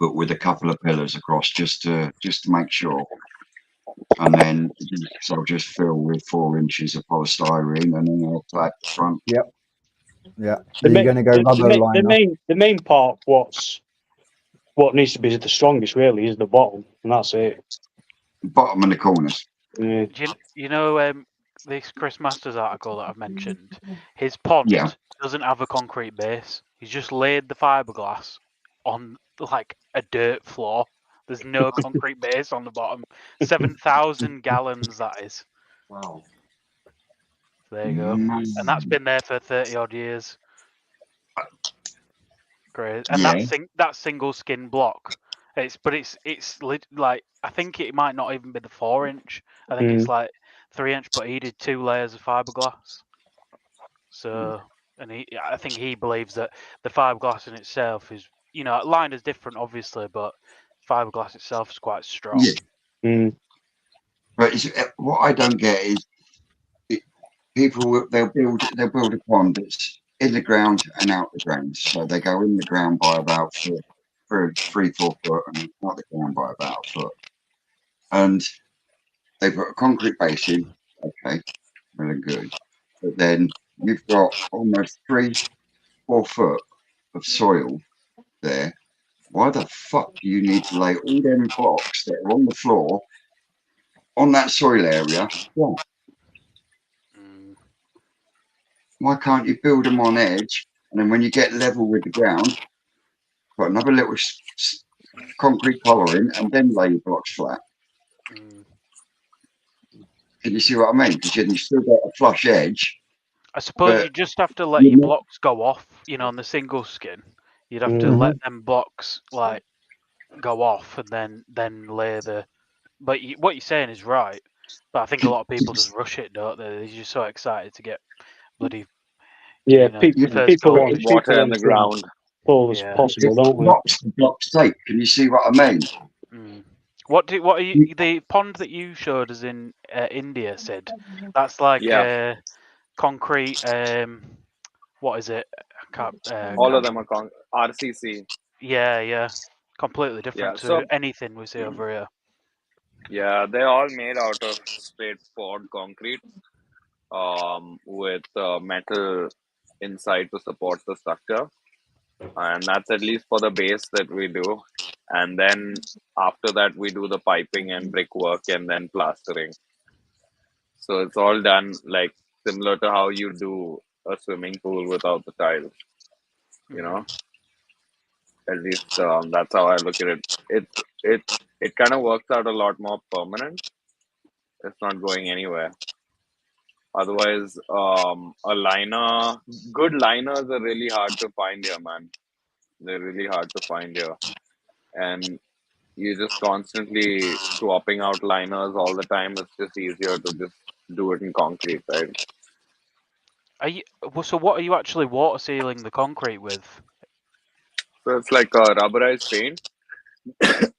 but with a couple of pillars across, just to make sure. And then so I'll just fill with 4 inches of polystyrene, and then I'll flat the front. Yep. Yeah. So you're going to go rubber liner. The main part, what needs to be the strongest really is the bottom, and that's it. Bottom and the corners. Yeah. You know, this Chris Masters article that I've mentioned, his pond doesn't have a concrete base. He's just laid the fiberglass on like a dirt floor. There's no concrete base on the bottom. 7,000 gallons, that is. Wow. There you go. And that's been there for 30 odd years. Great. And that single skin block. It's like, I think it might not even be the 4 inch. I think it's like 3 inch, but he did 2 layers of fiberglass. So, and I think he believes that the fiberglass in itself is, line is different, obviously, but fiberglass itself is quite strong. Yeah. But what I don't get is people they'll build a pond that's in the ground and out the ground. So they go in the ground by about 3-4 foot and out the ground by about a foot. And they put a concrete base in, okay, well and good. But then you've got almost 3-4 foot of soil there. Why the fuck do you need to lay all them blocks that are on the floor on that soil area. Yeah. Mm. Why can't you build them on edge? And then when you get level with the ground, put another little concrete collar in and then lay your blocks flat. Mm. Can you see what I mean? Because you still got a flush edge. I suppose But you just have to let you're your not- blocks go off. You know, on the single skin, you'd have to Mhm. let them blocks like go off and then lay the. But what you're saying is right. But I think a lot of people just rush it, don't they? They're just so excited to get bloody Yeah, you know, people first goal. want Water in want the things ground. full as Yeah. possible, don't we? the blocks take. Can you see what I mean? Mm. What are you? The pond that you showed us in India, Sid. That's like Yeah. concrete. What is it? I can't. All of them are RCC. Yeah. Completely different Yeah. to So anything we see over here. yeah, they're all made out of straight poured concrete, with metal inside to support the structure, and that's at least for the base that we do. And then after that, we do the piping and brickwork and then plastering. So it's all done like similar to how you do a swimming pool without the tiles. You know, at least that's how I look at it. It kind of works out a lot more permanent. It's not going anywhere. Otherwise, good liners are really hard to find here, man. They're really hard to find here, and you're just constantly swapping out liners all the time. It's just easier to just do it in concrete, right? So what are you actually water sealing the concrete with? So it's like a rubberized paint.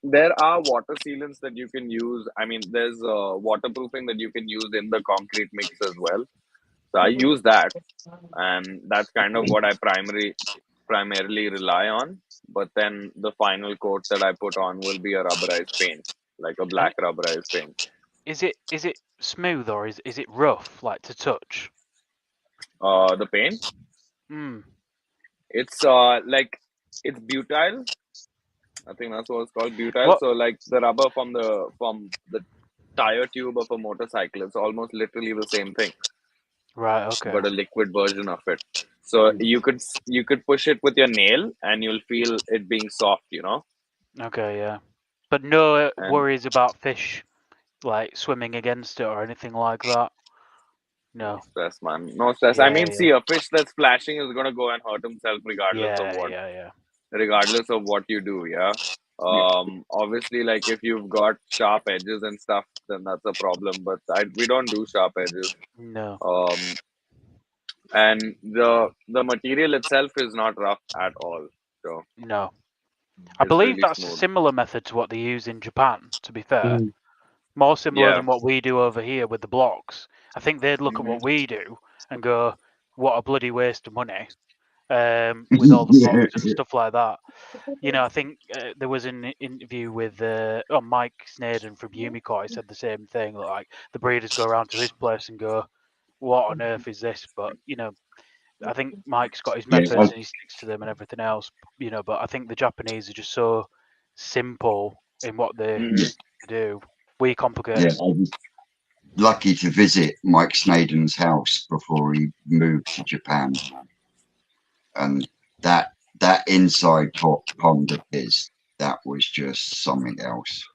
There are water sealants that you can use. I mean, there's waterproofing that you can use in the concrete mix as well. So I use that, and that's kind of what I primarily rely on. But then the final coat that I put on will be a rubberized paint, like a black rubberized paint. Is it smooth or is it rough, like to touch? The paint, Mm. it's it's butyl. I think that's what it's called, butyl. What? So like the rubber from the tire tube of a motorcycle, it's almost literally the same thing, Right. Okay. but a liquid version of it. So you could push it with your nail and you'll feel it being soft, you know. Okay. Yeah. But no And worries about fish like swimming against it or anything like that. no No. stress, man. No stress. I mean, Yeah. see, a fish that's splashing is gonna go and hurt himself regardless of what, Yeah. regardless of what you do. Yeah. Obviously, like if you've got sharp edges and stuff, then that's a problem. But we don't do sharp edges. No. And the material itself is not rough at all. So No. I it's believe really that's a smooth. similar method to what they use in Japan, to be fair. Mm. More similar Yeah. than what we do over here with the blocks. I think they'd look at what we do and go, what a bloody waste of money, with all the blocks and stuff like that. You know, I think there was an interview with Mike Snaden from Umicore. He said the same thing. Like the breeders go around to his place and go, what on earth is this? But, you know, I think Mike's got his methods and he sticks to them and everything else, you know, but I think the Japanese are just so simple in what they do. We complicate Yeah, it. I was lucky to visit Mike Snaden's house before he moved to Japan, and that inside pond of his, that was just something else.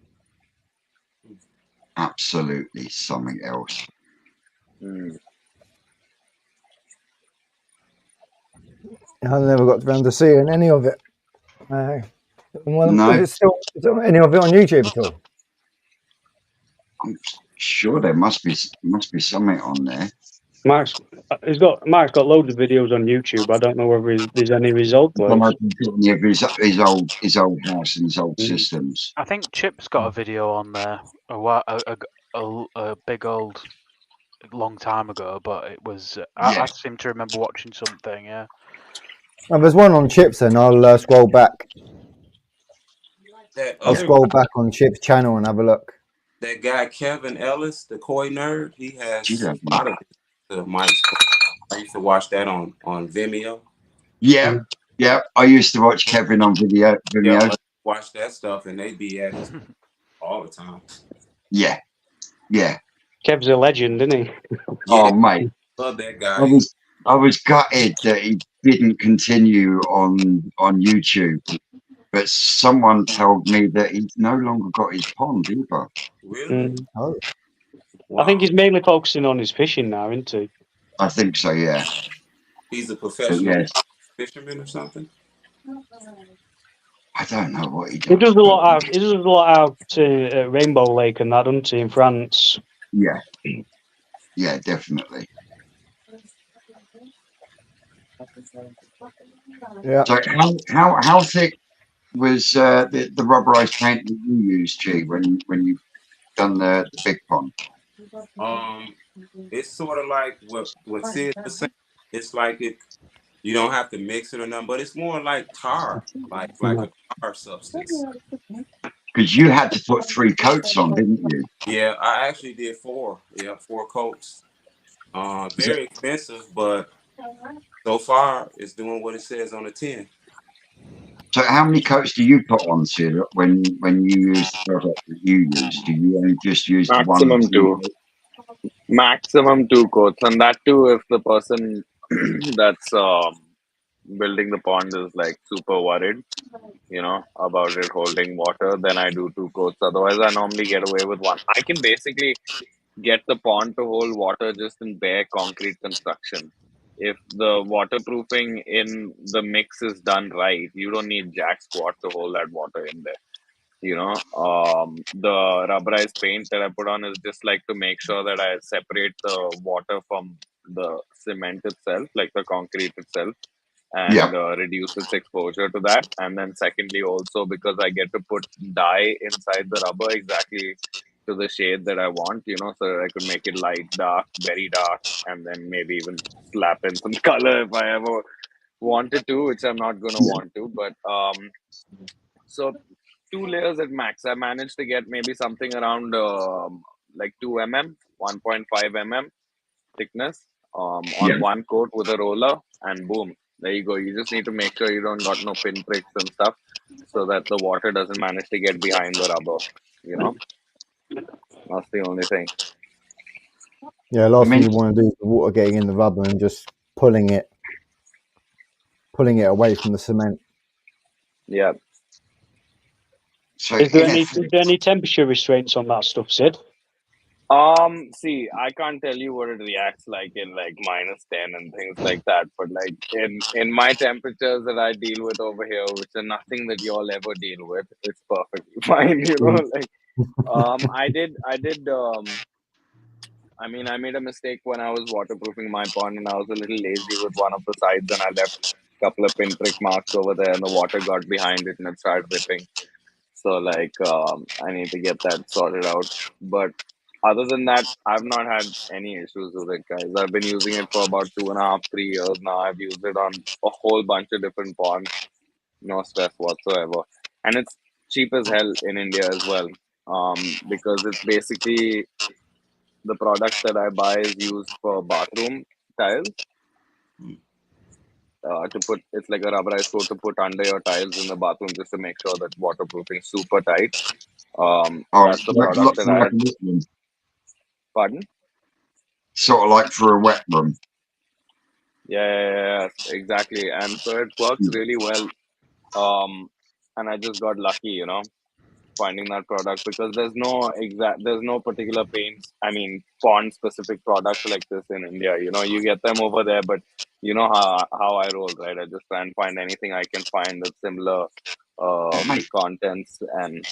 Absolutely something else. I never got around to seeing any of it. Well, No. is any of it on YouTube at all? I'm sure there must be something on there. Mark's got loads of videos on YouTube. I don't know whether there's any result. Any of his old house and his old systems. I think Chip's got a video on there a big old long time ago, but it was I seem to remember watching something. Yeah. Oh, there's one on Chips, then I'll scroll back. I'll scroll back on Chip's channel and have a look. That guy Kevin Ellis, the koi nerd, he has a lot of the Mike's. I used to watch that on Vimeo. Yeah, I used to watch Kevin on Vimeo. Yeah, watch that stuff, and they be at it all the time. Yeah, Yeah. Kev's a legend, isn't he? Oh, mate, Love that I guy. was gutted that he didn't continue on YouTube, but someone told me that he's no longer got his pond either. Really? Oh, I think he's mainly focusing on his fishing now, isn't he? I think so, yeah. He's a But professional yes, fisherman or something. I don't know what he does. He does a but lot out. He does a lot out at Rainbow Lake and that, doesn't he, in France? yeah, yeah, definitely. yeah. So how thick was the rubberized paint that you used, G, when you done the big pond? It's sort of like what Sid was saying. It's like it. You don't have to mix it or nothing, but it's more like tar, like a tar substance. Because you had to put 3 coats on, didn't you? Yeah, I actually did 4. Yeah, 4 coats. Very expensive, but so far it's doing what it says on the tin. So how many coats do you put on, Sid, when you use the product that you use? Do you only just use the one? Maximum 2. Maximum 2 coats, and that too if the person that's building the pond is like super worried, about it holding water, then I do 2 coats. Otherwise, I normally get away with 1. I can basically get the pond to hold water just in bare concrete construction. If the waterproofing in the mix is done right, you don't need jack squat to hold that water in there. The rubberized paint that I put on is just like to make sure that I separate the water from the cement itself, like the concrete itself, and Yeah, reduce its exposure to that. And then secondly, also because I get to put dye inside the rubber exactly to the shade that I want, so that I could make it light, dark, very dark, and then maybe even slap in some color if I ever wanted to, which I'm not gonna want to. But so 2 layers at max. I managed to get maybe something around like 2 mm, 1.5 mm thickness yeah. on 1 coat with a roller, and boom, there you go. You just need to make sure you don't got no pinpricks and stuff, so that the water doesn't manage to get behind the rubber. That's the only thing. Yeah, last thing mean- you want to do is the water getting in the rubber and just pulling it away from the cement. Yeah. So Is there in any temperature restraints on that stuff, Sid? See, I can't tell you what it reacts like in like -10 and things like that, but like in my temperatures that I deal with over here, which are nothing that y'all ever deal with, it's perfectly fine, like I did I made a mistake when I was waterproofing my pond, and I was a little lazy with one of the sides, and I left a couple of pinprick marks over there, and the water got behind it and it started ripping. So like I need to get that sorted out. But other than that, I've not had any issues with it, guys. I've been using it for about 2.5, 3 years now. I've used it on a whole bunch of different ponds. No stress whatsoever. And it's cheap as hell in India as well. Because it's basically the product that I buy is used for bathroom tiles. It's like a rubberized coat to put under your tiles in the bathroom just to make sure that waterproofing is super tight. That's the product that I had. Pardon? Sort of like for a wet room. Yeah, exactly. And so it works really well. And I just got lucky, finding that product, because there's no particular pond specific products like this in India. You get them over there, but you know how I roll, right? I just try and find anything I can find with similar contents and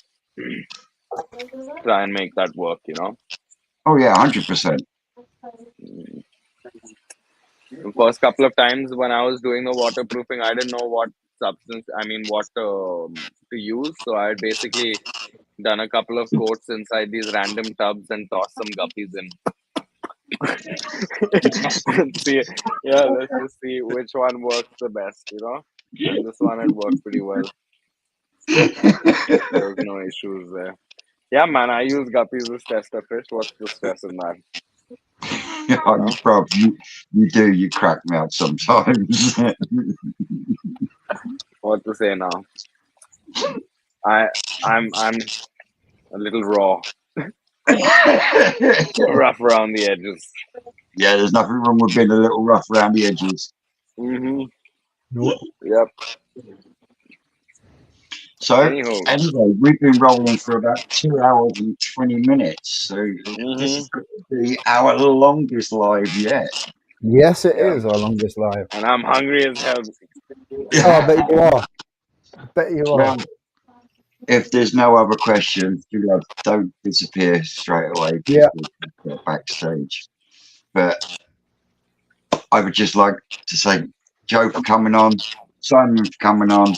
try and make that work, Oh yeah, 100%. The first couple of times when I was doing the waterproofing, I didn't know what to use. So I had basically done a couple of coats inside these random tubs and tossed some guppies in. Let's just see which one works the best, And this one had worked pretty well. There was no issues there. Yeah, man, I use guppies as tester fish. What's the stress in that? Bro, you crack me up sometimes. What to say now? I'm a little raw. Rough around the edges. Yeah, there's nothing wrong with being a little rough around the edges. Mm-hmm. Nope. Yep. So Anywho. anyway, we've been rolling for about 2 hours and 20 minutes. So this is going to be our longest live yet. Yes, it Yeah. is our longest live. And I'm hungry as hell. Oh, I bet you are. I bet you are. Well, if there's no other questions, don't disappear straight away. Yeah. We'll get backstage. But I would just like to say, Joe for coming on, Simon for coming on,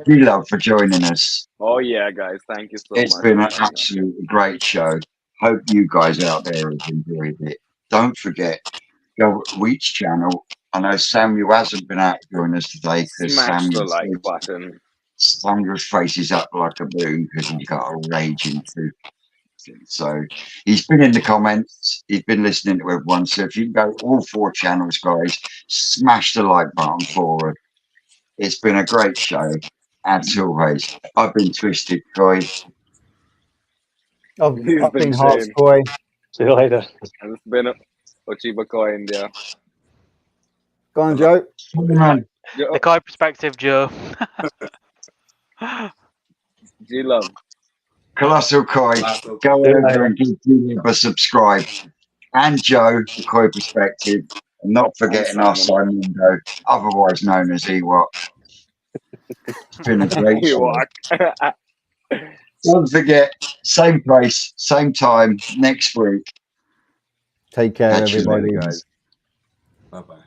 D-Love for joining us. Oh yeah, guys. Thank you so It's much. been an absolutely great show. Hope you guys out there have enjoyed it. Don't forget, go to each channel. I know Samuel hasn't been out to join us today because Smash the like button. Samuel's face is up like a balloon because he's got a raging tooth. So he's been in the comments, he's been listening to everyone. So if you go all 4 channels, guys, smash the like button forward. It's been a great show. As always, I've been Twisted Koi. I've He's been been Hearts Shane. Koi. See you later. And it's been Ochiba Koi India. Go on, Joe. Come on. The Koi Perspective, Joe. G-Love. Colossal Koi. Go over and give Julian a subscribe. And Joe, the Koi Perspective. And not forgetting our Simon Mundo, otherwise known as Ewok. It's been a great show. Ewok. Don't forget, same place, same time, next week. Take care, Catch you later, everybody. guys. Bye bye.